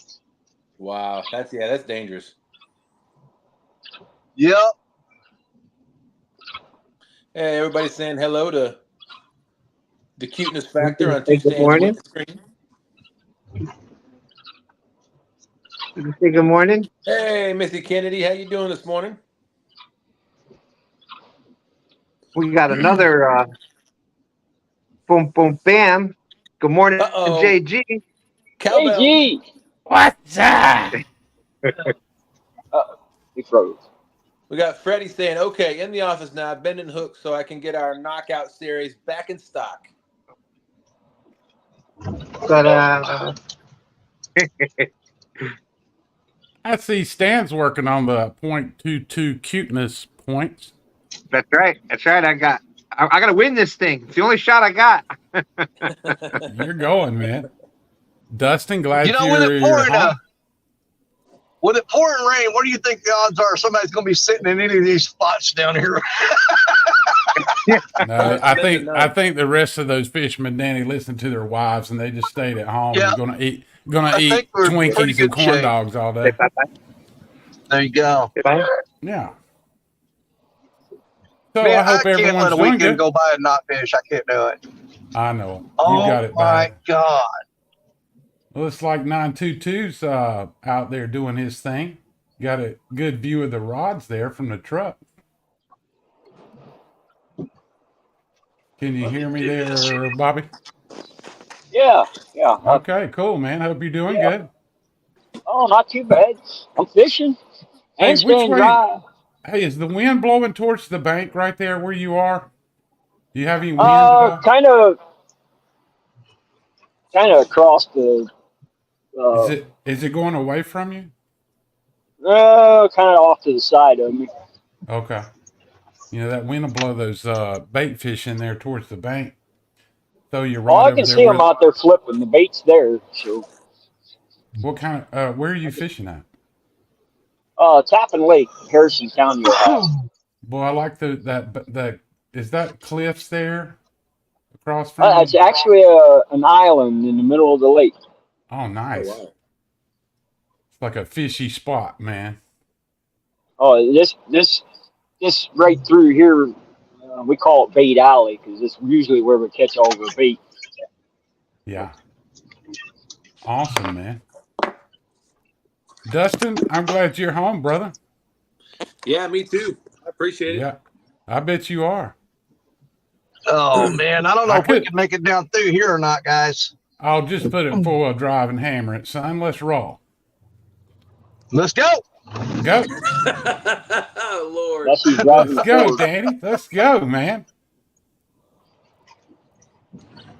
Wow, that's dangerous. Yep. Hey, everybody's saying hello to the cuteness factor on Say Two good Stands morning. Win Screen. You say good morning. Hey, Missy Kennedy, how you doing this morning? We got another boom boom bam. Good morning, Uh-oh. JG. Cowbell. Hey, G. What's that? He froze. We got Freddie saying, okay, in the office now, bending hooks so I can get our knockout series back in stock. But I see Stan's working on the .22 cuteness points. that's right. That's right. I got to win this thing. It's the only shot I got. You're going, man. Dustin, glad You know, you're home. with it pouring rain, what do you think the odds are somebody's going to be sitting in any of these spots down here? No, I think the rest of those fishermen, Danny, listened to their wives and they just stayed at home Yeah. and gonna eat I think we're in pretty Twinkies and good corn shape. dogs all day. There you go. Yeah. So Man, I hope can't everyone's let a doing weekend good. go by and not fish. I can't do it. I know. You Oh got it my bad. God. Well, it's like 922's out there doing his thing. Got a good view of the rods there from the truck. Can you hear me there, Bobby? Yeah. Okay, cool, man. Hope you're doing Yeah. good. Oh, not too bad. I'm fishing Hey, and which staying way? dry. Hey, is the wind blowing towards the bank right there where you are? Do you have any wind at all? Kind of across the, Is uh, it going away from you? kind of off to the side of me. Okay. You know that wind will blow those bait fish in there towards the bank. Throw your Oh, rod I over can there see them where. out there flipping. The bait's there. So, What kind of? Where are you fishing at? Tappan Lake, Harrison County, Ohio. Boy, I like that. Is that cliffs there across from It's you? actually an island in the middle of the lake. Oh, nice. wow. It's like a fishy spot, man. Oh, this right through here, we call it Bait Alley because it's usually where we catch all the bait. Yeah. Awesome, man. Dustin, I'm glad you're home, brother. Yeah, me too. I appreciate it. Yeah, I bet you are. Oh man, I don't know I if we could. can make it down through here or not, guys. I'll just put it in 4-wheel drive and hammer it, son. Let's roll. Let's go. Go. Oh, Lord. That's who's driving Let's the go, Ford. Danny. Let's go, man.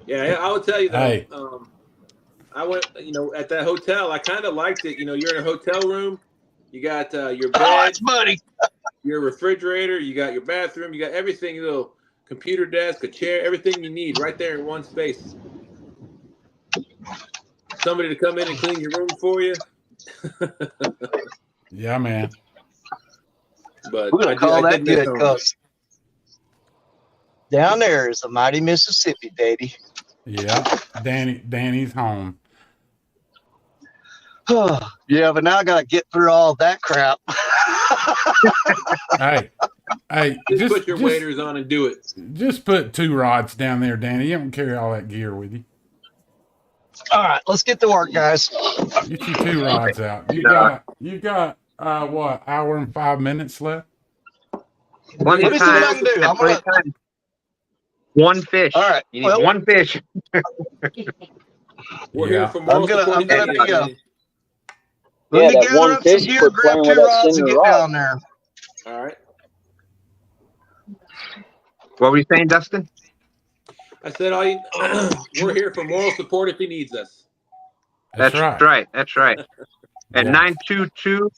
Yeah, I would tell you though. Hey. I went, at that hotel. I kind of liked it. You're in a hotel room. You got your Oh, bed, it's muddy. your refrigerator. You got your bathroom. You got everything. Your little computer desk, a chair, everything you need right there in one space. Somebody to come in and clean your room for you. Yeah, man. But We're gonna call I that did miss good home. because down there is the mighty Mississippi, baby. Yeah, Danny's home. Yeah, but now I gotta get through all that crap. Hey, Just put your waders on and do it. Just put 2 rods down there, Danny. You don't carry all that gear with you. All right, let's get to work, guys. Get your 2 rods out. You got what, hour and 5 minutes left? One Let me see what I time. can do. I'm gonna, One fish. all right. You need one fish. We're Yeah. here for moral support. I'm gonna be Danny. Yeah, let me that gather one up some fish gear, quit grab playing 2 with that rods, and center get rod. down there. All right. What were you saying, Dustin? I said, we're here for moral support if he needs us. That's right. That's right. And Yeah. 922,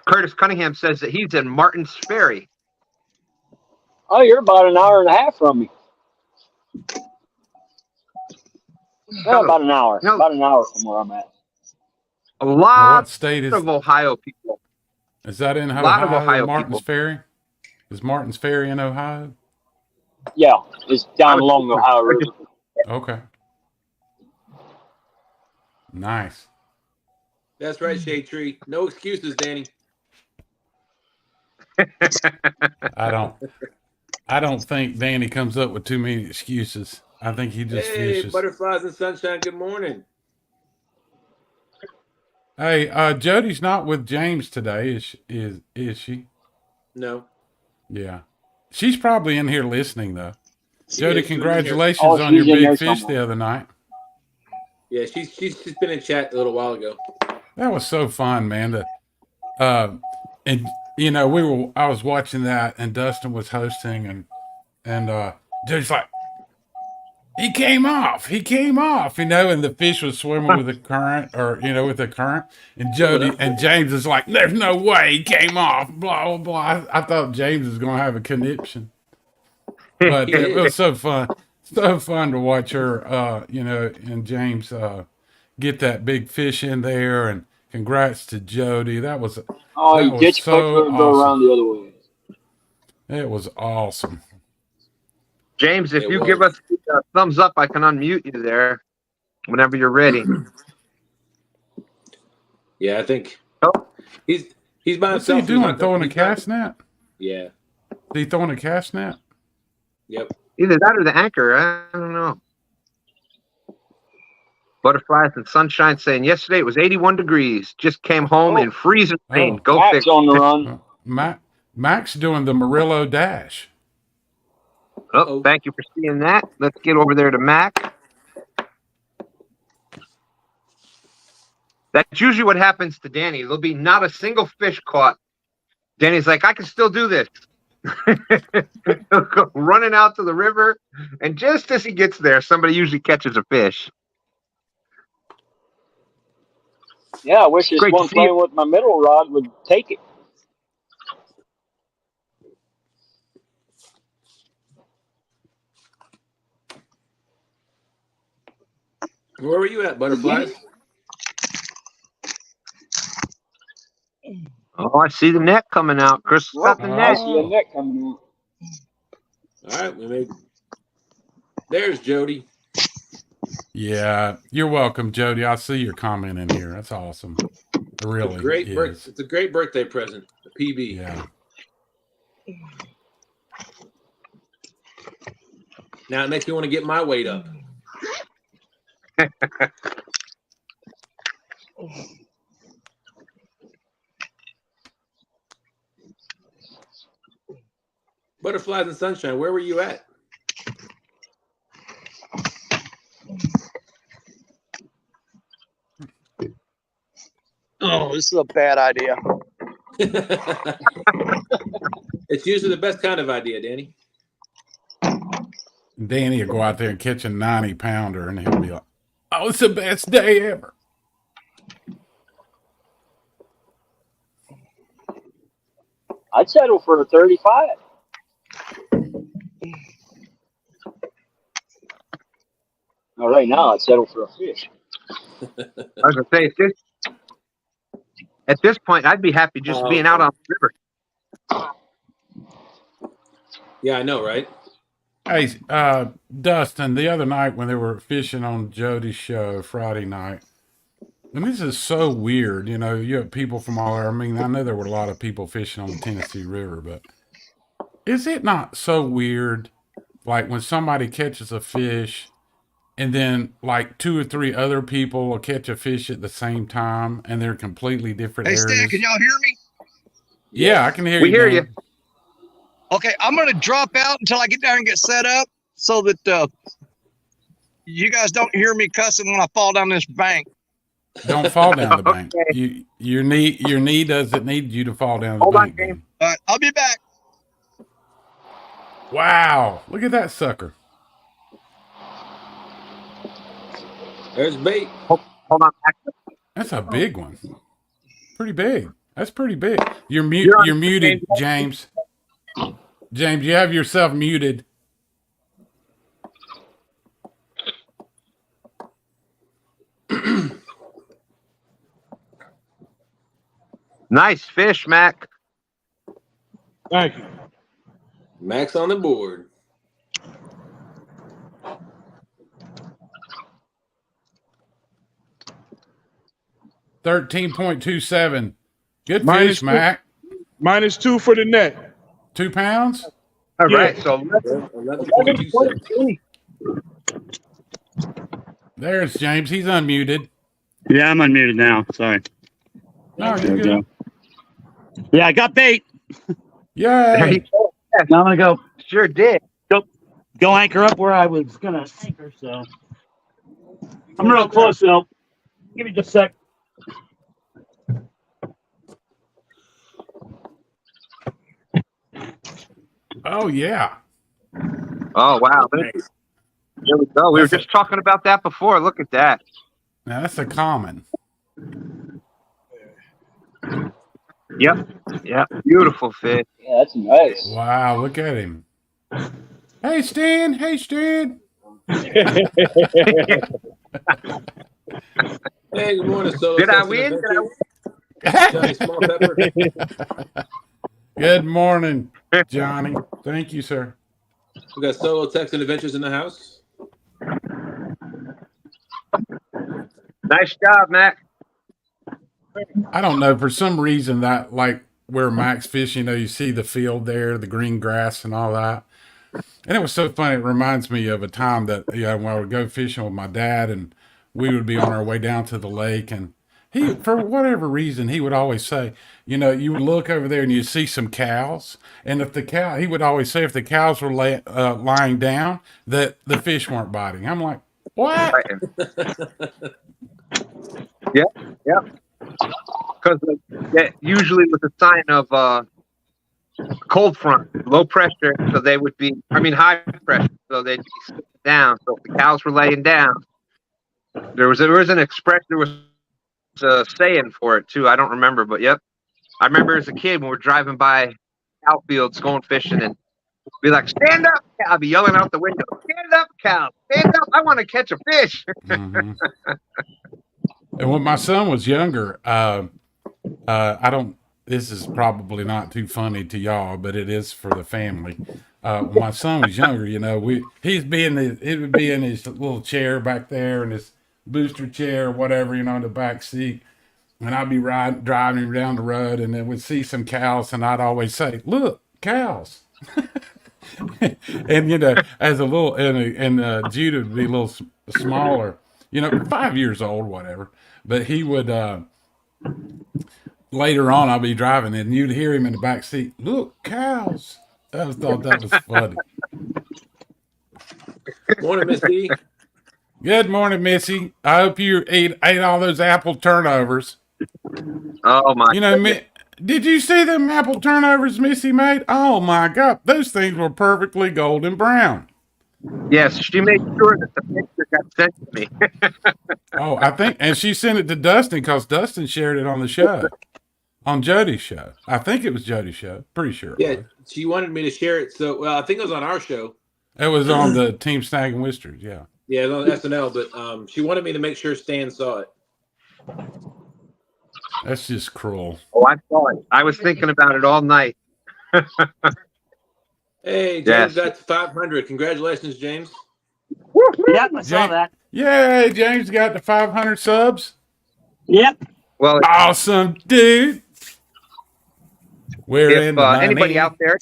Curtis Cunningham says that he's in Martin's Ferry. Oh, you're about an hour and a half from me. No, about an hour. No. About an hour from where I'm at. A Now, lot what state is of Ohio people. that in Ohio? A lot of Ohio Martin's people. Ferry? Is Martin's Ferry in Ohio? Yeah, it's down along the Ohio River. Okay. Nice. That's right, Shade Tree. No excuses, Danny. I don't think Danny comes up with too many excuses. I think he just Hey, fishes. butterflies and sunshine. Good morning. Hey, Jody's not with James today, is she? No. Yeah. She's probably in here listening though. She Jody, is. She was in here. congratulations Oh, on your she's in there big fish somewhere. the other night. Yeah, she's been in chat a little while ago. That was so fun, man. And I was watching that, and Dustin was hosting, and Jody's like, he came off, and the fish was swimming with the current, and Jody and James is like, there's no way he came off, blah blah blah. I thought James was gonna have a conniption, but it was so fun to watch her, and James get that big fish in there, and congrats to Jody. That was Ditch so and go around awesome. the other way. It was awesome. James, if It you was. give us a thumbs up, I can unmute you there whenever you're ready. Yeah, I think he's by What's himself. he doing? Throwing a He's not- cast net? Yeah. Is he throwing a cast net? Yep. Either that or the anchor. I don't know. Butterflies and Sunshine saying yesterday it was 81 degrees. Just came home in freezing rain. Oh. Go Max fix. on the run. Max doing the Murillo dash. Oh, thank you for seeing that. Let's get over there to Mac. That's usually what happens to Danny. There'll be not a single fish caught. Danny's like, I can still do this. He'll go running out to the river, and just as he gets there, somebody usually catches a fish. Yeah, I wish this Great to one see playing you. with my middle rod would take it. Where were you at, Butterflies? Oh, I see the net coming out. Chris got the I net. see a net coming out. All right, we made. There's Jody. Yeah, you're welcome, Jody. I see your comment in here. That's awesome. It really is. It's a great birthday present. A PB. Yeah. Now it makes me want to get my weight up. Butterflies and Sunshine, where were you at? Oh, this is a bad idea. It's usually the best kind of idea, Danny. Danny will go out there and catch a 90-pounder, and he'll be like, "Oh, it's the best day ever." I'd settle for a 35. All right, now I'd settle for a fish. I was gonna say at this point, I'd be happy just being out on the river. Yeah, I know, right? Hey, Dustin, the other night when they were fishing on Jody's show Friday night, and this is so weird, you know, you have people from all over. I mean, I know there were a lot of people fishing on the Tennessee River, but is it not so weird, like when somebody catches a fish and then like 2 or 3 other people will catch a fish at the same time and they're completely different Hey, areas? Stan, can y'all hear me? Yeah, I can hear We you. hear man. you. Okay, I'm going to drop out until I get down and get set up so that you guys don't hear me cussing when I fall down this bank. Don't fall down the bank. Okay. Your knee doesn't need you to fall down the Hold on, bank. James. man. All right, I'll be back. Wow, look at that sucker. There's bait. Hold on. That's a big one. Pretty big. That's pretty big. You're You're on muted, the James. James, you have yourself muted. Nice fish, Mac. Thank you. Max on the board. $13.27. Good Minus fish, Mac. -2 for the net. 2 pounds? All right, Yeah. so 11.26. There's James. He's unmuted. Yeah, I'm unmuted now. Sorry. No, There you're we good. go. Yeah, I got bait. there Yay. you go. Now I'm gonna Sure did. go anchor up where I was gonna anchor. So I'm real close though. Give me just a sec. Oh, yeah. Oh, wow. There we go. We were just talking about that before. Look at that. Now, that's a common. Yep. Yep. Beautiful fish. Yeah, that's nice. Wow, look at him. Hey, Stan. Hey, Stan. Hey, good morning, Solo. Did I Testing win? Adventure. Johnny Small Pepper. Good morning, Johnny. Thank you, sir. We got Solo Texan Adventures in the house. Nice job, Mac. I don't know. For some reason, that like where Max fishing, you know, you see the field there, the green grass and all that. And it was so funny. It reminds me of a time that, you know, when I would go fishing with my dad and we would be on our way down to the lake, and he, for whatever reason, he would always say, you know, you would look over there and you see some cows, and if the cow, he would always say, if the cows were lying down, that the fish weren't biting. I'm like, what? Yeah, yeah. Because that usually was a sign of cold front, low pressure, so they would be, high pressure, so they'd be sitting down. So if the cows were laying down, there was an expression, there was a saying for it too. I don't remember, but yep. I remember as a kid when we're driving by cow fields going fishing and be like, stand up, cow. I'd be yelling out the window, stand up, cow, stand up, I want to catch a fish. Mm-hmm. And when my son was younger, I don't, this is probably not too funny to y'all, but it is for the family. When my son was younger, you know, he would be in his little chair back there, in his booster chair or whatever, you know, in the back seat. And I'd be driving him down the road, and then we'd see some cows, and I'd always say, look, cows. And, you know, as a little, and Judah would be a little smaller, you know, 5 years old, whatever. But he would, later on, I'll be driving, and you'd hear him in the back seat, look, cows. I thought that was funny. Morning, Miss D. Good morning, Missy. I hope you ate all those apple turnovers. Oh my! You know, did you see them apple turnovers Missy made? Oh my God, those things were perfectly golden brown. Yes, she made sure that the picture got sent to me. Oh, I think, and she sent it to Dustin because Dustin shared it on the show, on Jody's show. I think it was Jody's show. Pretty sure. Yeah, she wanted me to share it. So, well, I think it was on our show. It was on the Team Snag and Wisters. Yeah. Yeah, it was on SNL, but she wanted me to make sure Stan saw it. That's just cruel. Oh, I saw it. I was thinking about it all night. Hey, James got to 500. Congratulations, James. Yep, I saw that. Yay, James got the 500 subs. Yep. Well, awesome, dude. We're in the money. Anybody out there?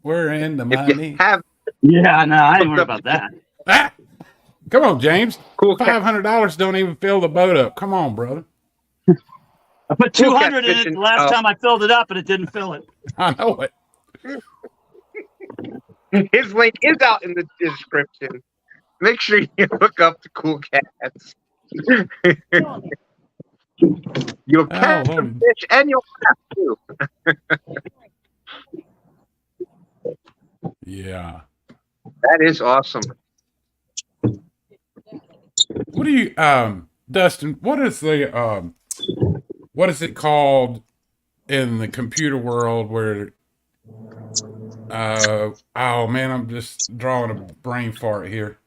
We're in the If money. you have, yeah, no, I ain't worried about that. Ah, come on, James. Cool. $500 don't even fill the boat up. Come on, brother. I put 200 in it the last time I filled it up, and it didn't fill it. I know it. His link is out in the description. Make sure you look up the Cool Cats. You'll catch a fish and you'll laugh too. Yeah. That is awesome. What do you, Dustin, what is it called in the computer world where, oh man, I'm just drawing a brain fart here.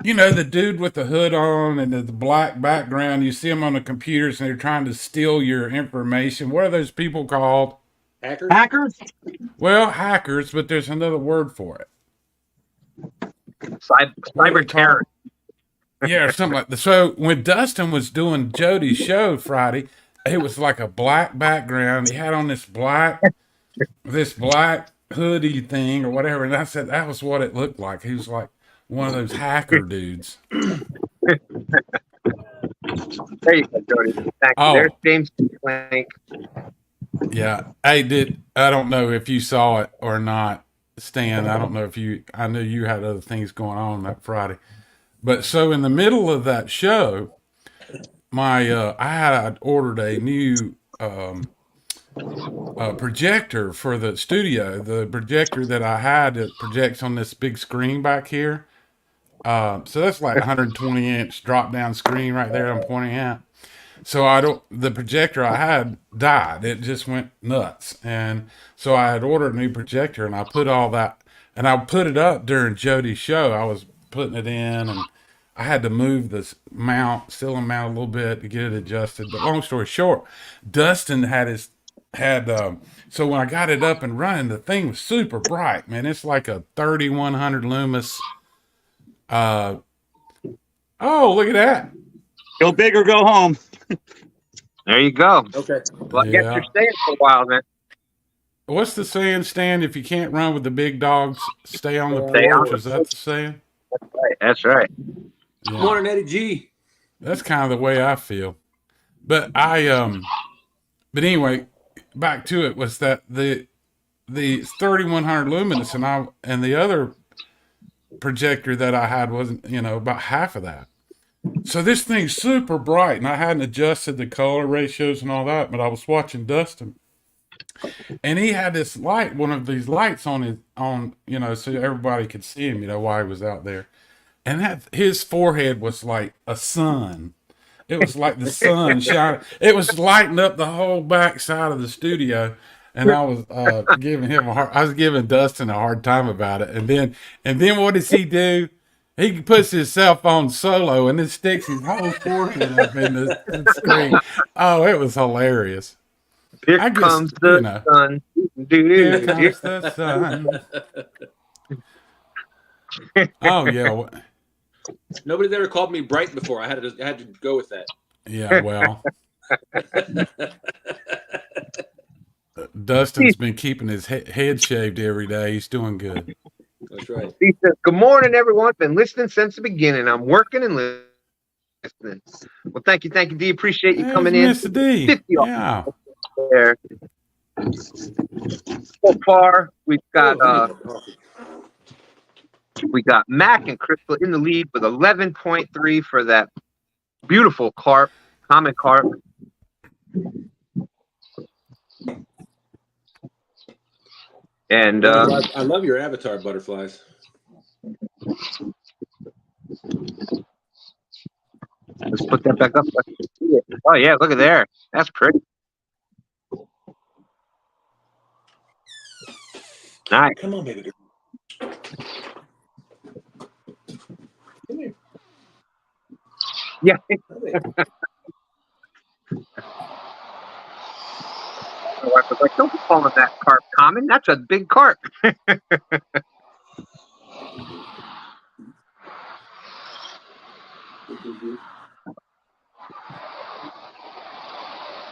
You know, the dude with the hood on and the black background, you see them on the computers and they're trying to steal your information. What are those people called? Hackers? Hackers? Well, hackers, but there's another word for it. Cyber terror. Yeah, or something like that. So when Dustin was doing Jody's show Friday, it was like a black background. He had on this black hoodie thing or whatever. And I said that was what it looked like. He was like one of those hacker dudes. There you go, Jody. Oh. There's James Plank. Yeah. I don't know if you saw it or not, Stan. I don't know if I knew you had other things going on that Friday. But so in the middle of that show, I had ordered a new projector for the studio. The projector that I had that projects on this big screen back here. So that's like 120-inch drop-down screen right there I'm pointing at. So the projector I had died. It just went nuts. And so I had ordered a new projector and I put all that, and I put it up during Jody's show. I was putting it in and I had to move the ceiling mount a little bit to get it adjusted. But long story short, Dustin so when I got it up and running, the thing was super bright, man. It's like a 3100 Loomis. Oh, look at that. Go big or go home. There you go. Okay. Well, I guess you're staying for a while then. What's the saying, Stan? If you can't run with the big dogs, stay on the Stay porch. on Is that the saying? That's right. Yeah. Morning, Eddie G. That's kind of the way I feel. But but anyway, back to it was that the 3100 luminous and the other projector that I had wasn't, about half of that. So this thing's super bright, and I hadn't adjusted the color ratios and all that, but I was watching Dustin, and he had this light, one of these lights on so everybody could see him, while he was out there. And his forehead was like a sun. It was like the sun shining. It was lighting up the whole back side of the studio. And I was I was giving Dustin a hard time about it. And then what does he do? He puts his cell phone solo and then sticks his whole forehead up in the screen. Oh, it was hilarious. Here comes the sun. Here comes the sun. Oh yeah. Nobody's ever called me bright before. I had to go with that. Yeah, well. Dustin's been keeping his head shaved every day. He's doing good. That's right. He says, "Good morning, everyone. Been listening since the beginning. I'm working and listening." Well, thank you, D. Appreciate you coming in. Mr. D. 50 Yeah. There. So far, we've got Mac and Crystal in the lead with 11.3 for that beautiful carp, common carp. And I love your avatar butterflies. Let's put that back up. Oh yeah, look at there. That's pretty. Nice. Come on, baby. Come here. Yeah. My wife was like, "Don't be calling that carp common. That's a big carp." I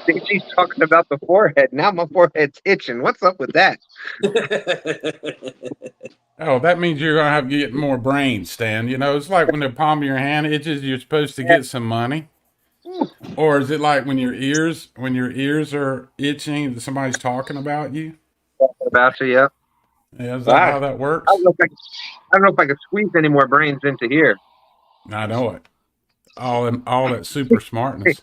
think she's talking about the forehead. Now my forehead's itching. What's up with that? Oh, that means you're gonna have to get more brain, Stan. It's like when the palm of your hand itches, you're supposed to get some money. Or is it like when your ears are itching, somebody's talking about you? About you, yeah. Yeah, is that how that works? I don't know if I could squeeze any more brains into here. I know it. All that super smartness.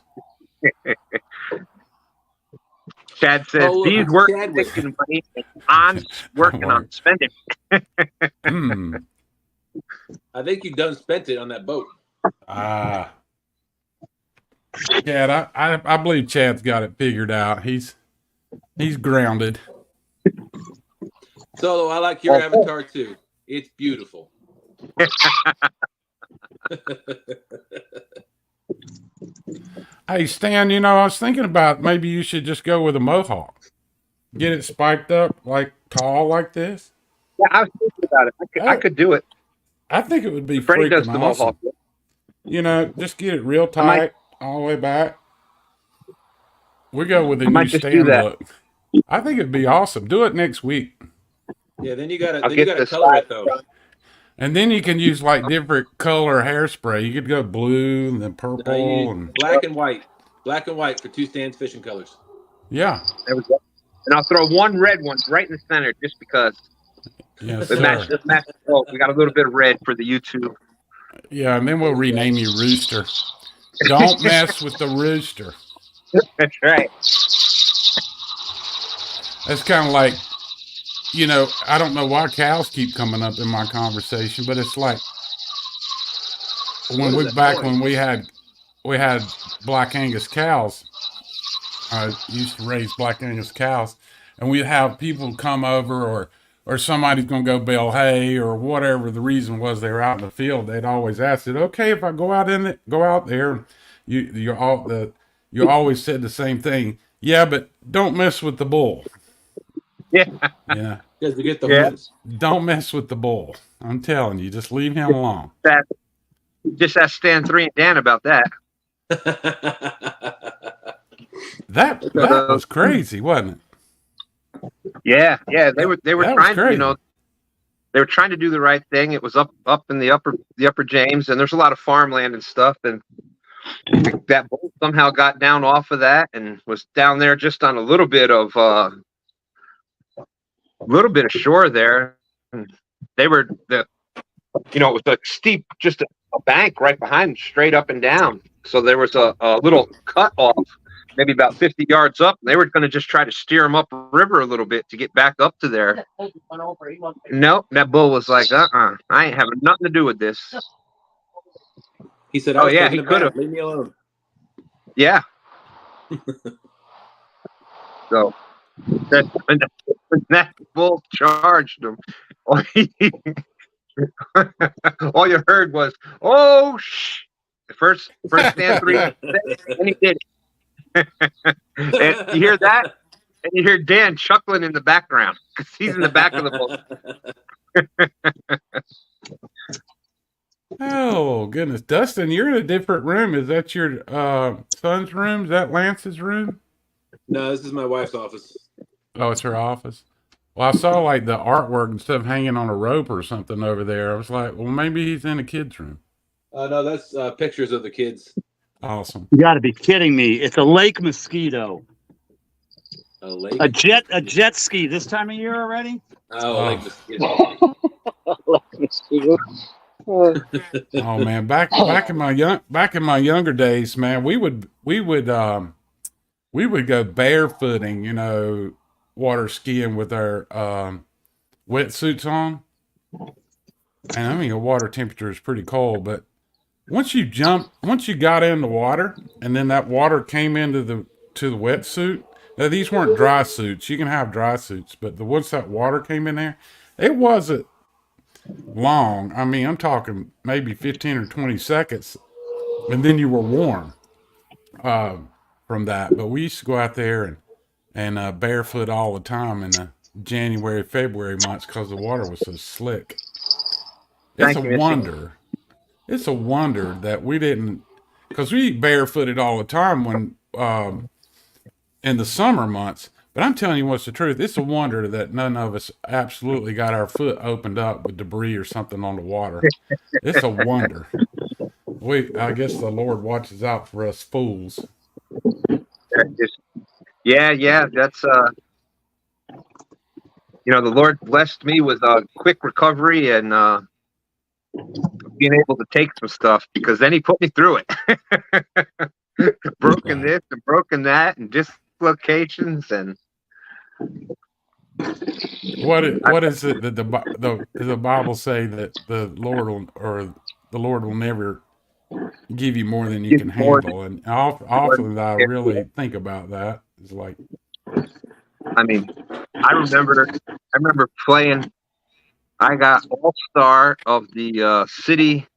Chad says, "These work making money, and I'm working on spending." I think you done spent it on that boat. Chad, I believe Chad's got it figured out. He's grounded. Solo, I like your avatar too. It's beautiful. Hey, Stan, I was thinking about maybe you should just go with a mohawk. Get it spiked up, like tall like this. Yeah, I was thinking about it. I could do it. I think it would be Freddie does freaking the awesome. mohawk. Just get it real tight all the way back. We go with the new Stan look. I think it'd be awesome. Do it next week. Yeah, then you gotta color it though. And then you can use like different color hairspray. You could go blue and then purple and black and white. Black and white for two Stan's fishing colors. Yeah. There we go. And I'll throw one red one right in the center just because. Yes, it matches. Oh, we got a little bit of red for the YouTube. Yeah, and then we'll rename you Rooster. Don't mess with the rooster. That's right. That's kind of like, I don't know why cows keep coming up in my conversation, but it's like when we had Black Angus cows. I used to raise Black Angus cows, and we'd have people come over or somebody's going to go bale hay or whatever the reason was they were out in the field. They'd always ask it, "Okay, if I go out there," you always said the same thing. "Yeah, but don't mess with the bull." Yeah. Yeah. Because we get the horns. Don't mess with the bull. I'm telling you, just leave him alone. Just ask Stan 3 and Dan about that. That was crazy, wasn't it? Yeah. They were trying to, they were trying to do the right thing. It was up in the upper James, and there's a lot of farmland and stuff, and that bull somehow got down off of that and was down there just on a little bit of shore there. And they were it was a steep, just a bank right behind them, straight up and down. So there was a little cut off, maybe about 50 yards up. And they were going to just try to steer them up river a little bit to get back up to there. Nope, that bull was like, I ain't having nothing to do with this. He said, "Oh yeah, he could have. Leave me alone." Yeah. So that bull charged him. All you heard was, "Oh shh!" First stand 3, and he did it. And you hear that, and you hear Dan chuckling in the background because he's in the back of the boat. Oh goodness, Dustin, you're in a different room. Is that your son's room? Is that Lance's room? No, this is my wife's office. Oh, it's her office. Well, I saw like the artwork and stuff hanging on a rope or something over there. I was like, well, maybe he's in a kid's room. No, that's pictures of the kids. Awesome. You got to be kidding me! It's a lake mosquito. A lake. A jet ski this time of year already. Oh, lake mosquito. Lake mosquito. Oh man, back in my younger days, man, we would go barefooting, water skiing with our wetsuits on. And I mean, the water temperature is pretty cold, but once you got in the water and then that water came into the wetsuit. Now these weren't dry suits. You can have dry suits, but once that water came in there, it wasn't long. I mean, I'm talking maybe 15 or 20 seconds, and then you were warm from that. But we used to go out there and barefoot all the time in the January, February months because the water was so slick. It's a wonder. It's a wonder that we didn't, because we barefooted all the time when in the summer months. But I'm telling you what's the truth. It's a wonder that none of us absolutely got our foot opened up with debris or something on the water. It's a wonder. I guess the Lord watches out for us fools. Yeah. That's the Lord blessed me with a quick recovery and being able to take some stuff, because then He put me through it. Broken this and broken that and dislocations and. What is it that the Bible say that the Lord will never give you more than you can handle? And often I really think about that. It's like, I mean, I remember playing. I got all-star of the city.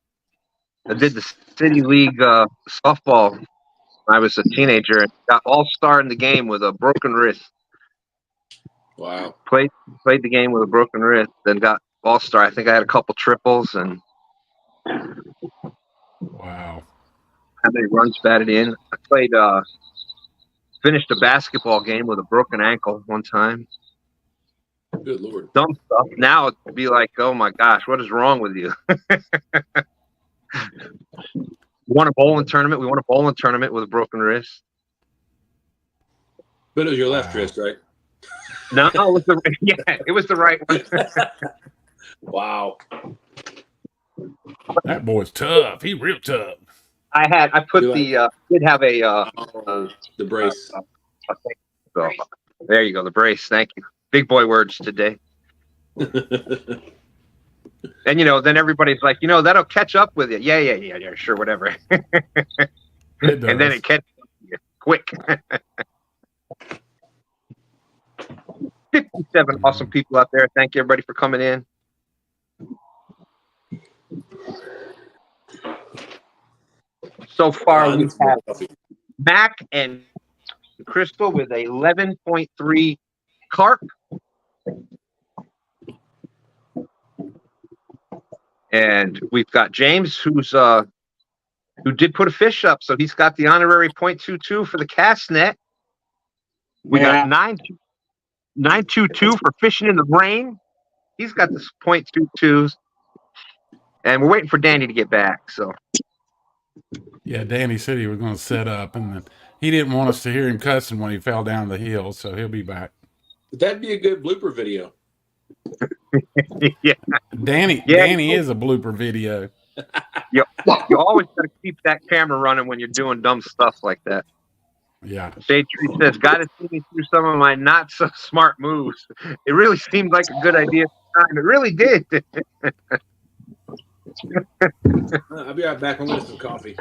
I did the city league softball when I was a teenager, and got all-star in the game with a broken wrist. Wow. Played the game with a broken wrist, then got all-star. I think I had a couple triples and. Wow. How many runs batted in? I played. Finished a basketball game with a broken ankle one time. Good Lord. Dumb stuff. Now it'd be like, oh my gosh, what is wrong with you? Won a bowling tournament. We won a bowling tournament with a broken wrist. But it was your left wrist, right? No, it was the right one. Wow. That boy's tough. He's real tough. I put did have a the brace. So, there you go, the brace. Thank you. Big boy words today. And then everybody's like, that'll catch up with you. Yeah, sure, whatever. And then it catches up with you quick. 57 awesome people out there. Thank you, everybody, for coming in. So far, we have Mac and Crystal with a 11.3 Carp. And we've got James, who did put a fish up, so he's got the honorary 0.22 for the cast net. We got 922 for fishing in the rain. He's got the 0.22s. And we're waiting for Danny to get back. So Yeah, Danny said he was going to set up, and then he didn't want us to hear him cussing when he fell down the hill, so he'll be back. That'd be a good blooper video. Yeah. Danny is a blooper video. You always got to keep that camera running when you're doing dumb stuff like that. Yeah. Shade Tree says, "Got to see me through some of my not so smart moves. It really seemed like a good idea at the time. It really did." I'll be right back. I'm going to get some coffee.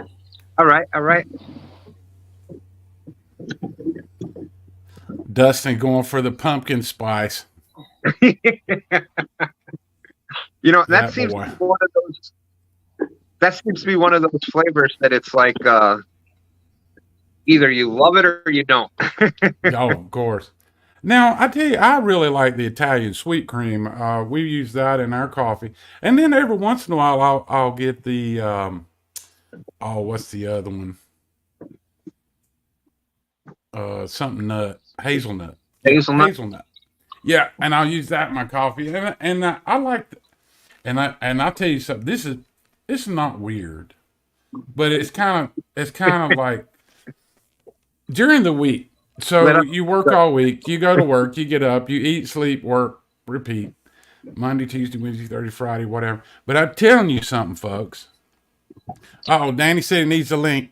All right. Dustin going for the pumpkin spice. That seems to be one of those. That seems to be one of those flavors that it's like either you love it or you don't. Oh, of course. Now, I tell you, I really like the Italian sweet cream. We use that in our coffee. And then every once in a while, I'll get the, what's the other one? Something nut. Hazelnut. Hazelnut. Yeah, and I'll use that in my coffee. And I like, and I'll tell you something. This is not weird, but it's kind of like during the week. So you work all week, you go to work, you get up, you eat, sleep, work, repeat. Monday, Tuesday, Wednesday, Thursday, Friday, whatever. But I'm telling you something, folks. Oh, Danny said he needs a link.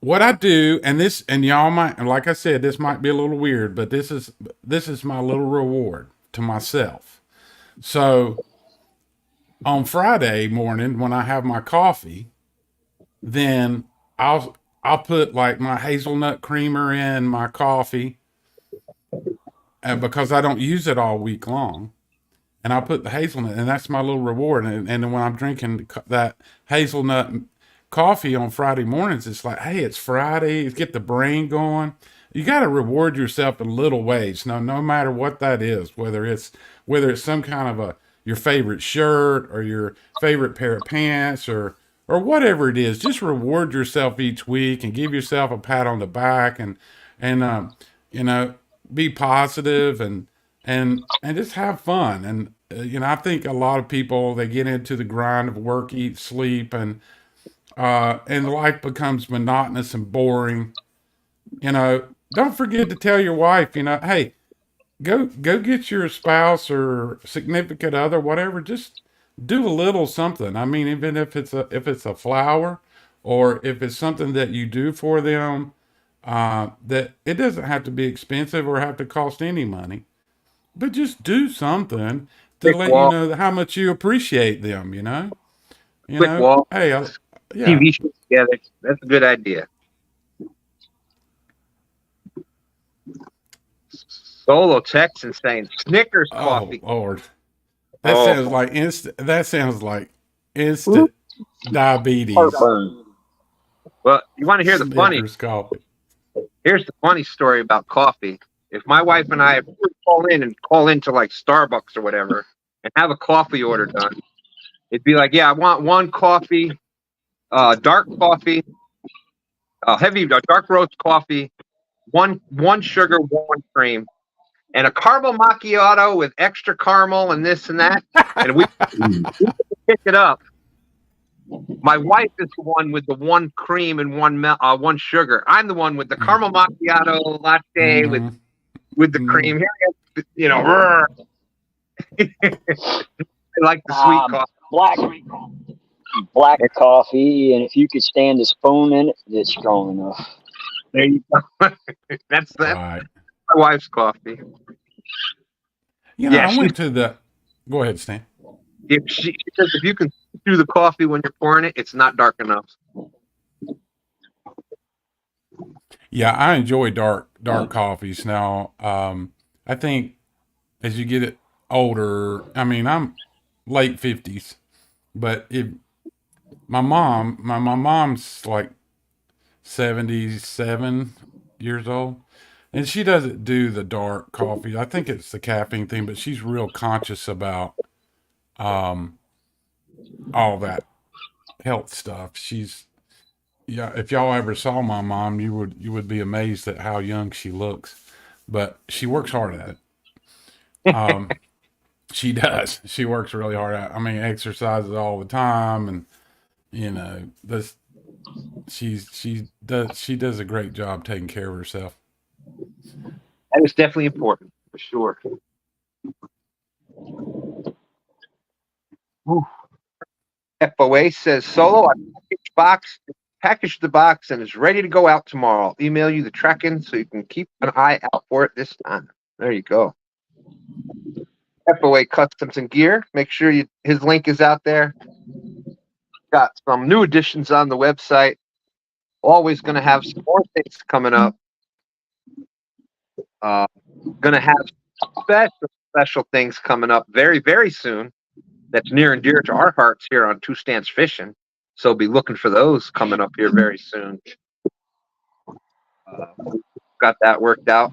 What I do, and y'all might, and like I said, this might be a little weird, but this is my little reward to myself. So on Friday morning when I have my coffee, then I'll put like my hazelnut creamer in my coffee, and because I don't use it all week long, and I'll put the hazelnut, and that's my little reward. And then when I'm drinking that hazelnut coffee on Friday mornings, it's like, hey, it's Friday, get the brain going. You got to reward yourself in little ways. No matter what that is, whether it's some kind of your favorite shirt or your favorite pair of pants or whatever it is, just reward yourself each week and give yourself a pat on the back and be positive and just have fun. And I think a lot of people, they get into the grind of work, eat, sleep, and life becomes monotonous and boring. Don't forget to tell your wife, hey, go get your spouse or significant other, whatever, just do a little something. I mean, even if it's a flower or if it's something that you do for them, that it doesn't have to be expensive or have to cost any money, but just do something to let you know how much you appreciate them, Hey, yeah. TV show together. That's a good idea. Solo Texan saying Snickers coffee. Oh Lord, that sounds like instant diabetes. Heartburn. Well, you want to hear the funny? Coffee. Here's the funny story about coffee. If my wife and I call into like Starbucks or whatever and have a coffee order done, it'd be like, yeah, I want one coffee, dark coffee, heavy dark roast coffee, one sugar, one cream, and a caramel macchiato with extra caramel and this and that. And we pick it up. My wife is the one with the one cream and one sugar. I'm the one with the caramel macchiato latte with the cream. Here, I like the sweet coffee. Black coffee, and if you could stand a spoon in it, it's strong enough. There you go. That's right. My wife's coffee. I went to the. Go ahead, Stan. She says if you can do the coffee when you're pouring it, it's not dark enough. Yeah, I enjoy dark coffees. Now, I think as you get older, I mean, I'm late 50s, but my mom's like 77 years old, and she doesn't do the dark coffee. I think it's the caffeine thing, but she's real conscious about all that health stuff. If y'all ever saw my mom, you would be amazed at how young she looks, but she works hard at it. She does. She works really hard. I mean, exercises all the time, and this she does a great job taking care of herself. That is definitely important for sure. Whew. FOA says Solo, I packaged the box and is ready to go out tomorrow. I'll email you the tracking so you can keep an eye out for it this time. There you go. FOA Customs and Gear. Make sure his link is out there. Got some new additions on the website. Always going to have some more things coming up. Going to have special things coming up very, very soon. That's near and dear to our hearts here on Two Stands Fishing. So be looking for those coming up here very soon. Got that worked out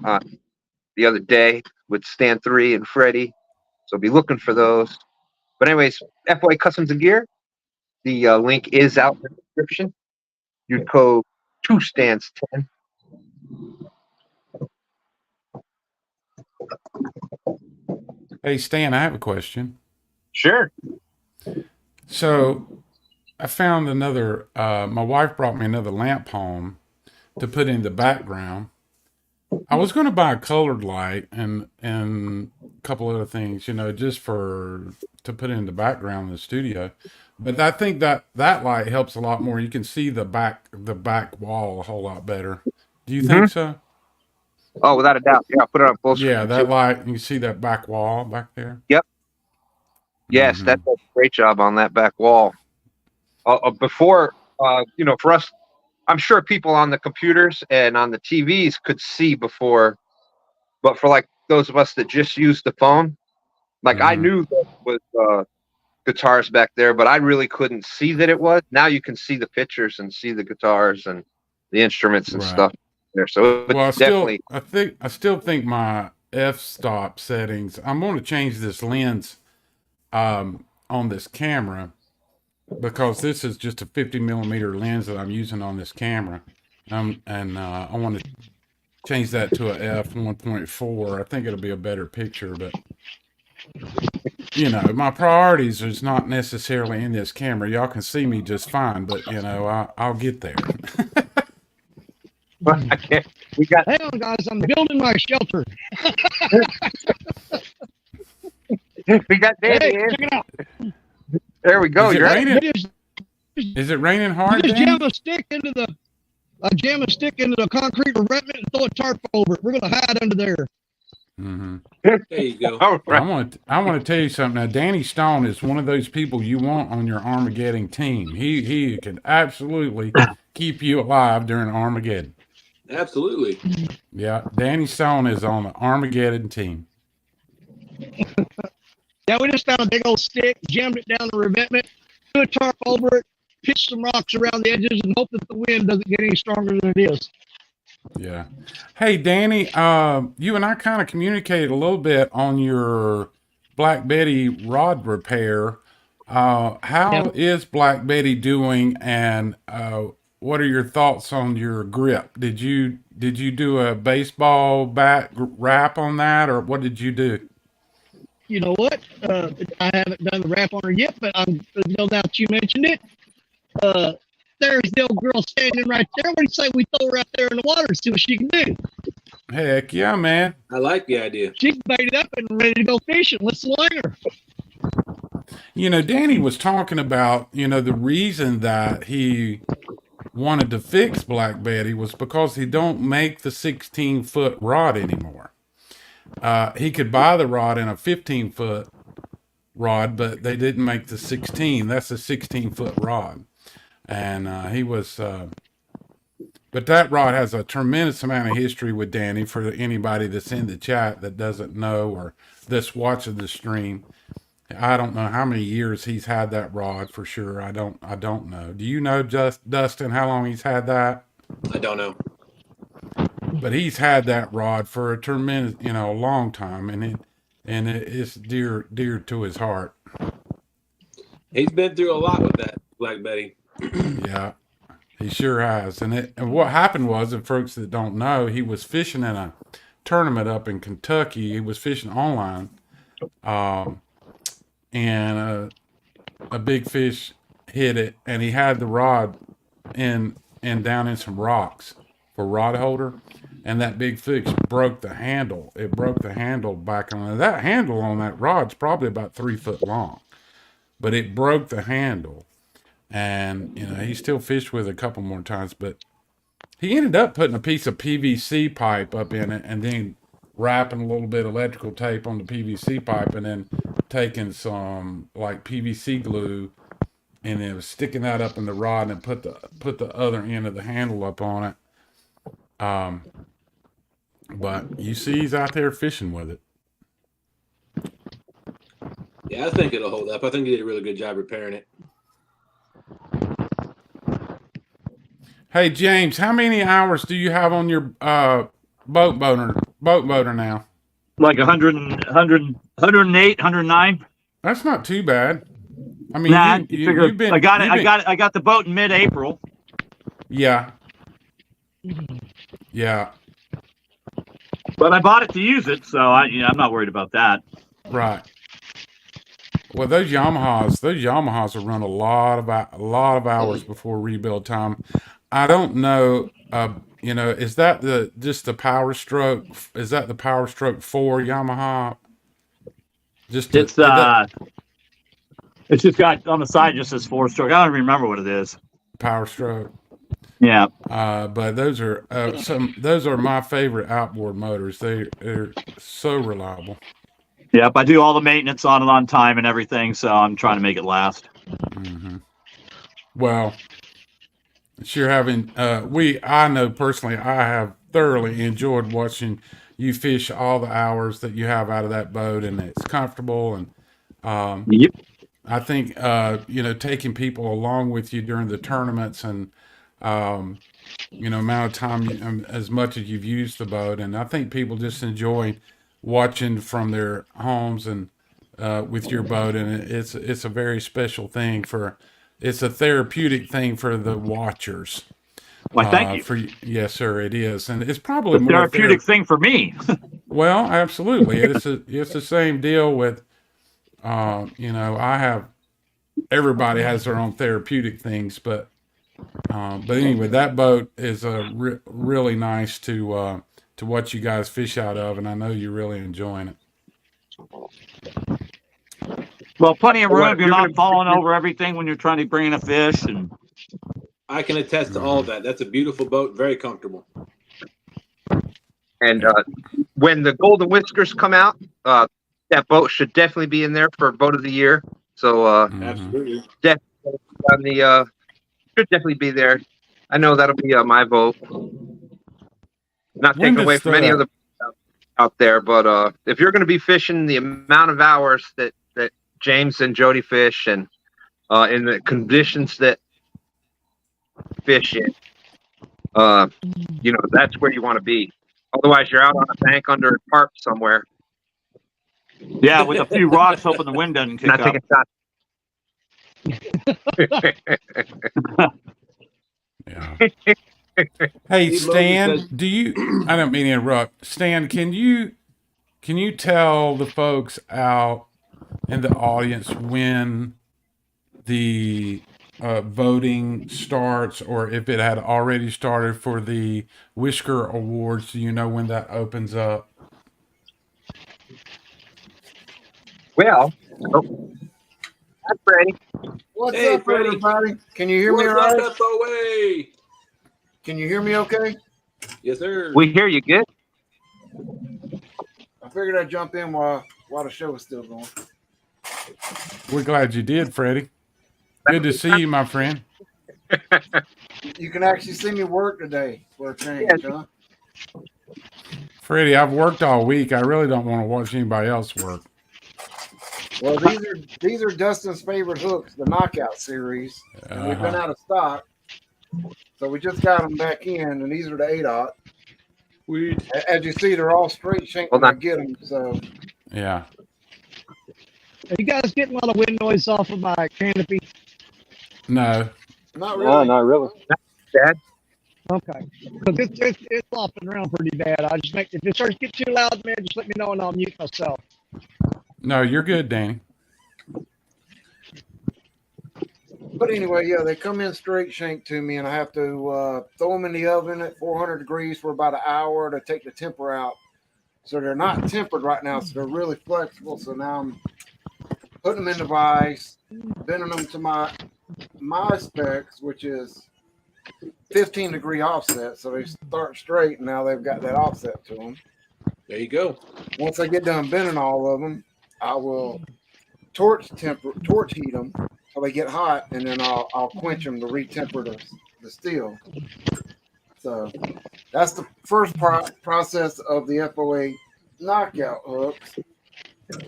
the other day with Stand 3 and Freddie. So be looking for those. But anyways, FOA Customs and Gear. The link is out in the description. You'd code 2stands10. Hey, Stan, I have a question. Sure. So I found another, my wife brought me another lamp home to put in the background. I was going to buy a colored light and a couple other things, just to put in the background in the studio. But I think that light helps a lot more. You can see the back wall a whole lot better. Do you think so? Oh, without a doubt. Yeah, I'll put it on full screen. Yeah, that light, you can see that back wall back there. Yep. Yes, that does a great job on that back wall. Before, for us, I'm sure people on the computers and on the TVs could see before, but for like those of us that just use the phone, like I knew that was guitars back there, but I really couldn't see that it was. Now you can see the pictures and see the guitars and the instruments and stuff there. So definitely, I still think my f-stop settings. I'm going to change this lens on this camera, because this is just a 50 millimeter lens that I'm using on this camera. And I want to change that to a f1.4. I think it'll be a better picture, but my priorities is not necessarily in this camera. Y'all can see me just fine, but I'll get there. Hang on, guys, I'm building my shelter. We got Danny in. Check it out. There we go. Is it raining hard? Just jam a stick into the concrete revetment and throw a tarp over it. We're gonna hide under there. There you go. I want to tell you something. Now, Danny Stone is one of those people you want on your Armageddon team. He can absolutely keep you alive during Armageddon. Absolutely. Yeah, Danny Stone is on the Armageddon team. Yeah, we just found a big old stick, jammed it down the revetment, threw a tarp over it, pitched some rocks around the edges, and hope that the wind doesn't get any stronger than it is. Yeah. Hey, Danny, you and I kind of communicated a little bit on your Black Betty rod repair. How is Black Betty doing, and what are your thoughts on your grip? Did you do a baseball bat wrap on that, or what did you do? You know what? I haven't done the wrap on her yet, but now that you mentioned it, there's the old girl standing right there. What do you say we throw her out there in the water and see what she can do? Heck yeah, man. I like the idea. She's baited up and ready to go fishing. Let's line her. Danny was talking about, the reason that he wanted to fix Black Betty was because he don't make the 16-foot rod anymore. He could buy the rod in a 15-foot rod, but they didn't make the 16. That's a 16-foot rod. And he was, but that rod has a tremendous amount of history with Danny. For anybody that's in the chat that doesn't know or that's watching the stream, I don't know how many years he's had that rod for sure. I don't know. Do you know, Dustin, how long he's had that? I don't know. But he's had that rod for a tremendous, a long time, and it's dear to his heart. He's been through a lot with that Black Betty. Yeah, he sure has. And what happened was, and folks that don't know, he was fishing in a tournament up in Kentucky. He was fishing online, and a big fish hit it, and he had the rod in and down in some rocks for rod holder, and that big fish broke the handle. It broke the handle back on that handle on that rod's probably about 3 foot long, but it broke the handle. And he still fished with it a couple more times, but he ended up putting a piece of PVC pipe up in it and then wrapping a little bit of electrical tape on the PVC pipe and then taking some like PVC glue and then sticking that up in the rod and put the other end of the handle up on it. But you see he's out there fishing with it. Yeah, I think it'll hold up. I think he did a really good job repairing it. Hey James, how many hours do you have on your boat motor now? Like 100, 108, 109. That's not too bad. I mean, Nah, you've been. I got the boat in mid-April. Yeah. Yeah. But I bought it to use it, so I'm not worried about that. Right. Well, those Yamahas will run a lot of hours before rebuild time. I don't know. Is that just the Power Stroke? Is that the Power Stroke 4 Yamaha? It's just got on the side just says 4-stroke. I don't even remember what it is. Power Stroke. Yeah. But those are my favorite outboard motors. They're so reliable. Yep, I do all the maintenance on it on time and everything, so I'm trying to make it last. Mm-hmm. Well, sure having I know personally I have thoroughly enjoyed watching you fish all the hours that you have out of that boat, and it's comfortable. And yep. I think taking people along with you during the tournaments and amount of time as much as you've used the boat, and I think people just enjoy watching from their homes and with your boat, and it's a very special thing it's a therapeutic thing for the watchers. Why, thank you. Yes, sir, it is, and it's probably a more therapeutic thing for me. Well, absolutely, it's the same deal with everybody has their own therapeutic things, but anyway, that boat is really nice to watch you guys fish out of, and I know you're really enjoying it. Well, plenty of room. You're not falling over everything when you're trying to bring in a fish. And I can attest to all of that. That's a beautiful boat, very comfortable. And when the Golden Whiskers come out, that boat should definitely be in there for Boat of the Year. So absolutely, definitely should definitely be there. I know that'll be my vote. Not taken away from any other out there, but if you're going to be fishing the amount of hours that James and Jody fish, and in the conditions that fish in, that's where you want to be. Otherwise, you're out on a bank under a tarp somewhere. Yeah, with a few rocks, hoping the wind doesn't kick up. Yeah. Hey Stan, I don't mean to interrupt. Stan, can you tell the folks out in the audience when the voting starts, or if it had already started for the Whisker Awards? Do you know when that opens up? Well, hi Freddie. What's up, Freddie? Everybody? Can you hear me all right? What's up, FOA? Can you hear me okay? Yes, sir. We hear you good. I figured I'd jump in while the show is still going. We're glad you did, Freddie. Good to see you, my friend. You can actually see me work today for a change, huh? Freddie, I've worked all week. I really don't want to watch anybody else work. Well, these are Dustin's favorite hooks, the Knockout series. And we've been out of stock, so we just got them back in, and these are the 8/0. As you see, they're all straight shank when I get them. So yeah. Are you guys getting a lot of wind noise off of my canopy? No. Not really. No, not really. Dad? Okay. Because it's flopping around pretty bad. If it starts to get too loud, man, just let me know and I'll mute myself. No, you're good, Danny. But anyway, yeah, they come in straight shank to me, and I have to throw them in the oven at 400 degrees for about an hour to take the temper out. So they're not tempered right now, so they're really flexible. So now I'm putting them in the vise, bending them to my specs, which is 15-degree offset. So they start straight, and now they've got that offset to them. There you go. Once I get done bending all of them, I will torch heat them till they get hot, and then I'll quench them to retemper the steel. So that's the first process of the FOA knockout hooks.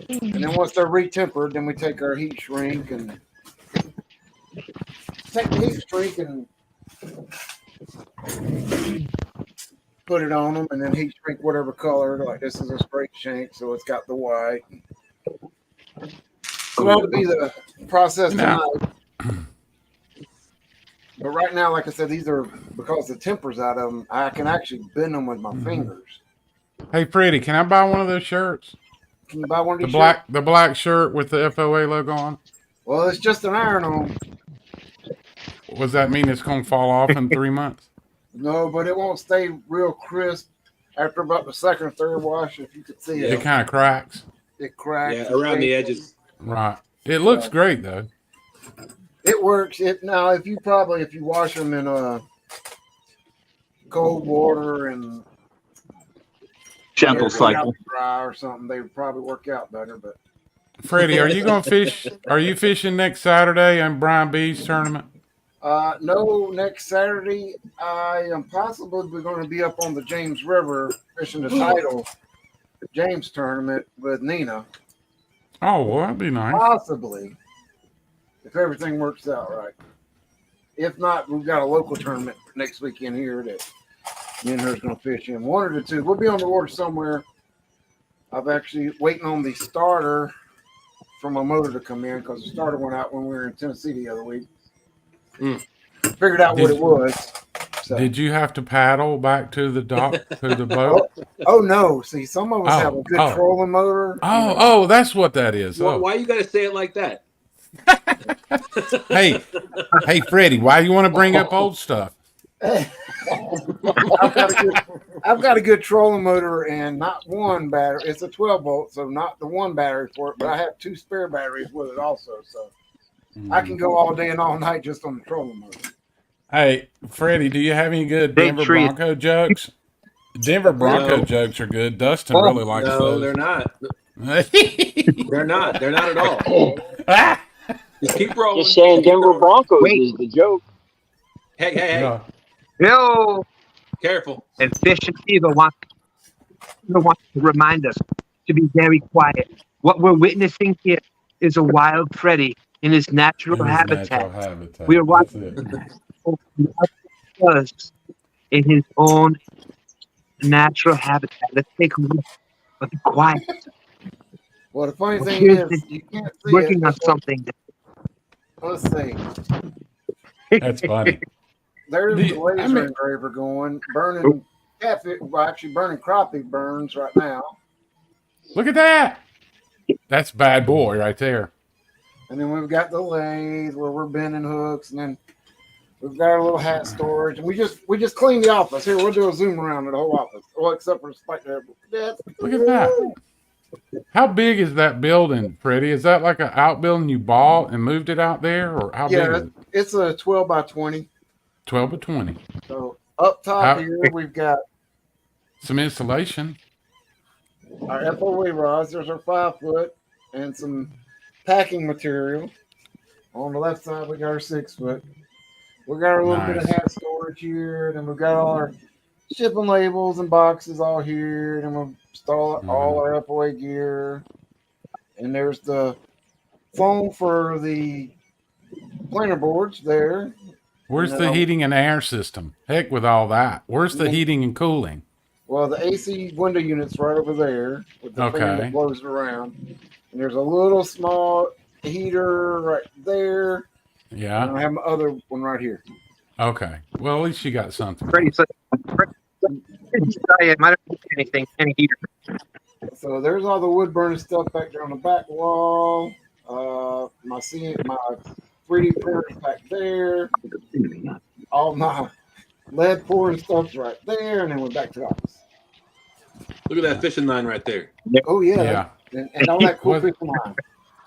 And then once they're retempered, then we take our heat shrink and put it on them, and then heat shrink whatever color. Like this is a straight shank, so it's got the white. So that would be the process tonight. But right now, like I said, these are, because the temper's out of them, I can actually bend them with my fingers. Hey, Freddie, can I buy one of those shirts? Can you buy one of these the black shirt with the FOA logo on? Well, it's just an iron-on. Does that mean it's going to fall off in 3 months? No, but it won't stay real crisp after about the second or third wash, if you could see it. It kind of cracks. It cracks. Yeah, around the edges. Right. It looks great, though. It works. Now, if you wash them in cold water and gentle cycle dry or something, they would probably work out better. But Freddie, are you going to fish? Are you fishing next Saturday on Brian B's tournament? No, next Saturday I am possibly going to be up on the James River fishing the title James tournament with Nina. Oh, well, that'd be nice. Possibly, if everything works out right. If not, we've got a local tournament next weekend here that me and her's going to fish in. One of the two. We'll be on the water somewhere. I've actually waiting on the starter for my motor to come in, because the starter went out when we were in Tennessee the other week. Figured out what it was. So. Did you have to paddle back to the dock, to the boat? Oh no! See, some of us have a good trolling motor. Oh, that's what that is. Why you got to say it like that? Hey, Freddie, why do you want to bring up old stuff? I've got a good trolling motor, and not one battery. It's a 12-volt, so not the one battery for it, but I have 2 spare batteries with it also. So I can go all day and all night just on the trolling motor. Hey, Freddie, do you have any good Denver Bronco jokes? Denver Bronco jokes are good. Dustin really likes those. No, they're not. They're not. They're not at all. Just keep rolling. Just saying Denver Broncos is the joke. Hey. No. No. Careful. And Fish and Fever want to remind us to be very quiet. What we're witnessing here is a wild Freddy in his natural habitat. We are watching us in his own natural habitat. Let's take a look. But be quiet. Well, the funny thing is, you can't see working on something. Let's see. That's funny. There's the laser engraver going, burning catfish. Well, actually, burning crappie burns right now. Look at that. That's bad boy right there. And then we've got the lathe where we're bending hooks, and then we've got our little hat storage. And we just cleaned the office. Here, we'll do a zoom around of the whole office. Well, except for the spike there. Look at that. How big is that building, Freddie? Is that like an outbuilding you bought and moved it out there, or how big is it? It's a 12 by 20. 12 by 20. So up top here, we've got some insulation. Our FOA rods. There's our 5-foot and some packing material. On the left side, we got our 6-foot. We got our little bit of hat storage here. Then we've got all our shipping labels and boxes all here. Then we'll install all our FOA gear. And there's the foam for the planer boards there. Where's the heating and air system? Heck with all that. Where's the heating and cooling? Well, the AC window unit's right over there with the fan that blows it around. And there's a little small heater right there. Yeah. And I have my other one right here. Okay. Well, at least you got something. Any heater. So there's all the wood burning stuff back there on the back wall. My 3D printers back there. All my lead pouring stuff's right there, and then we're back to the office. Look at that fishing line right there. Oh yeah, Yeah. and all that cool fishing line.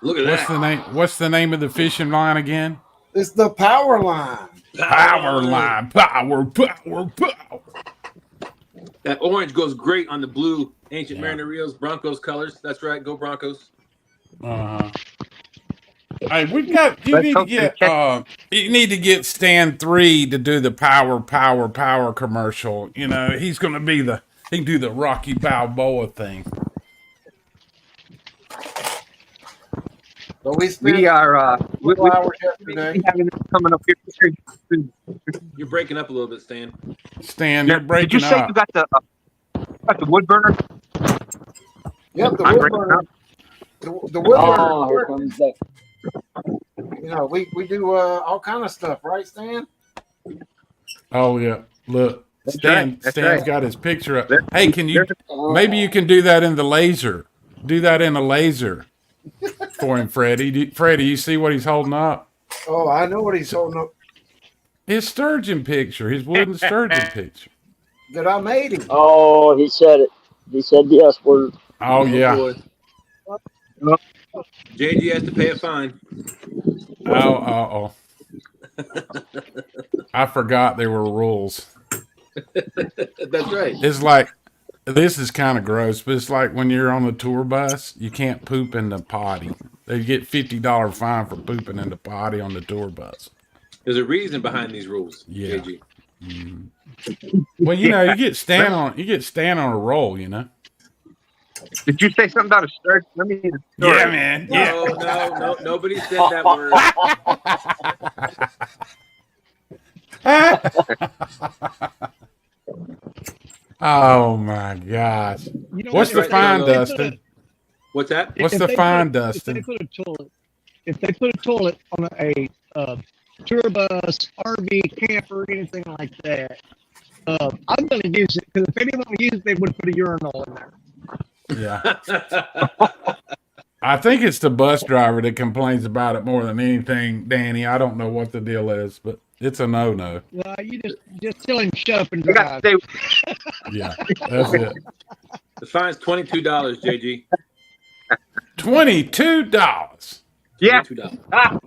Look at What's that. the name? What's the name of the fishing line again? It's the power line. Power line. Power. That orange goes great on the blue Ancient Yeah. Mariner reels, Broncos colors. That's right. Go Broncos. Hey, we've got. You need to get. You need to get Stan 3 to do the power commercial. You know, he's going to be the. He can do the Rocky Balboa thing. So We are we hours yesterday. having it coming up here. You're breaking up a little bit, Stan. Stan, you're breaking Did you say up. you got the wood burner? Yep, the I'm wood breaking burner. up. The wood burner. Oh, here comes that. You know, we do all kind of stuff, right, Stan? Oh yeah, look, That's Stan. right, that's Stan's right. got his picture up. Hey, can you? Maybe you can do that in the laser. Do that in a laser for him, Freddie. Freddie, you see what he's holding up? Oh, I know what he's holding up. His sturgeon picture. His wooden sturgeon picture. That I made him. Oh, he said it. He said the S word. Oh yeah. Boy. JG has to pay a fine. Oh. I forgot there were rules. That's right. It's like, this is kind of gross, but it's like when you're on the tour bus, you can't poop in the potty. They get $50 fine for pooping in the potty on the tour bus. There's a reason behind these rules, Yeah. JG. Well, you know, you get Stan on a roll, you know. Did you say something about a sturgeon? Let me hear the story. Yeah, man. Yeah. No, nobody said that word. Oh my gosh. You know What's the what? fine, If they put Dustin? What's that? What's if the they fine, put- Dustin? If they put a toilet on a tour bus, RV, camper, anything like that, I'm going to use it because if anyone used it, they would put a urinal in there. Yeah. I think it's the bus driver that complains about it more than anything, Danny. I don't know what the deal is, but it's a no-no. You just tell him shut up and You got drive. to Yeah, that's it. The fine's $22, JG. $22. Yeah. $22. Ah,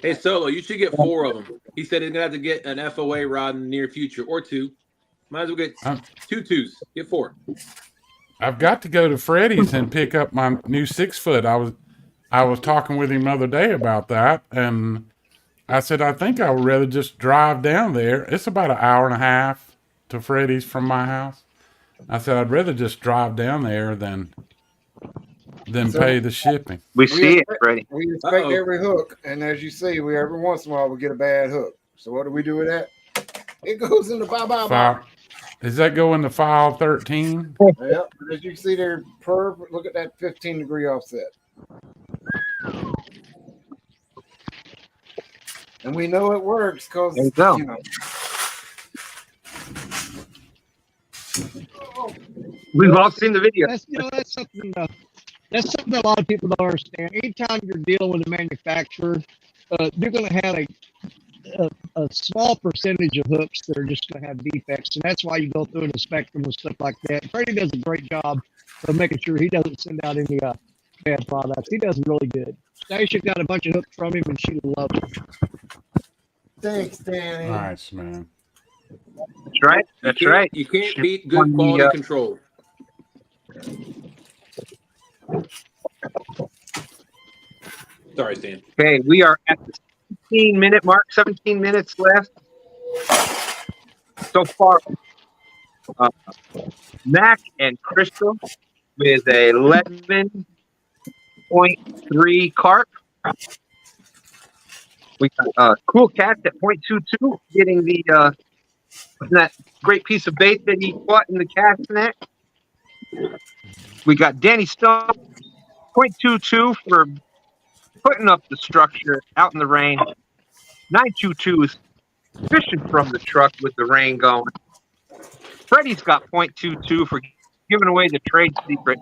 Hey, Solo, you should get 4 of them. He said he's going to have to get an FOA rod in the near future, or 2. Might as well get 2 2s. Get 4. I've got to go to Freddy's and pick up my new 6-foot. I was talking with him the other day about that, and I said I think I would rather just drive down there. It's about an hour and a half to Freddy's from my house. I said I'd rather just drive down there than pay the shipping. we see it, Freddie. We inspect every hook, and as you see, we every once in a while we get a bad hook. So what do we do with that? It goes in the bye. Does that go into file 13? Yep. As you see there, look at that 15-degree offset. And we know it works because, There you go. you know. We've all seen the video. That's something. That's something a lot of people don't understand. Anytime you're dealing with a manufacturer, you're going to have a small percentage of hooks that are just going to have defects, and that's why you go through and inspect them and stuff like that. Freddie does a great job of making sure he doesn't send out any bad products. He does really good. Stacia got a bunch of hooks from him, and she loves them. Thanks, Danny. Nice, man. That's right. That's right. You can't beat good quality control. Sorry, Stan. Okay, we are at the 17-minute mark. 17 minutes left. So far, Mac and Crystal with a 11.3 carp. We got Cool Cat at 0.22 getting that great piece of bait that he caught in the cast net. We got Danny Stone 0.22 for putting up the structure out in the rain. 922 is fishing from the truck with the rain going. Freddie's got 0.22 for giving away the trade secret.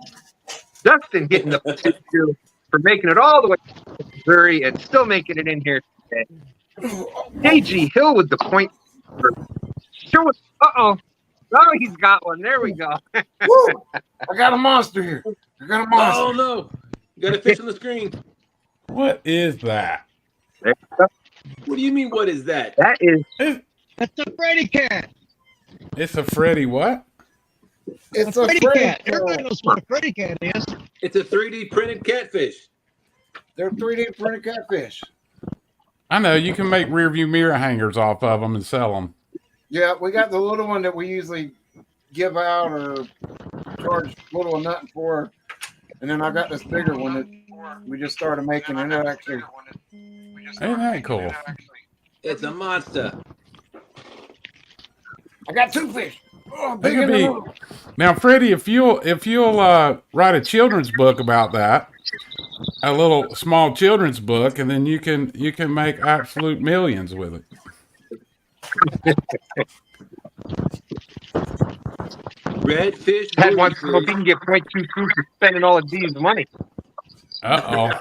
Dustin getting the 0.22 for making it all the way to Missouri and still making it in here today. KG Hill with the point. Sure. Uh-oh. Oh, he's got one. There we go. Woo! I got a monster here. I got a monster. Oh no! You got a fish on the screen. What is that? What do you mean? What is that? That is. That's a Freddy cat. It's a Freddy what? It's a Freddy cat. Everybody knows what a Freddy cat is. It's a 3D printed catfish. They're 3D printed catfish. I know. You can make rear view mirror hangers off of them and sell them. Yeah, we got the little one that we usually give out or charge little or nothing for. And then I got this bigger one that we just started making, and it actually. Ain't that cool? It's a monster. I got 2 fish. Oh, They big could in the be. middle. Now, Freddie, if you'll write a children's book about that, a little small children's book, and then you can make absolute millions with it. Redfish. Ted wants to know if he can get 0.2 for spending all of Dee's money. Uh-oh.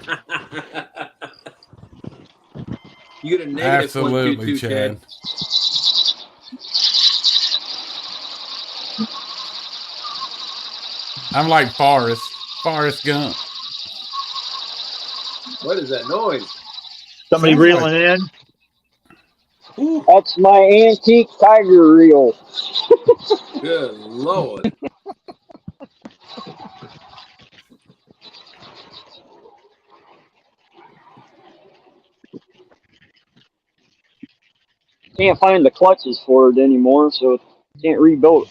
You get a negative Absolutely, 0.22, Chad. I'm like Forrest Gump. What is that noise? Somebody reeling in. Ooh, That's my antique tiger reel. good Lord. Can't find the clutches for it anymore, so can't rebuild it.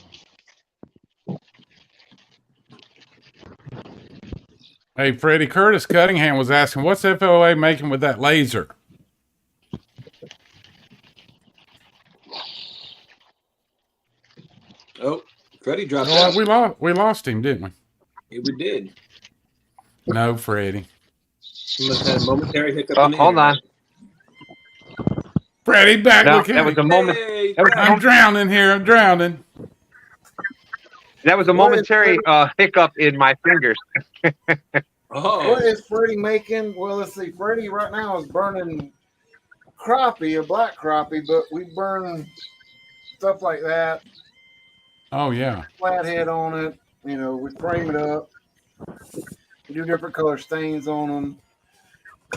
Hey, Freddie, Curtis Cunningham was asking, what's FOA making with that laser? Oh, Freddie dropped You know out. what? We lost him, didn't we? Yeah, we did. No, Freddie. He must have had a momentary hiccup in the Hold on. Freddie, back No, with that was a moment. Hey, I'm drowning here. I'm drowning. That was a momentary hiccup in my fingers. oh, What is Freddie making? Well, let's see. Freddie right now is burning crappie, a black crappie, but we burn stuff like that. Oh, yeah. Flathead on it. You know, we frame it up. We do different color stains on them.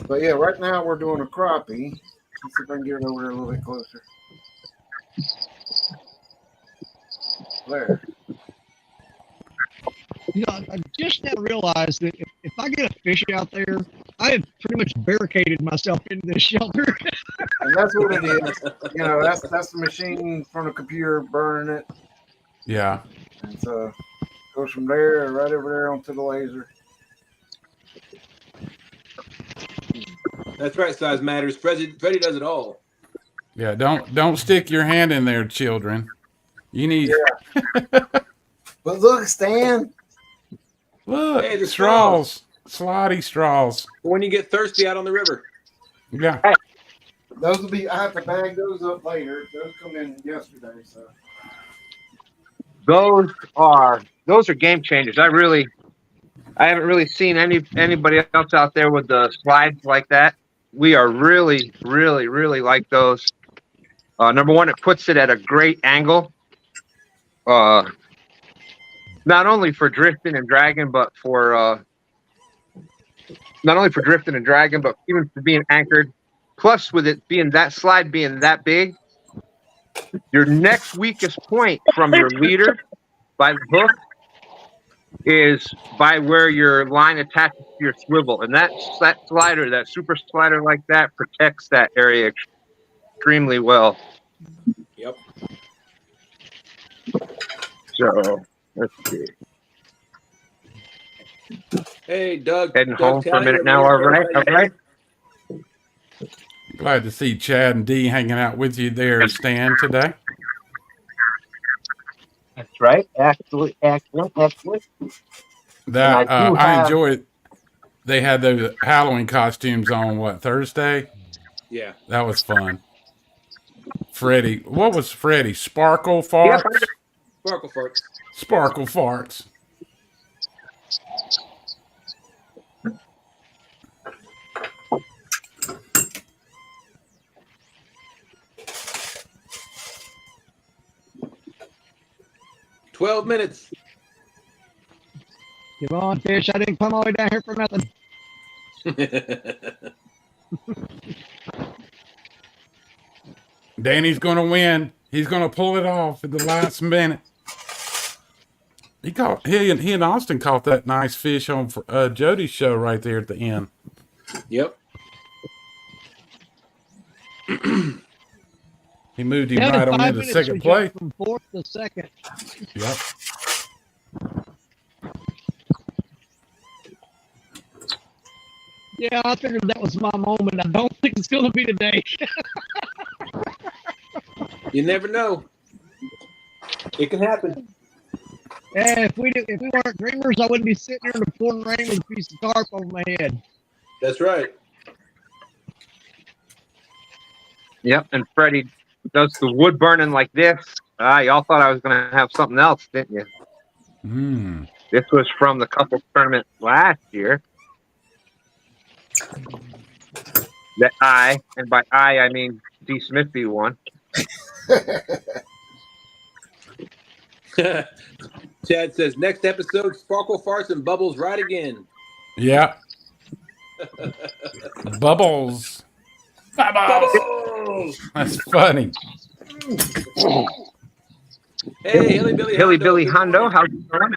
But yeah, right now we're doing a crappie. Let's see if I can get it over there a little bit closer. There. You know, I just now realized that if I get a fish out there, I have pretty much barricaded myself into this shelter. And that's what it is. You know, that's the machine from the computer burning it. Yeah. And so goes from there right over there onto the laser. that's right. Size matters. Freddie does it all. Yeah, don't stick your hand in there, children. You need... Yeah. But look, Stan. Look, Hey, the straws. Slotty straws. When you get thirsty out on the river. Yeah. Those will be, I have to bag those up later. Those come in yesterday, so. Those are game changers. I haven't really seen anybody else out there with the slides like that. We are really, really, really like those. Number one, it puts it at a great angle. Not only for drifting and dragging, but for even for being anchored. Plus, with it being that slide being that big, your next weakest point from your leader by the hook is by where your line attaches to your swivel, and that slider, that super slider like that, protects that area extremely well. Yep. So let's see. Hey, Doug. Heading Doug home for a Talley, minute now. All right, all right. Glad to see Chad and Dee hanging out with you there, Stan, today. That's right. Excellent. That I enjoyed. They had those Halloween costumes on Thursday? Yeah. That was fun. Freddie, what was Freddie? Sparkle farts? Yep. Sparkle farts. Sparkle farts. 12 minutes. Come on, fish. I didn't come all the way down here for nothing. Danny's going to win. He's going to pull it off at the last minute. He and Austin caught that nice fish on Jody's show right there at the end. Yep. He moved him right on into second place. From fourth to second. Yep. Yeah, I figured that was my moment. I don't think it's going to be today. You never know. It can happen. Yeah, if we weren't dreamers, I wouldn't be sitting here in the pouring rain with a piece of carp over my head. That's right. Yep, and Freddie does the wood burning like this. Y'all thought I was going to have something else, didn't you? This was from the couples tournament last year. That and by I mean D. Smithby won. Chad says, next episode, Sparkle Farts and Bubbles ride again. Yeah. Bubbles. Bubbles! That's funny. Hey, Hilly Billy Hondo, how's it going?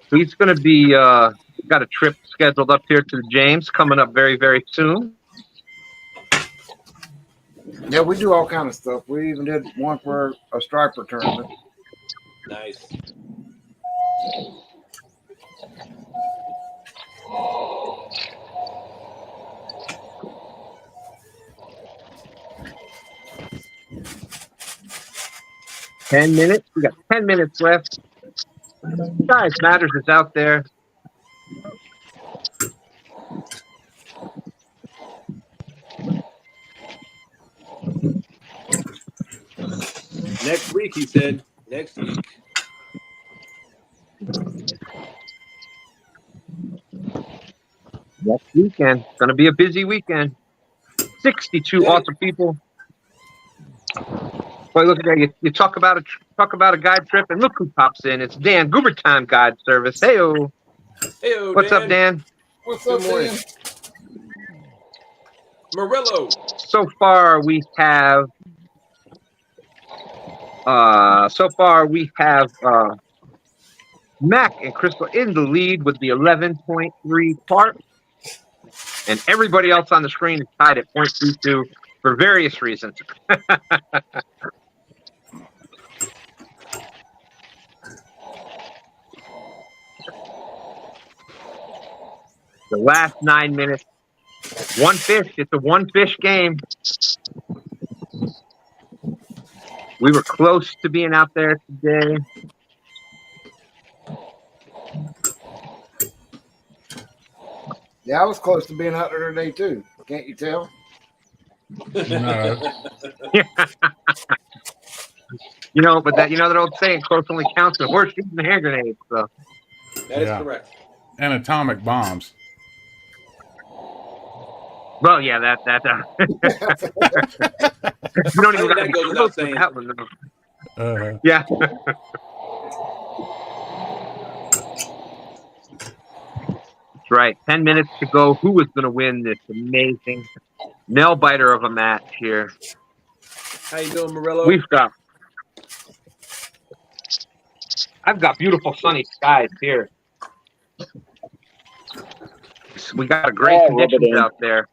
He's going to be got a trip scheduled up here to the James coming up very, very soon. Yeah, we do all kind of stuff. We even did one for a striper tournament. Nice. $10 minutes. We got 10 minutes left. Guys, Matters is out there. Next week, he said. Next week. Next weekend. It's going to be a busy weekend. 62 awesome people. Boy, look at that. You talk about a guide trip, and look who pops in. It's Dan Goober Time Guide Service. Hey-o. Hey-o, What's up, Dan? What's up, Dan? Morello. So far, we have Mac and Crystal in the lead with the 11.3 Carp. And everybody else on the screen is tied at 0.22 for various reasons. The last 9 minutes. One fish. It's a one-fish game. We were close to being out there today. Yeah, I was close to being out there today, too. Can't you tell? No. But that old saying, close only counts when we're shooting the hand grenades. So. That is correct. And atomic bombs. Well, yeah, that you don't even got to be goes close without with that one, though. Yeah. That's right. 10 minutes to go. Who is going to win this amazing nail biter of a match here? How you doing, Morello? I've got beautiful sunny skies here. We got great conditions out there.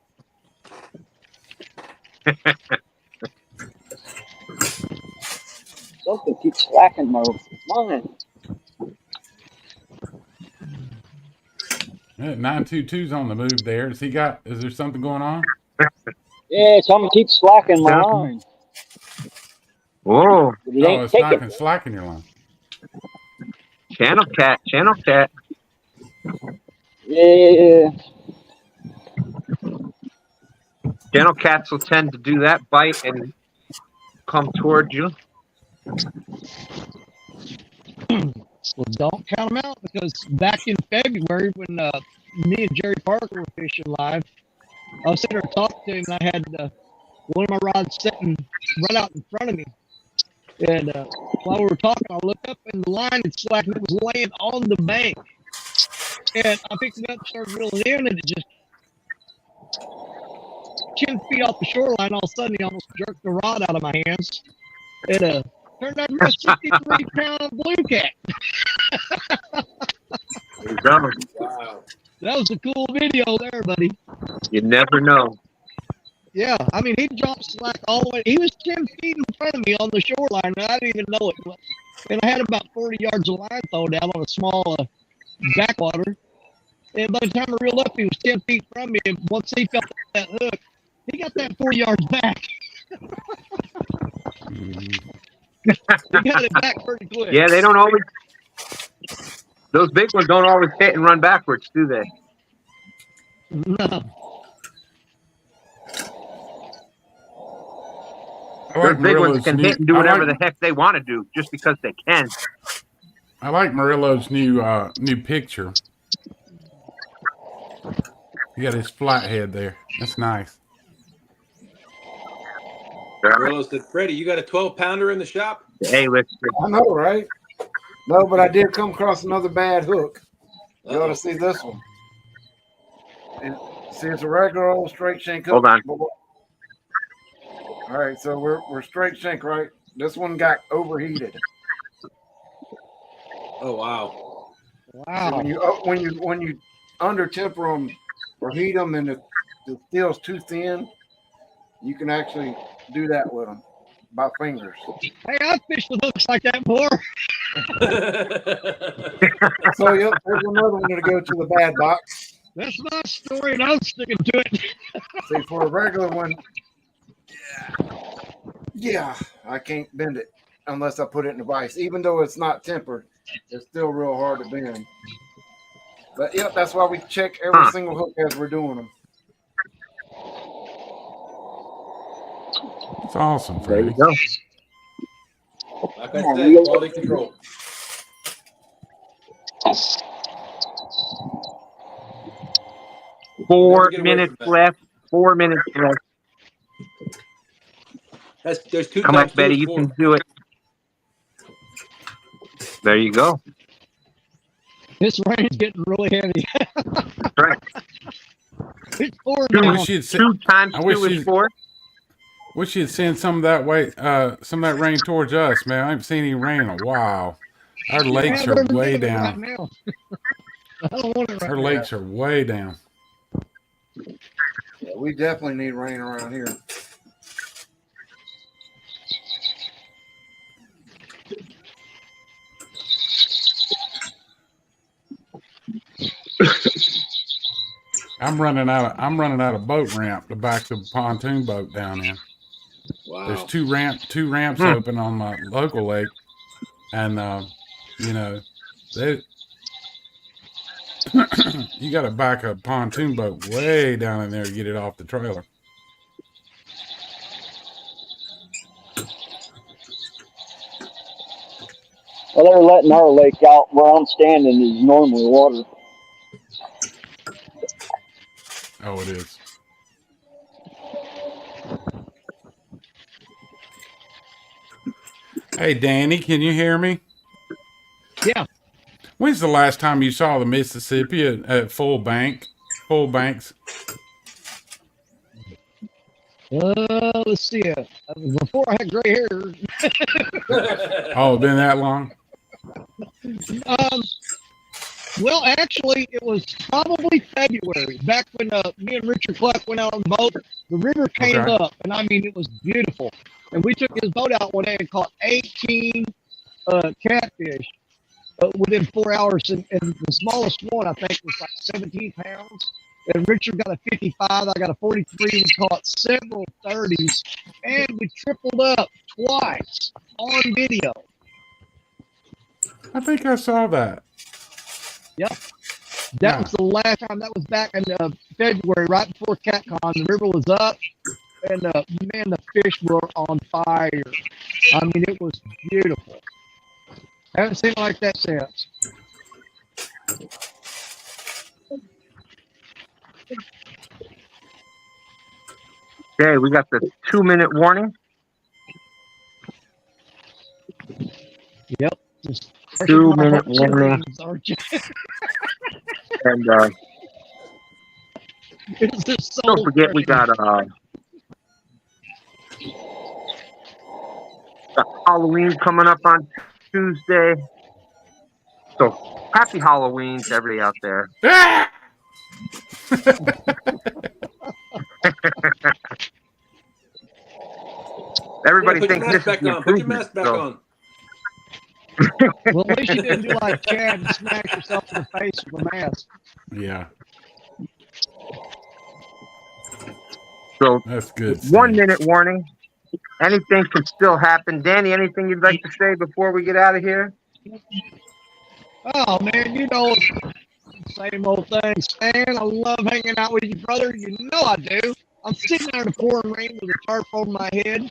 Something keeps slacking my mind. 922's on the move there. Is there something going on? Yeah, something keeps slacking my line. Whoa. It's not slacking your line. Channel cat. Yeah. Channel cats will tend to do that, bite and come towards you. Well, don't count them out, because back in February when me and Jerry Parker were fishing live, I was sitting there talking to him, and I had one of my rods sitting right out in front of me. And while we were talking, I looked up and the line had slacked. It was laying on the bank. And I picked it up, started reeling in, and it just 10 feet off the shoreline. All of a sudden, he almost jerked the rod out of my hands. It turned out to be a 63-pound blue cat. There you go. Wow. That was a cool video there, buddy. You never know. Yeah, I mean, he dropped slack all the way. He was 10 feet in front of me on the shoreline, and I didn't even know it. And I had about 40 yards of line thrown down on a small backwater. And by the time I reeled up, he was 10 feet from me. And once he felt that hook, he got that 4 yards back. He got it back pretty quick. Yeah, they don't always. Those big ones don't always hit and run backwards, do they? No. Those big ones can hit and do whatever the heck they want to do, just because they can. I like Murillo's new picture. He got his flathead there. That's nice. Murillo said, Freddie, you got a 12-pounder in the shop? Hey, listen. I know, right? No, but I did come across another bad hook. You ought to see this one. And see, it's a regular old straight shank hook. Hold on. All right, so we're straight shank, right? This one got overheated. Oh wow! Wow! So when you under temper them or heat them, and the steel's too thin, you can actually do that with them by fingers. Hey, I've fished with hooks like that before. So yep, there's another one to go to the bad box. That's my story, and I'm sticking to it. See, for a regular one, yeah, I can't bend it unless I put it in the vise. Even though it's not tempered, it's still real hard to bend. But yep, that's why we check every single hook as we're doing them. That's awesome, There Freddie. you go. Like I said, quality control. Four minutes left. 4 minutes left. There's two. Come on, times Betty, two is you four. can do it. There you go. This rain's getting really heavy. That's right. It's pouring I down. wish you'd Two times I wish two is you'd- 4. Wish you'd send some of that some of that rain towards us, man. I haven't seen any rain in a while. Our lakes Yeah, are but way right down. now. I don't want it right Our now. lakes are way down. Yeah, we definitely need rain around here. I'm running out of boat ramp to back the pontoon boat down in. Wow. There's two ramps open on my local lake, and you know, they you got to back a pontoon boat way down in there to get it off the trailer. Well, they're letting our lake out where I'm standing is normally water. Oh, it is. Hey, Danny, can you hear me? Yeah. When's the last time you saw the Mississippi at full banks? Let's see. Before I had gray hair. Oh, been that long? Well, actually, it was probably February. Back when me and Richard Cluck went out on the boat, the river came up, and I mean, it was beautiful. And we took his boat out one day and caught 18 catfish within 4 hours. And the smallest one, I think, was like 17 pounds. And Richard got a 55. I got a 43. We caught several 30s. And we tripled up twice on video. I think I saw that. Yep. That was the last time. That was back in February, right before CatCon. The river was up, and man, the fish were on fire. I mean, it was beautiful. I haven't seen it like that since. Okay, we got the 2 minute warning. Yep. Just 2-minute warning. Aren't you? And don't forget, we got Halloween coming up on Tuesday. So happy Halloween to everybody out there. Everybody thinks this is the Put your mask back on. Well, at least you didn't do like Chad and smash yourself in the face with a mask. Yeah. So that's good. 1 minute warning. Anything can still happen. Danny, anything you'd like to say before we get out of here? Oh man, you know, same old thing, Stan. I love hanging out with you, brother. You know I do. I'm sitting there in the pouring rain with a tarp over my head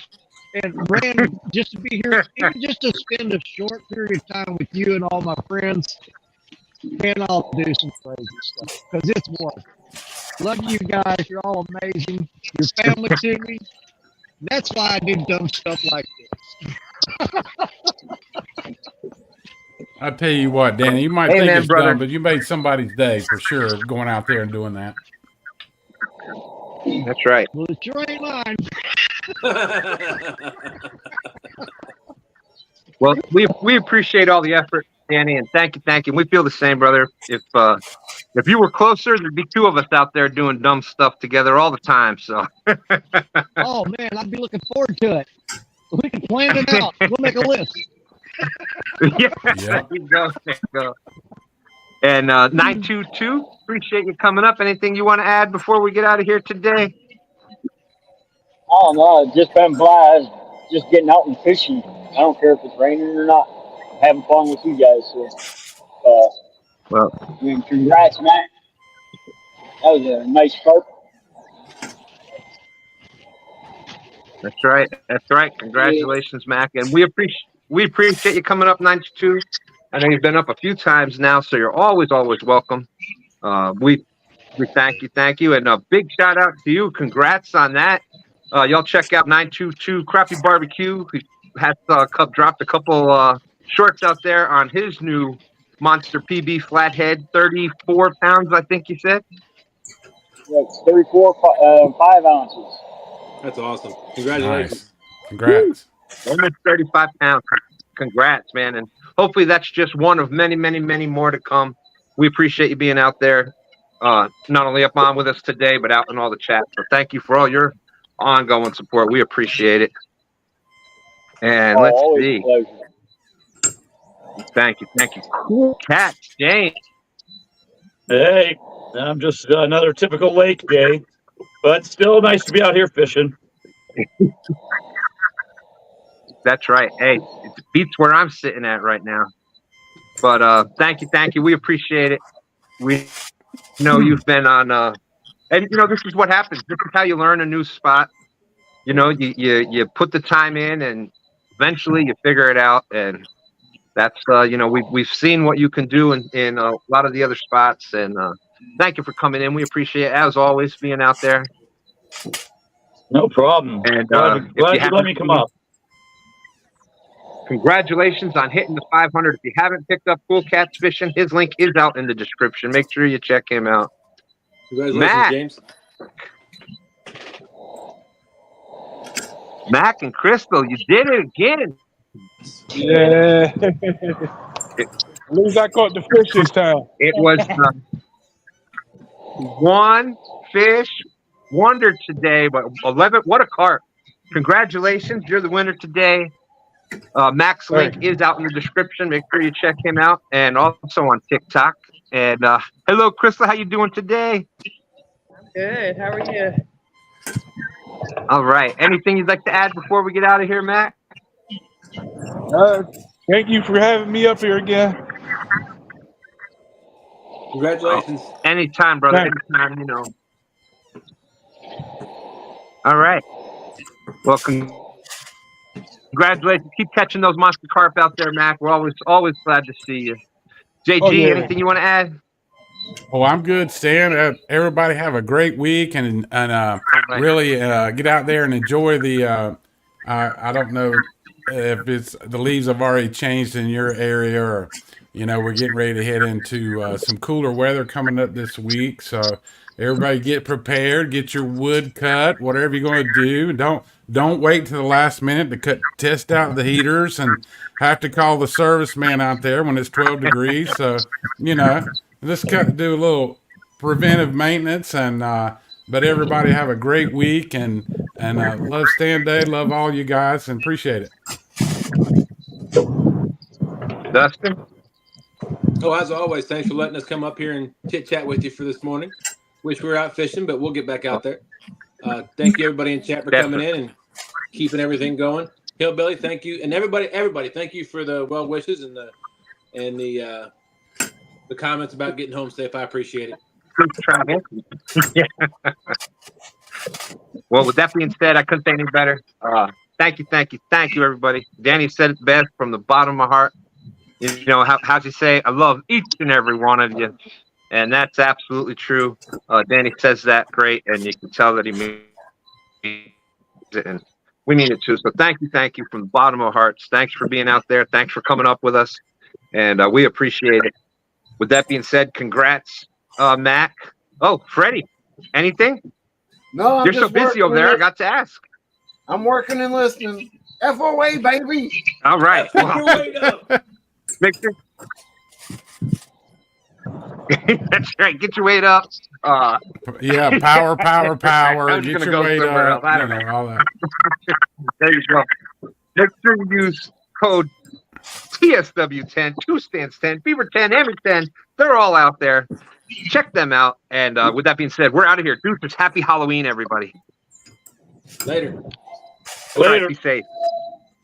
and ran just to be here, even just to spend a short period of time with you and all my friends. And I'll do some crazy stuff because it's work. Love you guys. You're all amazing. Your family to me. That's why I do dumb stuff like this. I'll tell you what, Danny, you might think it's dumb, but you made somebody's day for sure going out there and doing that. That's right. Well, it sure ain't mine. Well, we appreciate all the effort, Danny, and thank you. We feel the same, brother. If you were closer, there'd be two of us out there doing dumb stuff together all the time. So. Oh man, I'd be looking forward to it. We can plan it out. We'll make a list. Yeah. There you go. And 922, appreciate you coming up. Anything you want to add before we get out of here today? Oh no, just been blessed. Just getting out and fishing. I don't care if it's raining or not. I'm having fun with you guys. So, well, congrats, man. That was a nice carp. That's right. Congratulations, Mac. And we appreciate you coming up, 92. I know you've been up a few times now, so you're always welcome. We thank you. And a big shout out to you. Congrats on that. Y'all check out 922 Crappie Barbecue. He has dropped a couple shorts out there on his new Monster PB Flathead, 34 pounds, I think you said. Yeah, it's 34, 5 ounces. That's awesome. Congratulations. Nice. Congrats. Almost 35 pounds. Congrats, man. And hopefully that's just one of many, many, many more to come. We appreciate you being out there, not only up on with us today, but out in all the chat. So thank you for all your ongoing support. We appreciate it. And let's see. Thank you. Cool Cat, James. Hey, I'm just another typical lake day, but still nice to be out here fishing. That's right. Hey, it beats where I'm sitting at right now. But thank you. We appreciate it. We know you've been on and this is what happens. This is how you learn a new spot. You put the time in and eventually you figure it out, and that's we've seen what you can do in a lot of the other spots, and thank you for coming in. We appreciate it, as always, being out there. No problem. And glad you let me come up. Congratulations on hitting the 500. If you haven't picked up Cool Cats Fishing, his link is out in the description. Make sure you check him out. Congratulations, James. Mac and Crystal, you did it again. Yeah. At least I caught the fish this time. It was one fish wonder today, but 11. What a carp. Congratulations. You're the winner today. Mac's link is out in the description. Make sure you check him out, and also on TikTok. And hello, Crystal. How you doing today? I'm good. How are you? All right. Anything you'd like to add before we get out of here, Mac? Thank you for having me up here again. Congratulations. Anytime, brother. Anytime, All right. Welcome. Congratulations. Keep catching those monster carp out there, Mac. We're always glad to see you. JG, anything you want to add? Oh, I'm good, Stan. Everybody have a great week and really get out there and enjoy the I don't know if it's the leaves have already changed in your area, or we're getting ready to head into some cooler weather coming up this week. So everybody get prepared, get your wood cut, whatever you're going to do. Don't wait to the last minute to test out the heaters and have to call the serviceman out there when it's 12 degrees. So just do a little preventive maintenance, and but everybody have a great week, and love STANday, love all you guys, and appreciate it. Dustin? Oh, as always, thanks for letting us come up here and chit chat with you for this morning. Wish we were out fishing, but we'll get back out there. Thank you, everybody in chat, for coming in and keeping everything going. Hillbilly, thank you, and everybody, thank you for the well wishes and the comments about getting home safe. I appreciate it. Well, with that being said, I couldn't say any better. Thank you, everybody. Danny said it best from the bottom of my heart. How'd you say? I love each and every one of you, and that's absolutely true. Danny says that great, and you can tell that he means it, and we mean it too. So thank you from the bottom of our hearts. Thanks for being out there. Thanks for coming up with us, and we appreciate it. With that being said, congrats, Mac. Oh, Freddie, anything? No, I'm You're so busy over there. I got to ask. I'm working and listening. FOA, baby. All right. Make sure. That's right. Get your weight up. Yeah, power. I'm Get just your gonna go weight somewhere up. else. I don't know. All that. There you go. Make sure you use code TSW10, 2 stands 10, Beaver 10, Emmy 10. They're all out there. Check them out. And with that being said, we're out of here. Deuces, happy Halloween, everybody. Later. All right, be safe.